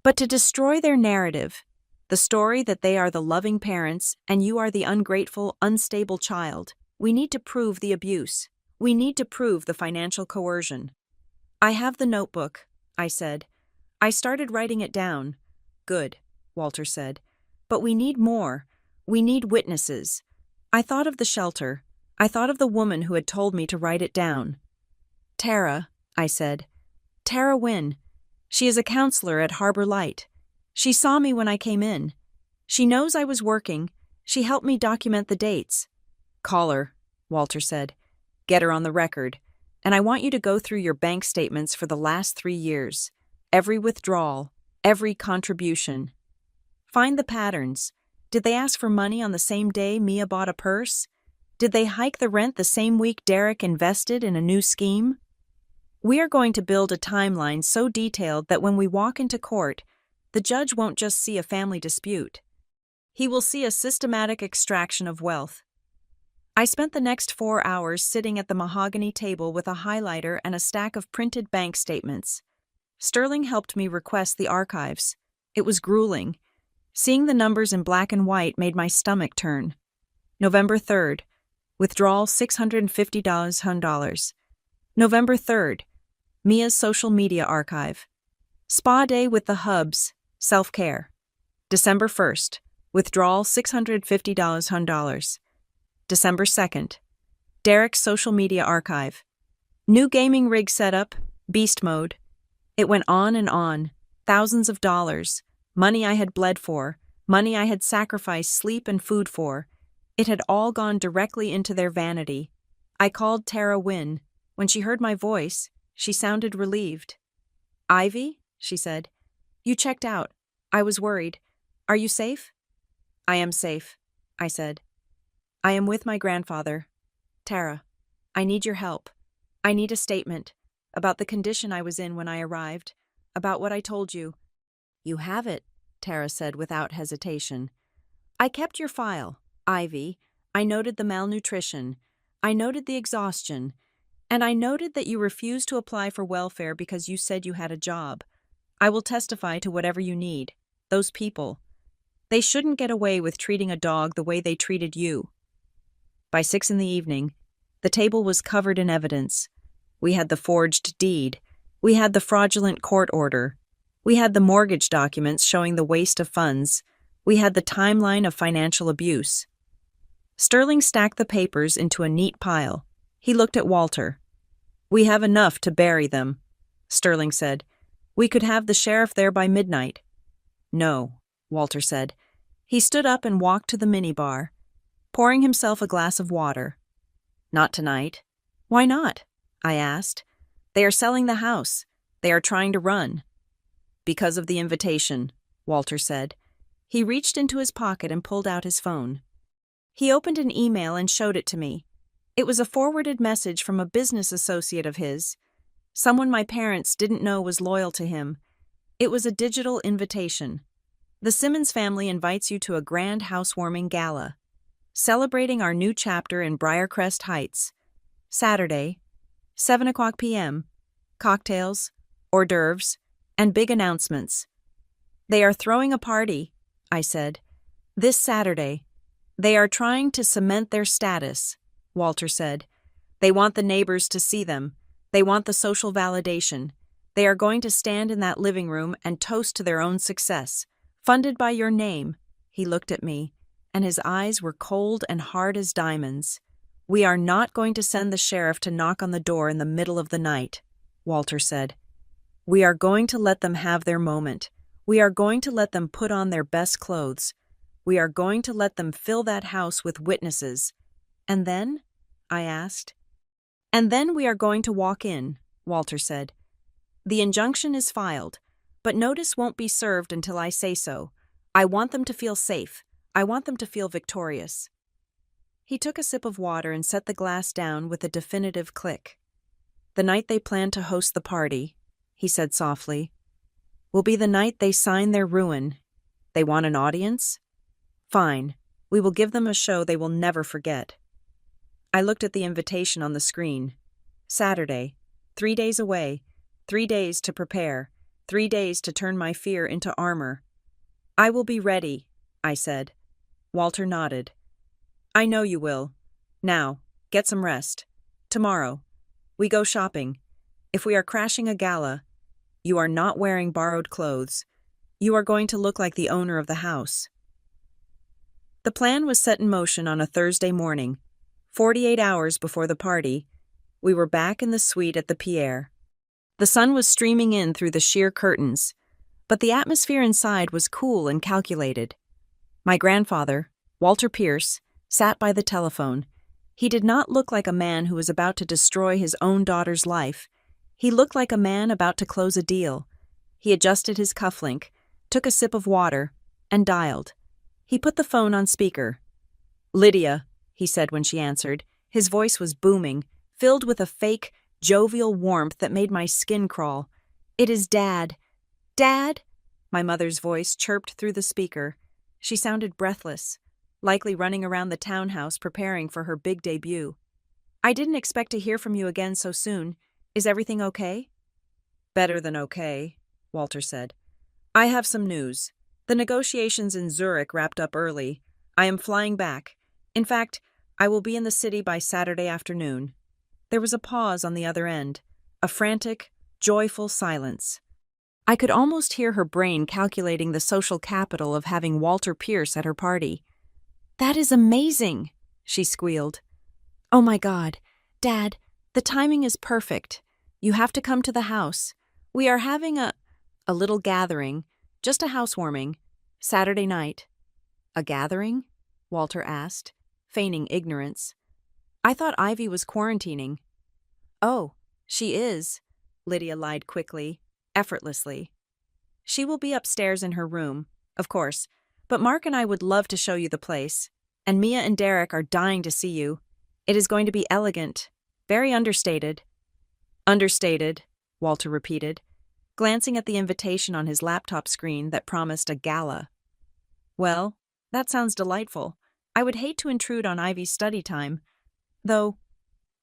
"But to destroy their narrative, the story that they are the loving parents and you are the ungrateful, unstable child, we need to prove the abuse. We need to prove the financial coercion." "I have the notebook," I said. "I started writing it down." "Good," Walter said. "But we need more. We need witnesses." I thought of the shelter. I thought of the woman who had told me to write it down. "Tara," I said. "Tara Wynn. She is a counselor at Harbor Light. She saw me when I came in. She knows I was working. She helped me document the dates." "Call her," Walter said. "Get her on the record. And I want you to go through your bank statements for the last 3 years. Every withdrawal, every contribution. Find the patterns. Did they ask for money on the same day Mia bought a purse? Did they hike the rent the same week Derek invested in a new scheme? We are going to build a timeline so detailed that when we walk into court, the judge won't just see a family dispute. He will see a systematic extraction of wealth. I spent the next 4 hours sitting at the mahogany table with a highlighter and a stack of printed bank statements. Sterling helped me request the archives. It was grueling. Seeing the numbers in black and white made my stomach turn. November 3rd. Withdrawal $650. November 3rd. Mia's social media archive. Spa day with the hubs. Self-care. December 1st. Withdrawal $650. December 2nd. Derek's social media archive. New gaming rig setup. Beast mode. It went on and on. Thousands of dollars. Money I had bled for. Money I had sacrificed sleep and food for. It had all gone directly into their vanity. I called Tara Wynne. When she heard my voice, she sounded relieved. "Ivy," she said, "you checked out. I was worried. Are you safe?" "I am safe," I said. "I am with my grandfather. Tara, I need your help. I need a statement about the condition I was in when I arrived, about what I told you." "You have it," Tara said without hesitation. "I kept your file, Ivy. I noted the malnutrition. I noted the exhaustion. And I noted that you refused to apply for welfare because you said you had a job. I will testify to whatever you need. Those people. They shouldn't get away with treating a dog the way they treated you." By 6 p.m, the table was covered in evidence. We had the forged deed. We had the fraudulent court order. We had the mortgage documents showing the waste of funds. We had the timeline of financial abuse. Sterling stacked the papers into a neat pile. He looked at Walter. "We have enough to bury them," Sterling said. "We could have the sheriff there by midnight." "No," Walter said. He stood up and walked to the minibar, pouring himself a glass of water. "Not tonight." "Why not?" I asked. "They are selling the house. They are trying to run." "Because of the invitation," Walter said. He reached into his pocket and pulled out his phone. He opened an email and showed it to me. It was a forwarded message from a business associate of his, someone my parents didn't know was loyal to him. It was a digital invitation. "The Simmons family invites you to a grand housewarming gala, celebrating our new chapter in Briarcrest Heights. Saturday, 7 p.m, cocktails, hors d'oeuvres, and big announcements." "They are throwing a party," I said. "This Saturday. They are trying to cement their status," Walter said. "They want the neighbors to see them. They want the social validation. They are going to stand in that living room and toast to their own success. Funded by your name." He looked at me, and his eyes were cold and hard as diamonds. "We are not going to send the sheriff to knock on the door in the middle of the night," Walter said. "We are going to let them have their moment. We are going to let them put on their best clothes. We are going to let them fill that house with witnesses. And then?" I asked. "And then we are going to walk in," Walter said. "The injunction is filed, but notice won't be served until I say so. I want them to feel safe. I want them to feel victorious." He took a sip of water and set the glass down with a definitive click. "The night they plan to host the party," he said softly, "will be the night they sign their ruin. They want an audience? Fine. We will give them a show they will never forget." I looked at the invitation on the screen. Saturday, 3 days away, 3 days to prepare, 3 days to turn my fear into armor. "I will be ready," I said. Walter nodded. "I know you will. Now, get some rest. Tomorrow, we go shopping. If we are crashing a gala, you are not wearing borrowed clothes. You are going to look like the owner of the house." The plan was set in motion on a Thursday morning. 48 hours before the party, we were back in the suite at the Pierre. The sun was streaming in through the sheer curtains, but the atmosphere inside was cool and calculated. My grandfather, Walter Pierce, sat by the telephone. He did not look like a man who was about to destroy his own daughter's life. He looked like a man about to close a deal. He adjusted his cufflink, took a sip of water, and dialed. He put the phone on speaker. "Lydia," he said when she answered. His voice was booming, filled with a fake, jovial warmth that made my skin crawl. "It is Dad." "Dad?" My mother's voice chirped through the speaker. She sounded breathless, likely running around the townhouse preparing for her big debut. "I didn't expect to hear from you again so soon. Is everything okay?" "Better than okay," Walter said. "I have some news. The negotiations in Zurich wrapped up early. I am flying back. In fact, I will be in the city by Saturday afternoon." There was a pause on the other end, a frantic, joyful silence. I could almost hear her brain calculating the social capital of having Walter Pierce at her party. "That is amazing," she squealed. "Oh my God, Dad, the timing is perfect. You have to come to the house. We are having a little gathering, just a housewarming, Saturday night." "A gathering?" Walter asked, feigning ignorance. "I thought Ivy was quarantining." "Oh, she is," Lydia lied quickly, effortlessly. "She will be upstairs in her room, of course, but Mark and I would love to show you the place, and Mia and Derek are dying to see you. It is going to be elegant, very understated." "Understated," Walter repeated, glancing at the invitation on his laptop screen that promised a gala. "Well, that sounds delightful. I would hate to intrude on Ivy's study time. Though,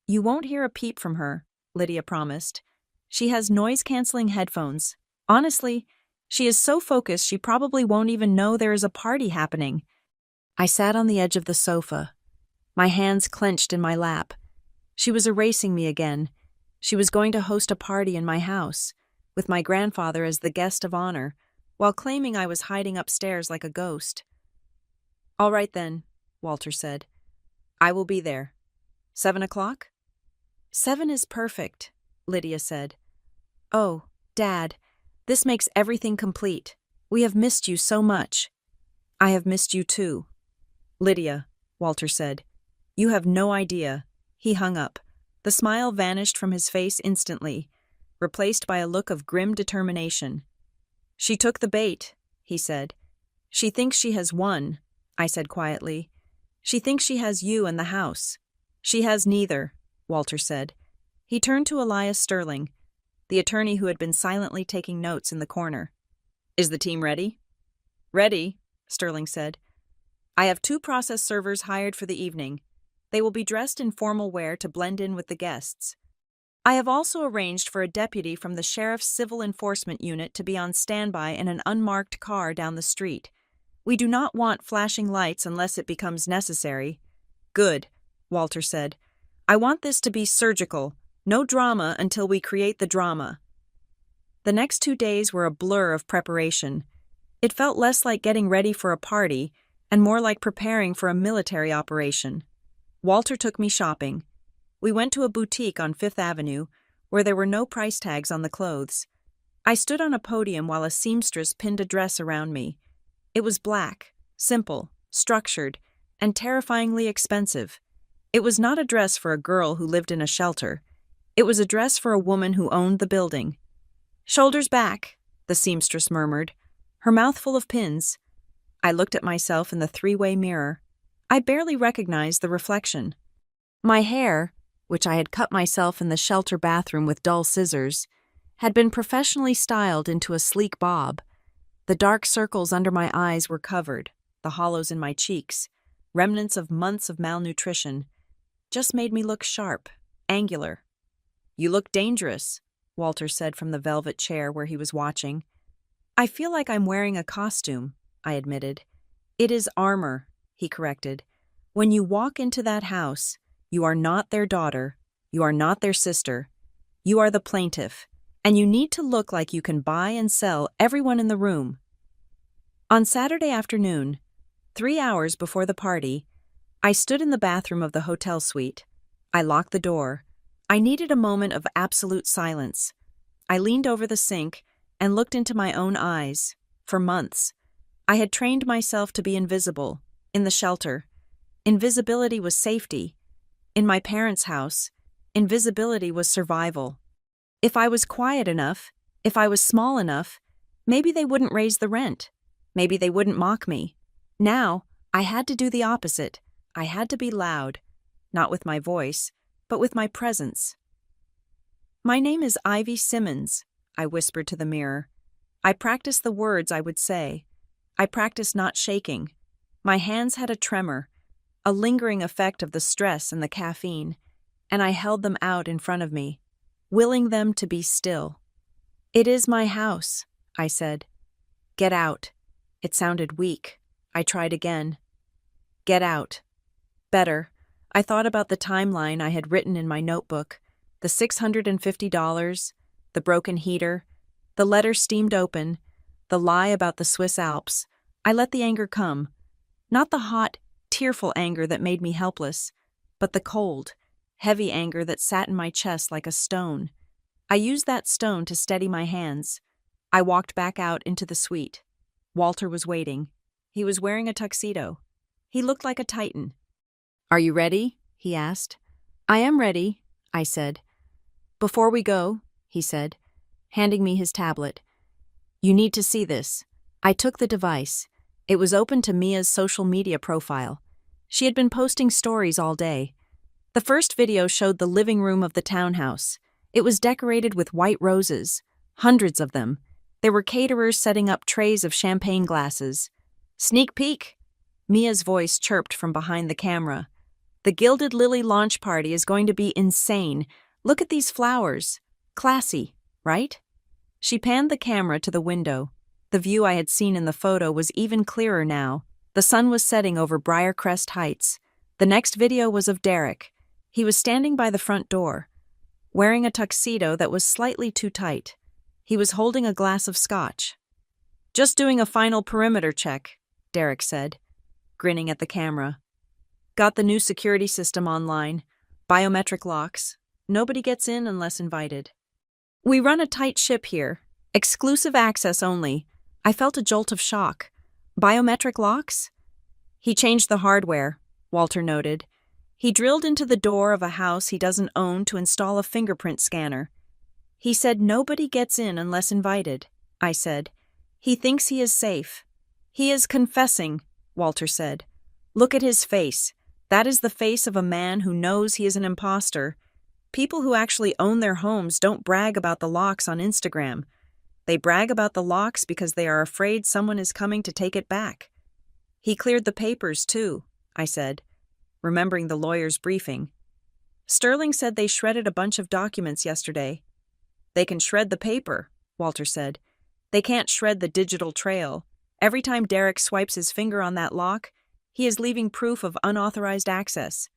you won't hear a peep from her," Lydia promised. "She has noise-canceling headphones. Honestly, she is so focused she probably won't even know there is a party happening." I sat on the edge of the sofa, my hands clenched in my lap. She was erasing me again. She was going to host a party in my house, with my grandfather as the guest of honor, while claiming I was hiding upstairs like a ghost. "All right then," Walter said. "I will be there. 7 o'clock?" "7 is perfect," Lydia said. "Oh, Dad, this makes everything complete. We have missed you so much." "I have missed you too." "Lydia," Walter said. "You have no idea." He hung up. The smile vanished from his face instantly, replaced by a look of grim determination. "She took the bait," he said. "She thinks she has won," I said quietly. "She thinks she has you and the house." "She has neither," Walter said. He turned to Elias Sterling, the attorney who had been silently taking notes in the corner. "Is the team ready?" "Ready," Sterling said. "I have 2 process servers hired for the evening. They will be dressed in formal wear to blend in with the guests. I have also arranged for a deputy from the Sheriff's Civil Enforcement Unit to be on standby in an unmarked car down the street. We do not want flashing lights unless it becomes necessary." "Good," Walter said. "I want this to be surgical. No drama until we create the drama." The next 2 days were a blur of preparation. It felt less like getting ready for a party and more like preparing for a military operation. Walter took me shopping. We went to a boutique on Fifth Avenue where there were no price tags on the clothes. I stood on a podium while a seamstress pinned a dress around me. It was black, simple, structured, and terrifyingly expensive. It was not a dress for a girl who lived in a shelter. It was a dress for a woman who owned the building. "Shoulders back," the seamstress murmured, her mouth full of pins. I looked at myself in the 3-way mirror. I barely recognized the reflection. My hair, which I had cut myself in the shelter bathroom with dull scissors, had been professionally styled into a sleek bob. The dark circles under my eyes were covered, the hollows in my cheeks, remnants of months of malnutrition, just made me look sharp, angular. "You look dangerous," Walter said from the velvet chair where he was watching. "I feel like I'm wearing a costume," I admitted. "It is armor," he corrected. "When you walk into that house, you are not their daughter, you are not their sister. You are the plaintiff, and you need to look like you can buy and sell everyone in the room." On Saturday afternoon, 3 hours before the party, I stood in the bathroom of the hotel suite. I locked the door. I needed a moment of absolute silence. I leaned over the sink and looked into my own eyes. For months, I had trained myself to be invisible, in the shelter. Invisibility was safety. In my parents' house, invisibility was survival. If I was quiet enough, if I was small enough, maybe they wouldn't raise the rent. Maybe they wouldn't mock me. Now, I had to do the opposite. I had to be loud, not with my voice, but with my presence. "My name is Ivy Simmons," I whispered to the mirror. I practiced the words I would say. I practiced not shaking. My hands had a tremor, a lingering effect of the stress and the caffeine, and I held them out in front of me, willing them to be still. "It is my house," I said. "Get out." It sounded weak. I tried again. "Get out." Better. I thought about the timeline I had written in my notebook, the $650, the broken heater, the letter steamed open, the lie about the Swiss Alps. I let the anger come. Not the hot, tearful anger that made me helpless, but the cold, heavy anger that sat in my chest like a stone. I used that stone to steady my hands. I walked back out into the suite. Walter was waiting. He was wearing a tuxedo. He looked like a titan. "Are you ready?" he asked. "I am ready," I said. "Before we go," he said, handing me his tablet, "you need to see this." I took the device. It was open to Mia's social media profile. She had been posting stories all day. The first video showed the living room of the townhouse. It was decorated with white roses, hundreds of them. There were caterers setting up trays of champagne glasses. "Sneak peek!" Mia's voice chirped from behind the camera. "The Gilded Lily launch party is going to be insane. Look at these flowers. Classy, right?" She panned the camera to the window. The view I had seen in the photo was even clearer now. The sun was setting over Briarcrest Heights. The next video was of Derek. He was standing by the front door, wearing a tuxedo that was slightly too tight. He was holding a glass of scotch. "Just doing a final perimeter check," Derek said, grinning at the camera. "Got the new security system online. Biometric locks. Nobody gets in unless invited. We run a tight ship here. Exclusive access only." I felt a jolt of shock. "Biometric locks?" "He changed the hardware," Walter noted. "He drilled into the door of a house he doesn't own to install a fingerprint scanner. He said nobody gets in unless invited," I said. "He thinks he is safe." "He is confessing," Walter said. "Look at his face. That is the face of a man who knows he is an imposter. People who actually own their homes don't brag about the locks on Instagram. They brag about the locks because they are afraid someone is coming to take it back." "He cleared the papers, too," I said, remembering the lawyer's briefing. "Sterling said they shredded a bunch of documents yesterday." "They can shred the paper," Walter said. "They can't shred the digital trail. Every time Derek swipes his finger on that lock, he is leaving proof of unauthorized access."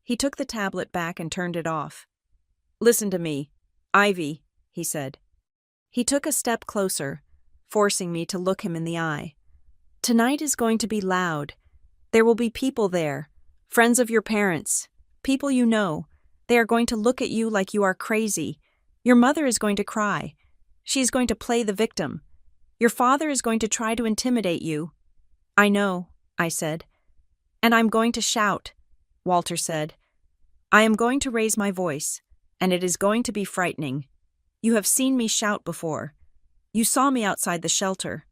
He took the tablet back and turned it off. "Listen to me, Ivy," he said. He took a step closer, forcing me to look him in the eye. "Tonight is going to be loud. There will be people there, friends of your parents, people you know. They are going to look at you like you are crazy. Your mother is going to cry. She is going to play the victim. Your father is going to try to intimidate you." "I know," I said. "And I'm going to shout," Walter said. "I am going to raise my voice, and it is going to be frightening. You have seen me shout before. You saw me outside the shelter."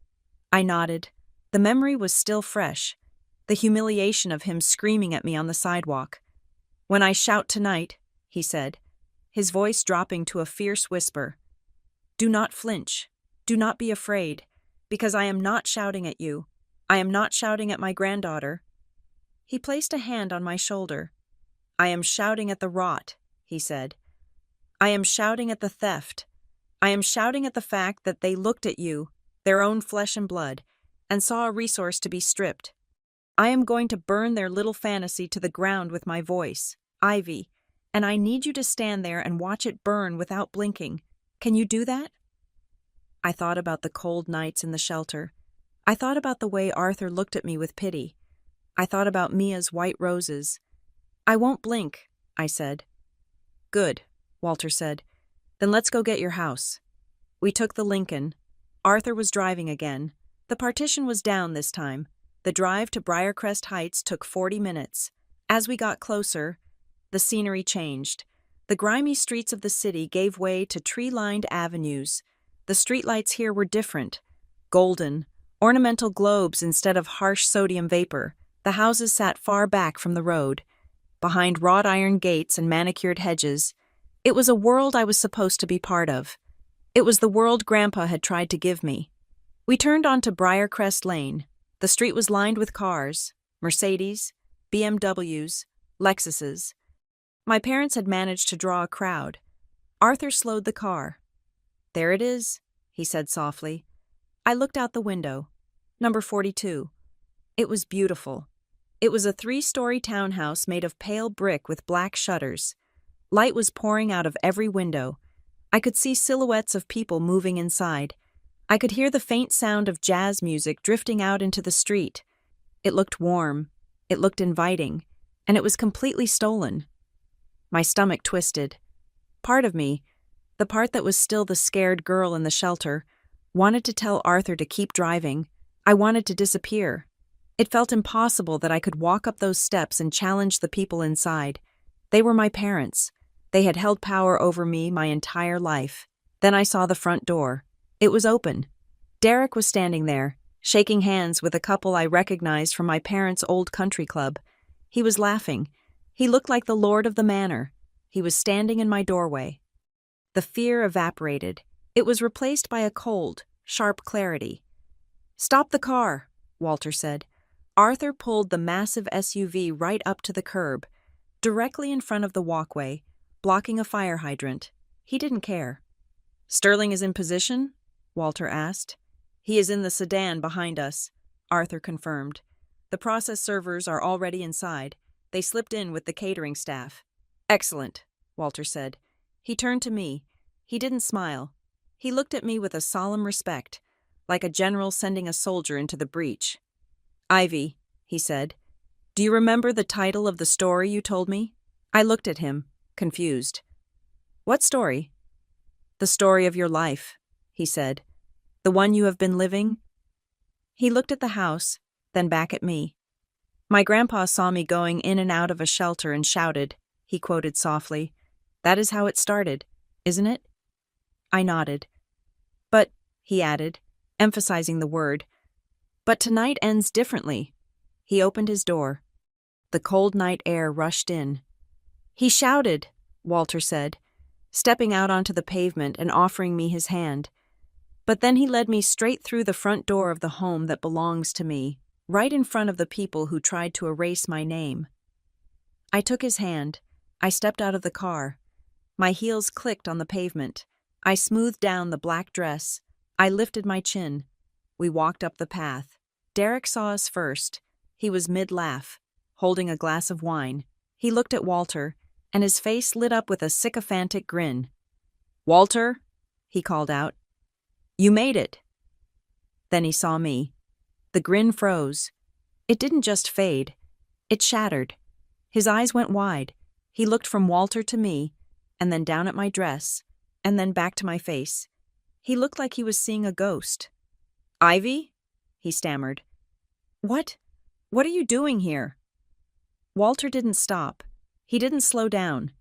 I nodded. The memory was still fresh. The humiliation of him screaming at me on the sidewalk. "When I shout tonight," he said, his voice dropping to a fierce whisper, "do not flinch. Do not be afraid, because I am not shouting at you. I am not shouting at my granddaughter." He placed a hand on my shoulder. "I am shouting at the rot," he said. "I am shouting at the theft. I am shouting at the fact that they looked at you, their own flesh and blood, and saw a resource to be stripped. I am going to burn their little fantasy to the ground with my voice, Ivy, and I need you to stand there and watch it burn without blinking. Can you do that?" I thought about the cold nights in the shelter. I thought about the way Arthur looked at me with pity. I thought about Mia's white roses. "I won't blink," I said. "Good," Walter said. "Then let's go get your house." We took the Lincoln. Arthur was driving again. The partition was down this time. The drive to Briarcrest Heights took 40 minutes. As we got closer, the scenery changed. The grimy streets of the city gave way to tree-lined avenues. The streetlights here were different. Golden, ornamental globes instead of harsh sodium vapor. The houses sat far back from the road, behind wrought iron gates and manicured hedges. It was a world I was supposed to be part of. It was the world Grandpa had tried to give me. We turned onto Briarcrest Lane. The street was lined with cars, Mercedes, BMWs, Lexuses. My parents had managed to draw a crowd. Arthur slowed the car. "There it is," he said softly. I looked out the window. Number 42. It was beautiful. It was a 3-story townhouse made of pale brick with black shutters. Light was pouring out of every window. I could see silhouettes of people moving inside. I could hear the faint sound of jazz music drifting out into the street. It looked warm. It looked inviting. And it was completely stolen. My stomach twisted. Part of me, the part that was still the scared girl in the shelter, wanted to tell Arthur to keep driving. I wanted to disappear. It felt impossible that I could walk up those steps and challenge the people inside. They were my parents. They had held power over me my entire life. Then I saw the front door. It was open. Derek was standing there, shaking hands with a couple I recognized from my parents' old country club. He was laughing. He looked like the lord of the manor. He was standing in my doorway. The fear evaporated. It was replaced by a cold, sharp clarity. "Stop the car," Walter said. Arthur pulled the massive SUV right up to the curb, directly in front of the walkway, blocking a fire hydrant. He didn't care. "Sterling is in position?" Walter asked. "He is in the sedan behind us," Arthur confirmed. "The process servers are already inside. They slipped in with the catering staff." "Excellent," Walter said. He turned to me. He didn't smile. He looked at me with a solemn respect, like a general sending a soldier into the breach. "Ivy," he said, "do you remember the title of the story you told me?" I looked at him, confused. "What story?" "The story of your life," he said. "The one you have been living?" He looked at the house, then back at me. "My grandpa saw me going in and out of a shelter and shouted," he quoted softly. "That is how it started, isn't it?" I nodded. "But," he added, emphasizing the word, "but tonight ends differently." He opened his door. The cold night air rushed in. "He shouted," Walter said, stepping out onto the pavement and offering me his hand. "But then he led me straight through the front door of the home that belongs to me, right in front of the people who tried to erase my name." I took his hand. I stepped out of the car. My heels clicked on the pavement. I smoothed down the black dress. I lifted my chin. We walked up the path. Derek saw us first. He was mid-laugh, holding a glass of wine. He looked at Walter, and his face lit up with a sycophantic grin. "Walter," he called out, "you made it." Then he saw me. The grin froze. It didn't just fade. It shattered. His eyes went wide. He looked from Walter to me, and then down at my dress, and then back to my face. He looked like he was seeing a ghost. "Ivy?" he stammered. What are you doing here?" Walter didn't stop. He didn't slow down.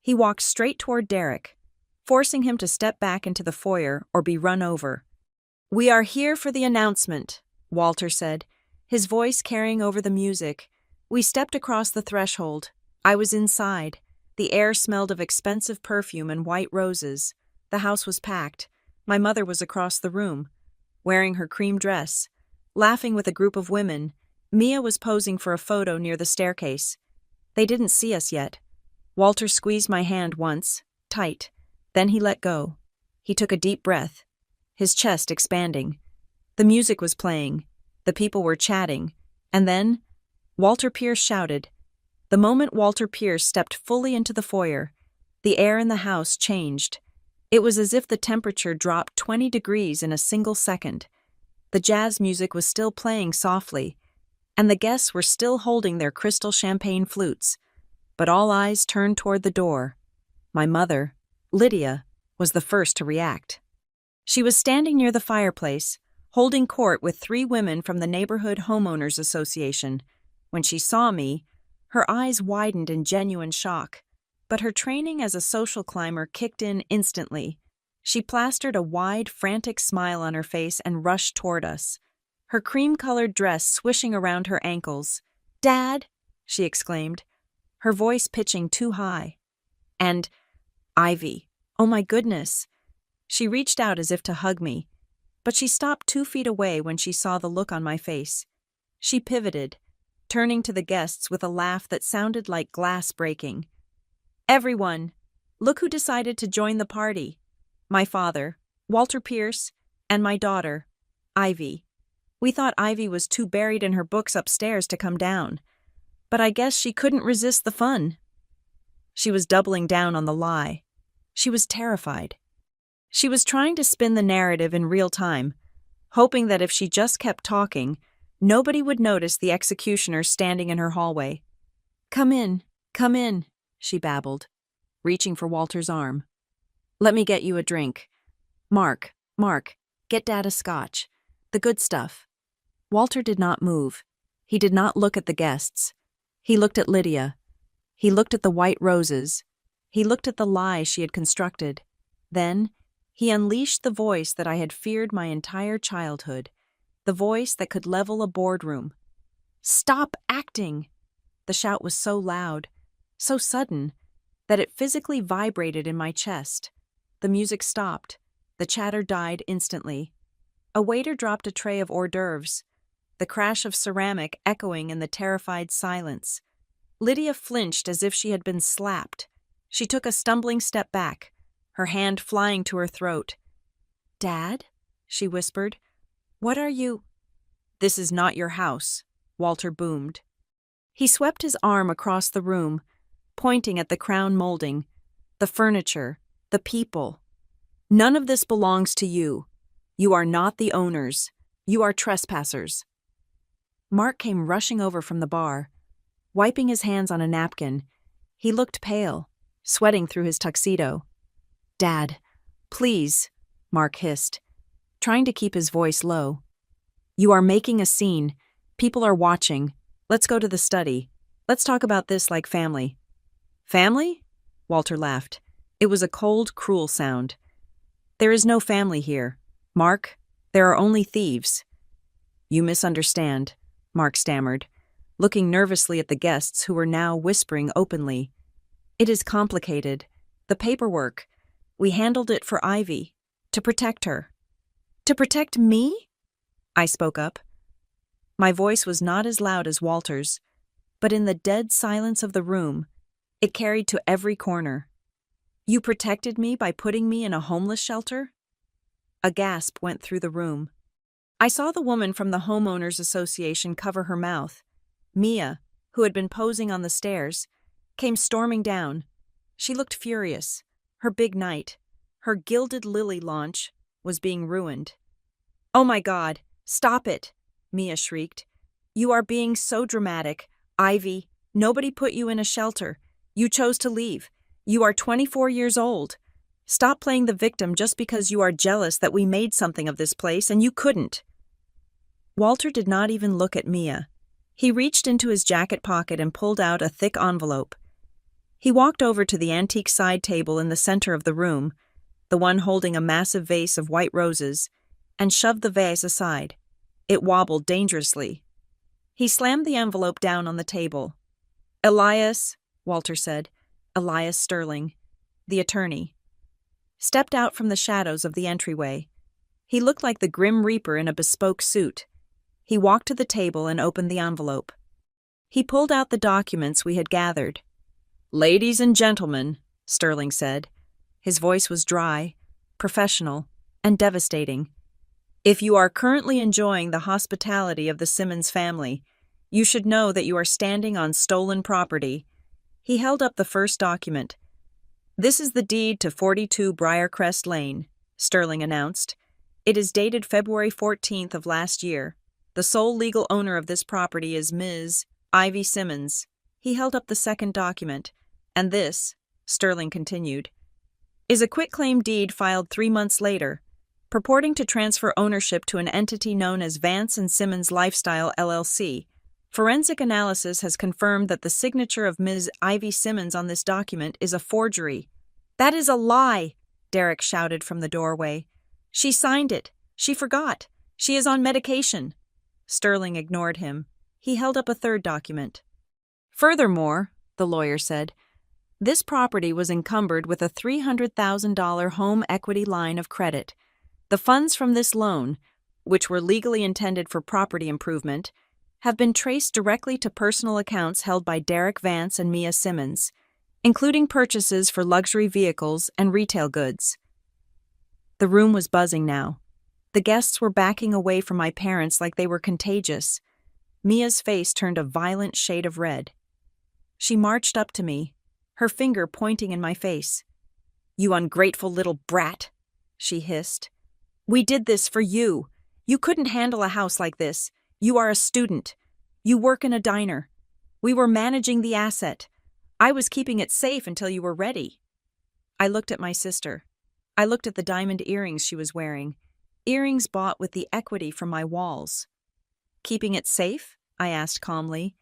He walked straight toward Derek, forcing him to step back into the foyer or be run over. "We are here for the announcement," Walter said, his voice carrying over the music. We stepped across the threshold. I was inside. The air smelled of expensive perfume and white roses. The house was packed. My mother was across the room, wearing her cream dress, laughing with a group of women. Mia was posing for a photo near the staircase. They didn't see us yet. Walter squeezed my hand once, tight. Then he let go. He took a deep breath, his chest expanding. The music was playing. The people were chatting. And then, Walter Pierce shouted. The moment Walter Pierce stepped fully into the foyer, the air in the house changed. It was as if the temperature dropped 20 degrees in a single second. The jazz music was still playing softly, and the guests were still holding their crystal champagne flutes. But all eyes turned toward the door. My mother, Lydia, was the first to react. She was standing near the fireplace, holding court with 3 women from the Neighborhood Homeowners Association. When she saw me, Her eyes widened in genuine shock, but her training as a social climber kicked in instantly. She plastered a wide, frantic smile on her face and rushed toward us, her cream-colored dress swishing around her ankles. "Dad!" she exclaimed, her voice pitching too high. And Ivy. Oh my goodness. She reached out as if to hug me, but she stopped 2 feet away when she saw the look on my face. She pivoted, turning to the guests with a laugh that sounded like glass breaking. "Everyone, look who decided to join the party. My father, Walter Pierce, and my daughter, Ivy. We thought Ivy was too buried in her books upstairs to come down, but I guess she couldn't resist the fun." She was doubling down on the lie. She was terrified. She was trying to spin the narrative in real time, hoping that if she just kept talking, nobody would notice the executioner standing in her hallway. Come in," she babbled, reaching for Walter's arm. "Let me get you a drink. Mark, get Dad a scotch. The good stuff." Walter did not move. He did not look at the guests. He looked at Lydia. He looked at the white roses. He looked at the lie she had constructed. Then, he unleashed the voice that I had feared my entire childhood, the voice that could level a boardroom. "Stop acting!" The shout was so loud, so sudden, that it physically vibrated in my chest. The music stopped. The chatter died instantly. A waiter dropped a tray of hors d'oeuvres, the crash of ceramic echoing in the terrified silence. Lydia flinched as if she had been slapped. She took a stumbling step back, her hand flying to her throat. "Dad?" she whispered. "What are you—" "This is not your house," Walter boomed. He swept his arm across the room, pointing at the crown molding, the furniture, the people. "None of this belongs to you. You are not the owners. You are trespassers." Mark came rushing over from the bar, wiping his hands on a napkin. He looked pale, sweating through his tuxedo. "Dad, please," Mark hissed, trying to keep his voice low. "You are making a scene. People are watching. Let's go to the study. Let's talk about this like family." "Family?" Walter laughed. It was a cold, cruel sound. "There is no family here, Mark. There are only thieves." "You misunderstand," Mark stammered, looking nervously at the guests who were now whispering openly. "It is complicated. The paperwork. We handled it for Ivy, to protect her." "To protect me?" I spoke up. My voice was not as loud as Walter's, but in the dead silence of the room, it carried to every corner. "You protected me by putting me in a homeless shelter?" A gasp went through the room. I saw the woman from the Homeowners Association cover her mouth. Mia, who had been posing on the stairs, came storming down. She looked furious. Her big night, her gilded lily launch, was being ruined. "Oh my God, stop it!" Mia shrieked. "You are being so dramatic. Ivy, nobody put you in a shelter. You chose to leave. You are 24 years old. Stop playing the victim just because you are jealous that we made something of this place and you couldn't." Walter did not even look at Mia. He reached into his jacket pocket and pulled out a thick envelope. He walked over to the antique side table in the center of the room, the one holding a massive vase of white roses, and shoved the vase aside. It wobbled dangerously. He slammed the envelope down on the table. "Elias," Walter said, Elias Sterling, the attorney, stepped out from the shadows of the entryway. He looked like the Grim Reaper in a bespoke suit. He walked to the table and opened the envelope. He pulled out the documents we had gathered. "Ladies and gentlemen," Sterling said. His voice was dry, professional, and devastating. "If you are currently enjoying the hospitality of the Simmons family, you should know that you are standing on stolen property." He held up the first document. "This is the deed to 42 Briarcrest Lane," Sterling announced. "It is dated February 14th of last year. The sole legal owner of this property is Ms. Ivy Simmons." He held up the second document. "And this," Sterling continued, "is a quitclaim deed filed 3 months later, purporting to transfer ownership to an entity known as Vance and Simmons Lifestyle LLC, Forensic analysis has confirmed that the signature of Ms. Ivy Simmons on this document is a forgery. That is a lie, Derek shouted from the doorway. She signed it. She forgot. She is on medication. Sterling ignored him. He held up a third document. Furthermore, the lawyer said, this property was encumbered with a $300,000 home equity line of credit. The funds from this loan, which were legally intended for property improvement, have been traced directly to personal accounts held by Derek Vance and Mia Simmons, including purchases for luxury vehicles and retail goods. The room was buzzing now. The guests were backing away from my parents like they were contagious. Mia's face turned a violent shade of red. She marched up to me, her finger pointing in my face. You ungrateful little brat, she hissed. We did this for you. You couldn't handle a house like this. You are a student. You work in a diner. We were managing the asset. I was keeping it safe until you were ready. I looked at my sister. I looked at the diamond earrings she was wearing, earrings bought with the equity from my walls. Keeping it safe? I asked calmly.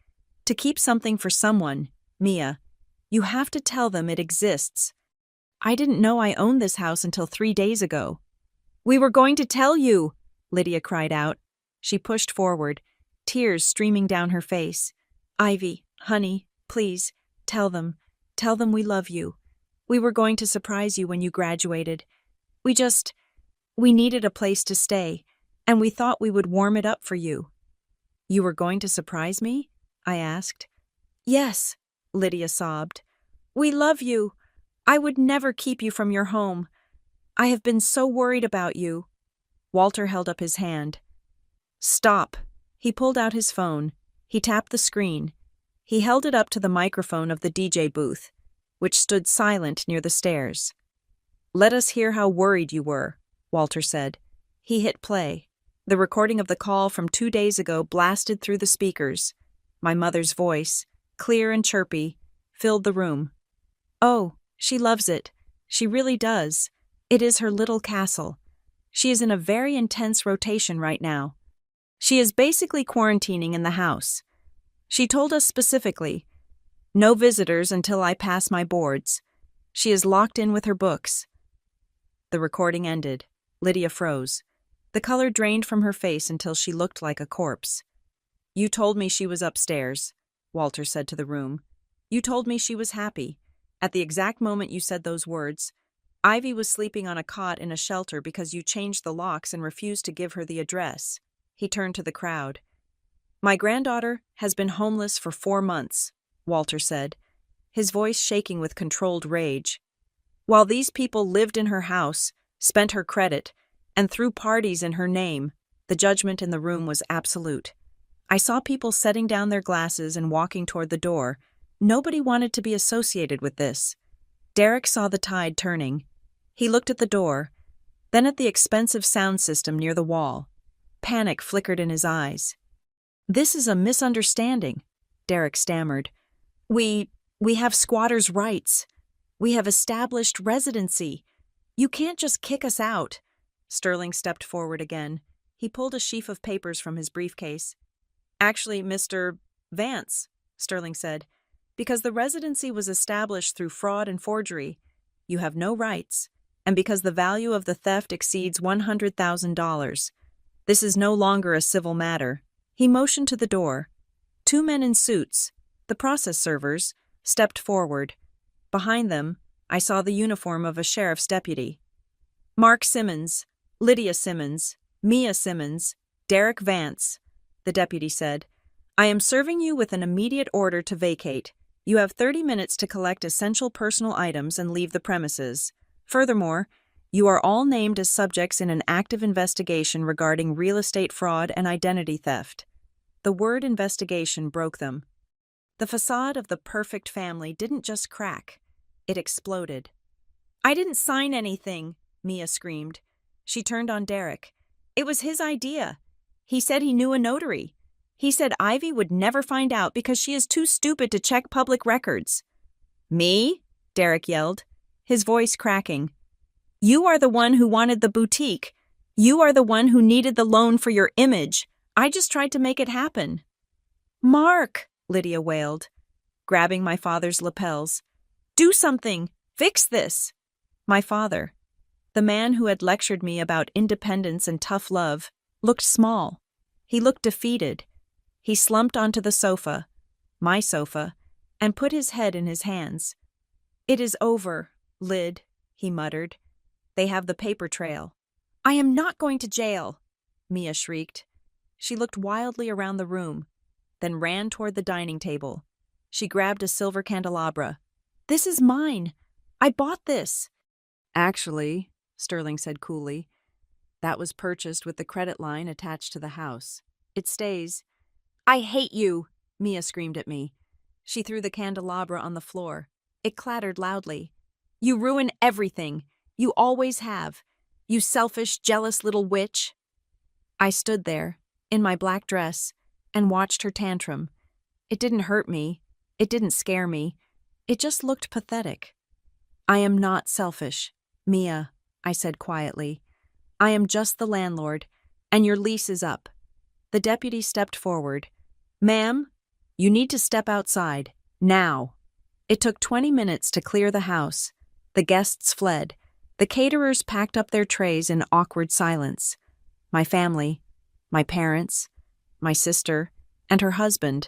To keep something for someone, Mia, you have to tell them it exists. I didn't know I owned this house until 3 days ago. We were going to tell you, Lydia cried out. She pushed forward, tears streaming down her face. Ivy, honey, please, tell them we love you. We were going to surprise you when you graduated. We needed a place to stay, and we thought we would warm it up for you. You were going to surprise me? I asked. Yes, Lydia sobbed. We love you. I would never keep you from your home. I have been so worried about you. Walter held up his hand. Stop. He pulled out his phone. He tapped the screen. He held it up to the microphone of the DJ booth, which stood silent near the stairs. Let us hear how worried you were, Walter said. He hit play. The recording of the call from 2 days ago blasted through the speakers. My mother's voice, clear and chirpy, filled the room. Oh, she loves it. She really does. It is her little castle. She is in a very intense rotation right now. She is basically quarantining in the house. She told us specifically, no visitors until I pass my boards. She is locked in with her books. The recording ended. Lydia froze. The color drained from her face until she looked like a corpse. You told me she was upstairs, Walter said to the room. You told me she was happy. At the exact moment you said those words, Ivy was sleeping on a cot in a shelter because you changed the locks and refused to give her the address. He turned to the crowd. My granddaughter has been homeless for 4 months, Walter said, his voice shaking with controlled rage. While these people lived in her house, spent her credit, and threw parties in her name, the judgment in the room was absolute. I saw people setting down their glasses and walking toward the door. Nobody wanted to be associated with this. Derek saw the tide turning. He looked at the door, then at the expensive sound system near the wall. Panic flickered in his eyes. This is a misunderstanding, Derek stammered. We have squatters' rights. We have established residency. You can't just kick us out. Sterling stepped forward again. He pulled a sheaf of papers from his briefcase. Actually, Mr. Vance, Sterling said, because the residency was established through fraud and forgery, you have no rights, and because the value of the theft exceeds $100,000. This is no longer a civil matter. He motioned to the door. 2 men in suits, the process servers, stepped forward. Behind them, I saw the uniform of a sheriff's deputy. Mark Simmons, Lydia Simmons, Mia Simmons, Derek Vance, the deputy said. I am serving you with an immediate order to vacate. You have 30 minutes to collect essential personal items and leave the premises. Furthermore, you are all named as subjects in an active investigation regarding real estate fraud and identity theft. The word investigation broke them. The facade of the perfect family didn't just crack. It exploded. I didn't sign anything, Mia screamed. She turned on Derek. It was his idea. He said he knew a notary. He said Ivy would never find out because she is too stupid to check public records. Me? Derek yelled, his voice cracking. You are the one who wanted the boutique. You are the one who needed the loan for your image. I just tried to make it happen. Mark, Lydia wailed, grabbing my father's lapels. Do something! Fix this! My father, the man who had lectured me about independence and tough love, looked small. He looked defeated. He slumped onto the sofa, my sofa, and put his head in his hands. It is over, Lyd, he muttered. They have the paper trail. I am not going to jail, Mia shrieked. She looked wildly around the room, then ran toward the dining table. She grabbed a silver candelabra. This is mine. I bought this. Actually, Sterling said coolly, that was purchased with the credit line attached to the house. It stays. I hate you, Mia screamed at me. She threw the candelabra on the floor. It clattered loudly. You ruin everything. You always have. You selfish, jealous little witch. I stood there, in my black dress, and watched her tantrum. It didn't hurt me. It didn't scare me. It just looked pathetic. I am not selfish, Mia, I said quietly. I am just the landlord, and your lease is up. The deputy stepped forward. Ma'am, you need to step outside, now. It took 20 minutes to clear the house. The guests fled. The caterers packed up their trays in awkward silence. My family, my parents, my sister, and her husband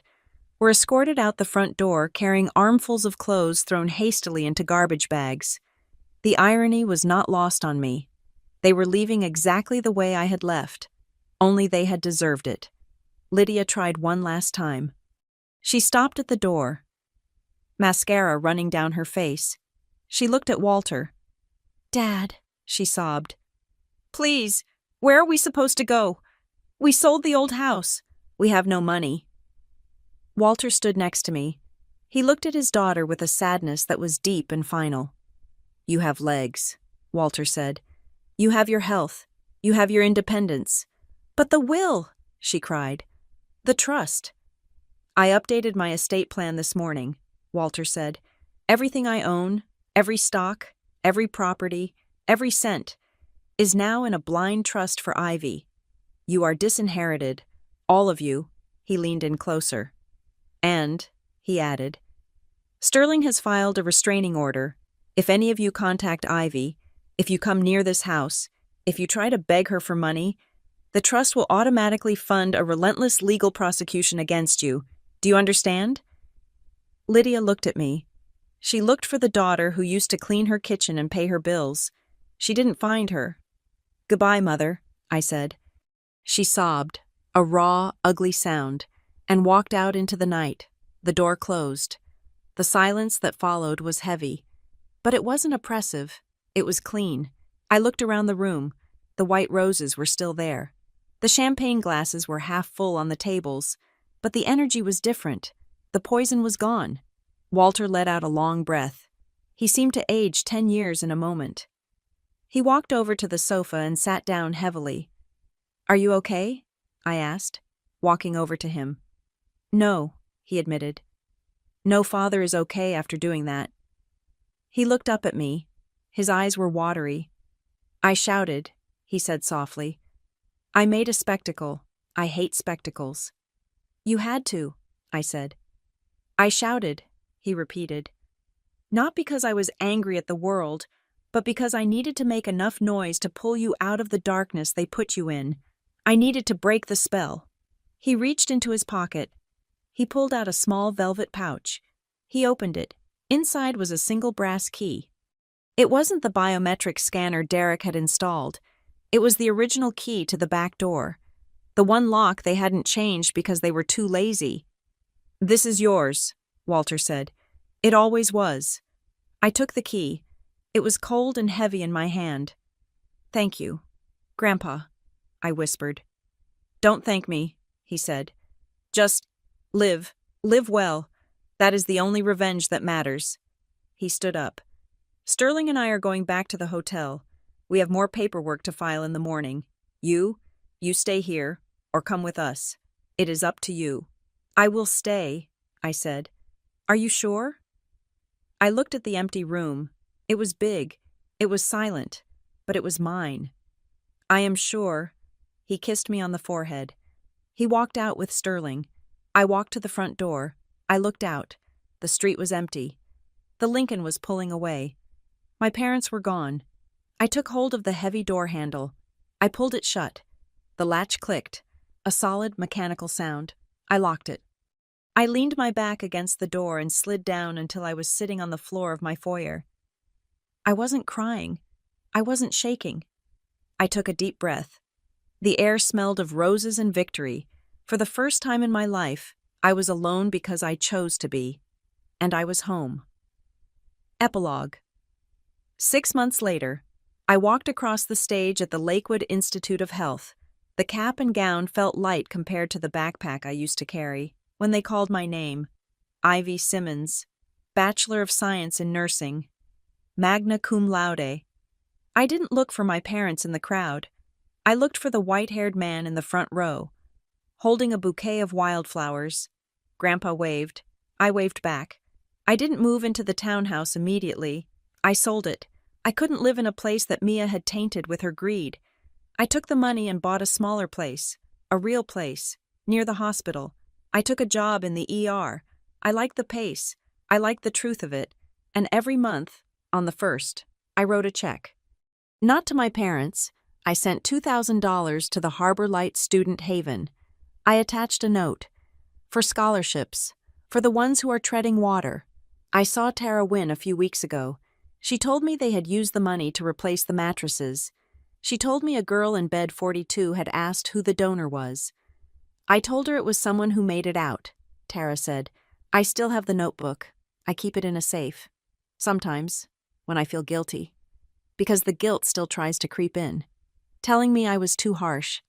were escorted out the front door carrying armfuls of clothes thrown hastily into garbage bags. The irony was not lost on me. They were leaving exactly the way I had left, only they had deserved it. Lydia tried one last time. She stopped at the door, mascara running down her face. She looked at Walter. Dad, she sobbed. Please, where are we supposed to go? We sold the old house. We have no money. Walter stood next to me. He looked at his daughter with a sadness that was deep and final. You have legs, Walter said. You have your health. You have your independence. But the will, she cried. The trust. I updated my estate plan this morning, Walter said. Everything I own, every stock, every property, every cent, is now in a blind trust for Ivy. You are disinherited, all of you. He leaned in closer. And, he added, Sterling has filed a restraining order. If any of you contact Ivy, if you come near this house, if you try to beg her for money, the trust will automatically fund a relentless legal prosecution against you. Do you understand? Lydia looked at me. She looked for the daughter who used to clean her kitchen and pay her bills. She didn't find her. Goodbye, Mother, I said. She sobbed, a raw, ugly sound, and walked out into the night. The door closed. The silence that followed was heavy. But it wasn't oppressive. It was clean. I looked around the room. The white roses were still there. The champagne glasses were half full on the tables, but the energy was different. The poison was gone. Walter let out a long breath. He seemed to age 10 years in a moment. He walked over to the sofa and sat down heavily. Are you okay? I asked, walking over to him. No, he admitted. No father is okay after doing that. He looked up at me. His eyes were watery. I shouted, he said softly. I made a spectacle. I hate spectacles. You had to, I said. I shouted, he repeated. Not because I was angry at the world, but because I needed to make enough noise to pull you out of the darkness they put you in. I needed to break the spell. He reached into his pocket. He pulled out a small velvet pouch. He opened it. Inside was a single brass key. It wasn't the biometric scanner Derek had installed. It was the original key to the back door. The one lock they hadn't changed because they were too lazy. This is yours, Walter said. It always was. I took the key. It was cold and heavy in my hand. Thank you, Grandpa, I whispered. Don't thank me, he said. Just live well. That is the only revenge that matters. He stood up. Sterling and I are going back to the hotel. We have more paperwork to file in the morning. You stay here, or come with us. It is up to you. I will stay, I said. Are you sure? I looked at the empty room. It was big. It was silent, but it was mine. I am sure. He kissed me on the forehead. He walked out with Sterling. I walked to the front door. I looked out. The street was empty. The Lincoln was pulling away. My parents were gone. I took hold of the heavy door handle. I pulled it shut. The latch clicked, a solid mechanical sound. I locked it. I leaned my back against the door and slid down until I was sitting on the floor of my foyer. I wasn't crying. I wasn't shaking. I took a deep breath. The air smelled of roses and victory. For the first time in my life, I was alone because I chose to be. And I was home. Epilogue. 6 months later, I walked across the stage at the Lakewood Institute of Health. The cap and gown felt light compared to the backpack I used to carry. When they called my name, Ivy Simmons, Bachelor of Science in Nursing, magna cum laude, I didn't look for my parents in the crowd. I looked for the white-haired man in the front row, holding a bouquet of wildflowers. Grandpa waved. I waved back. I didn't move into the townhouse immediately. I sold it. I couldn't live in a place that Mia had tainted with her greed. I took the money and bought a smaller place, a real place, near the hospital. I took a job in the ER. I liked the pace. I liked the truth of it. And every month, on the 1st, I wrote a check. Not to my parents. I sent $2,000 to the Harbor Light Student Haven. I attached a note. For scholarships. For the ones who are treading water. I saw Tara Wynn a few weeks ago. She told me they had used the money to replace the mattresses. She told me a girl in bed 42 had asked who the donor was. I told her it was someone who made it out. Tara said, I still have the notebook. I keep it in a safe. Sometimes, when I feel guilty. Because the guilt still tries to creep in. Telling me I was too harsh.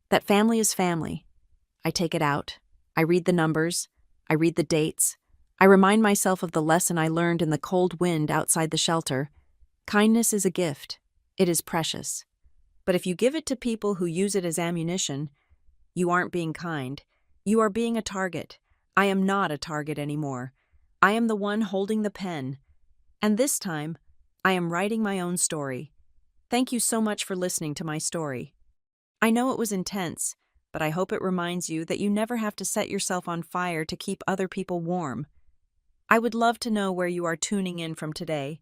That family is family. I take it out. I read the numbers. I read the dates. I remind myself of the lesson I learned in the cold wind outside the shelter. Kindness is a gift. It is precious. But if you give it to people who use it as ammunition, you aren't being kind. You are being a target. I am not a target anymore. I am the one holding the pen. And this time, I am writing my own story. Thank you so much for listening to my story. I know it was intense, but I hope it reminds you that you never have to set yourself on fire to keep other people warm. I would love to know where you are tuning in from today.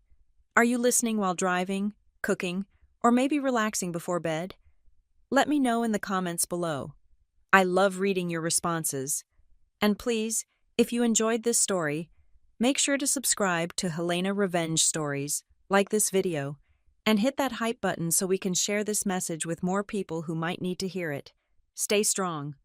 Are you listening while driving, cooking, or maybe relaxing before bed? Let me know in the comments below. I love reading your responses. And please, if you enjoyed this story, make sure to subscribe to Helena Revenge Stories, like this video, and hit that hype button so we can share this message with more people who might need to hear it. Stay strong.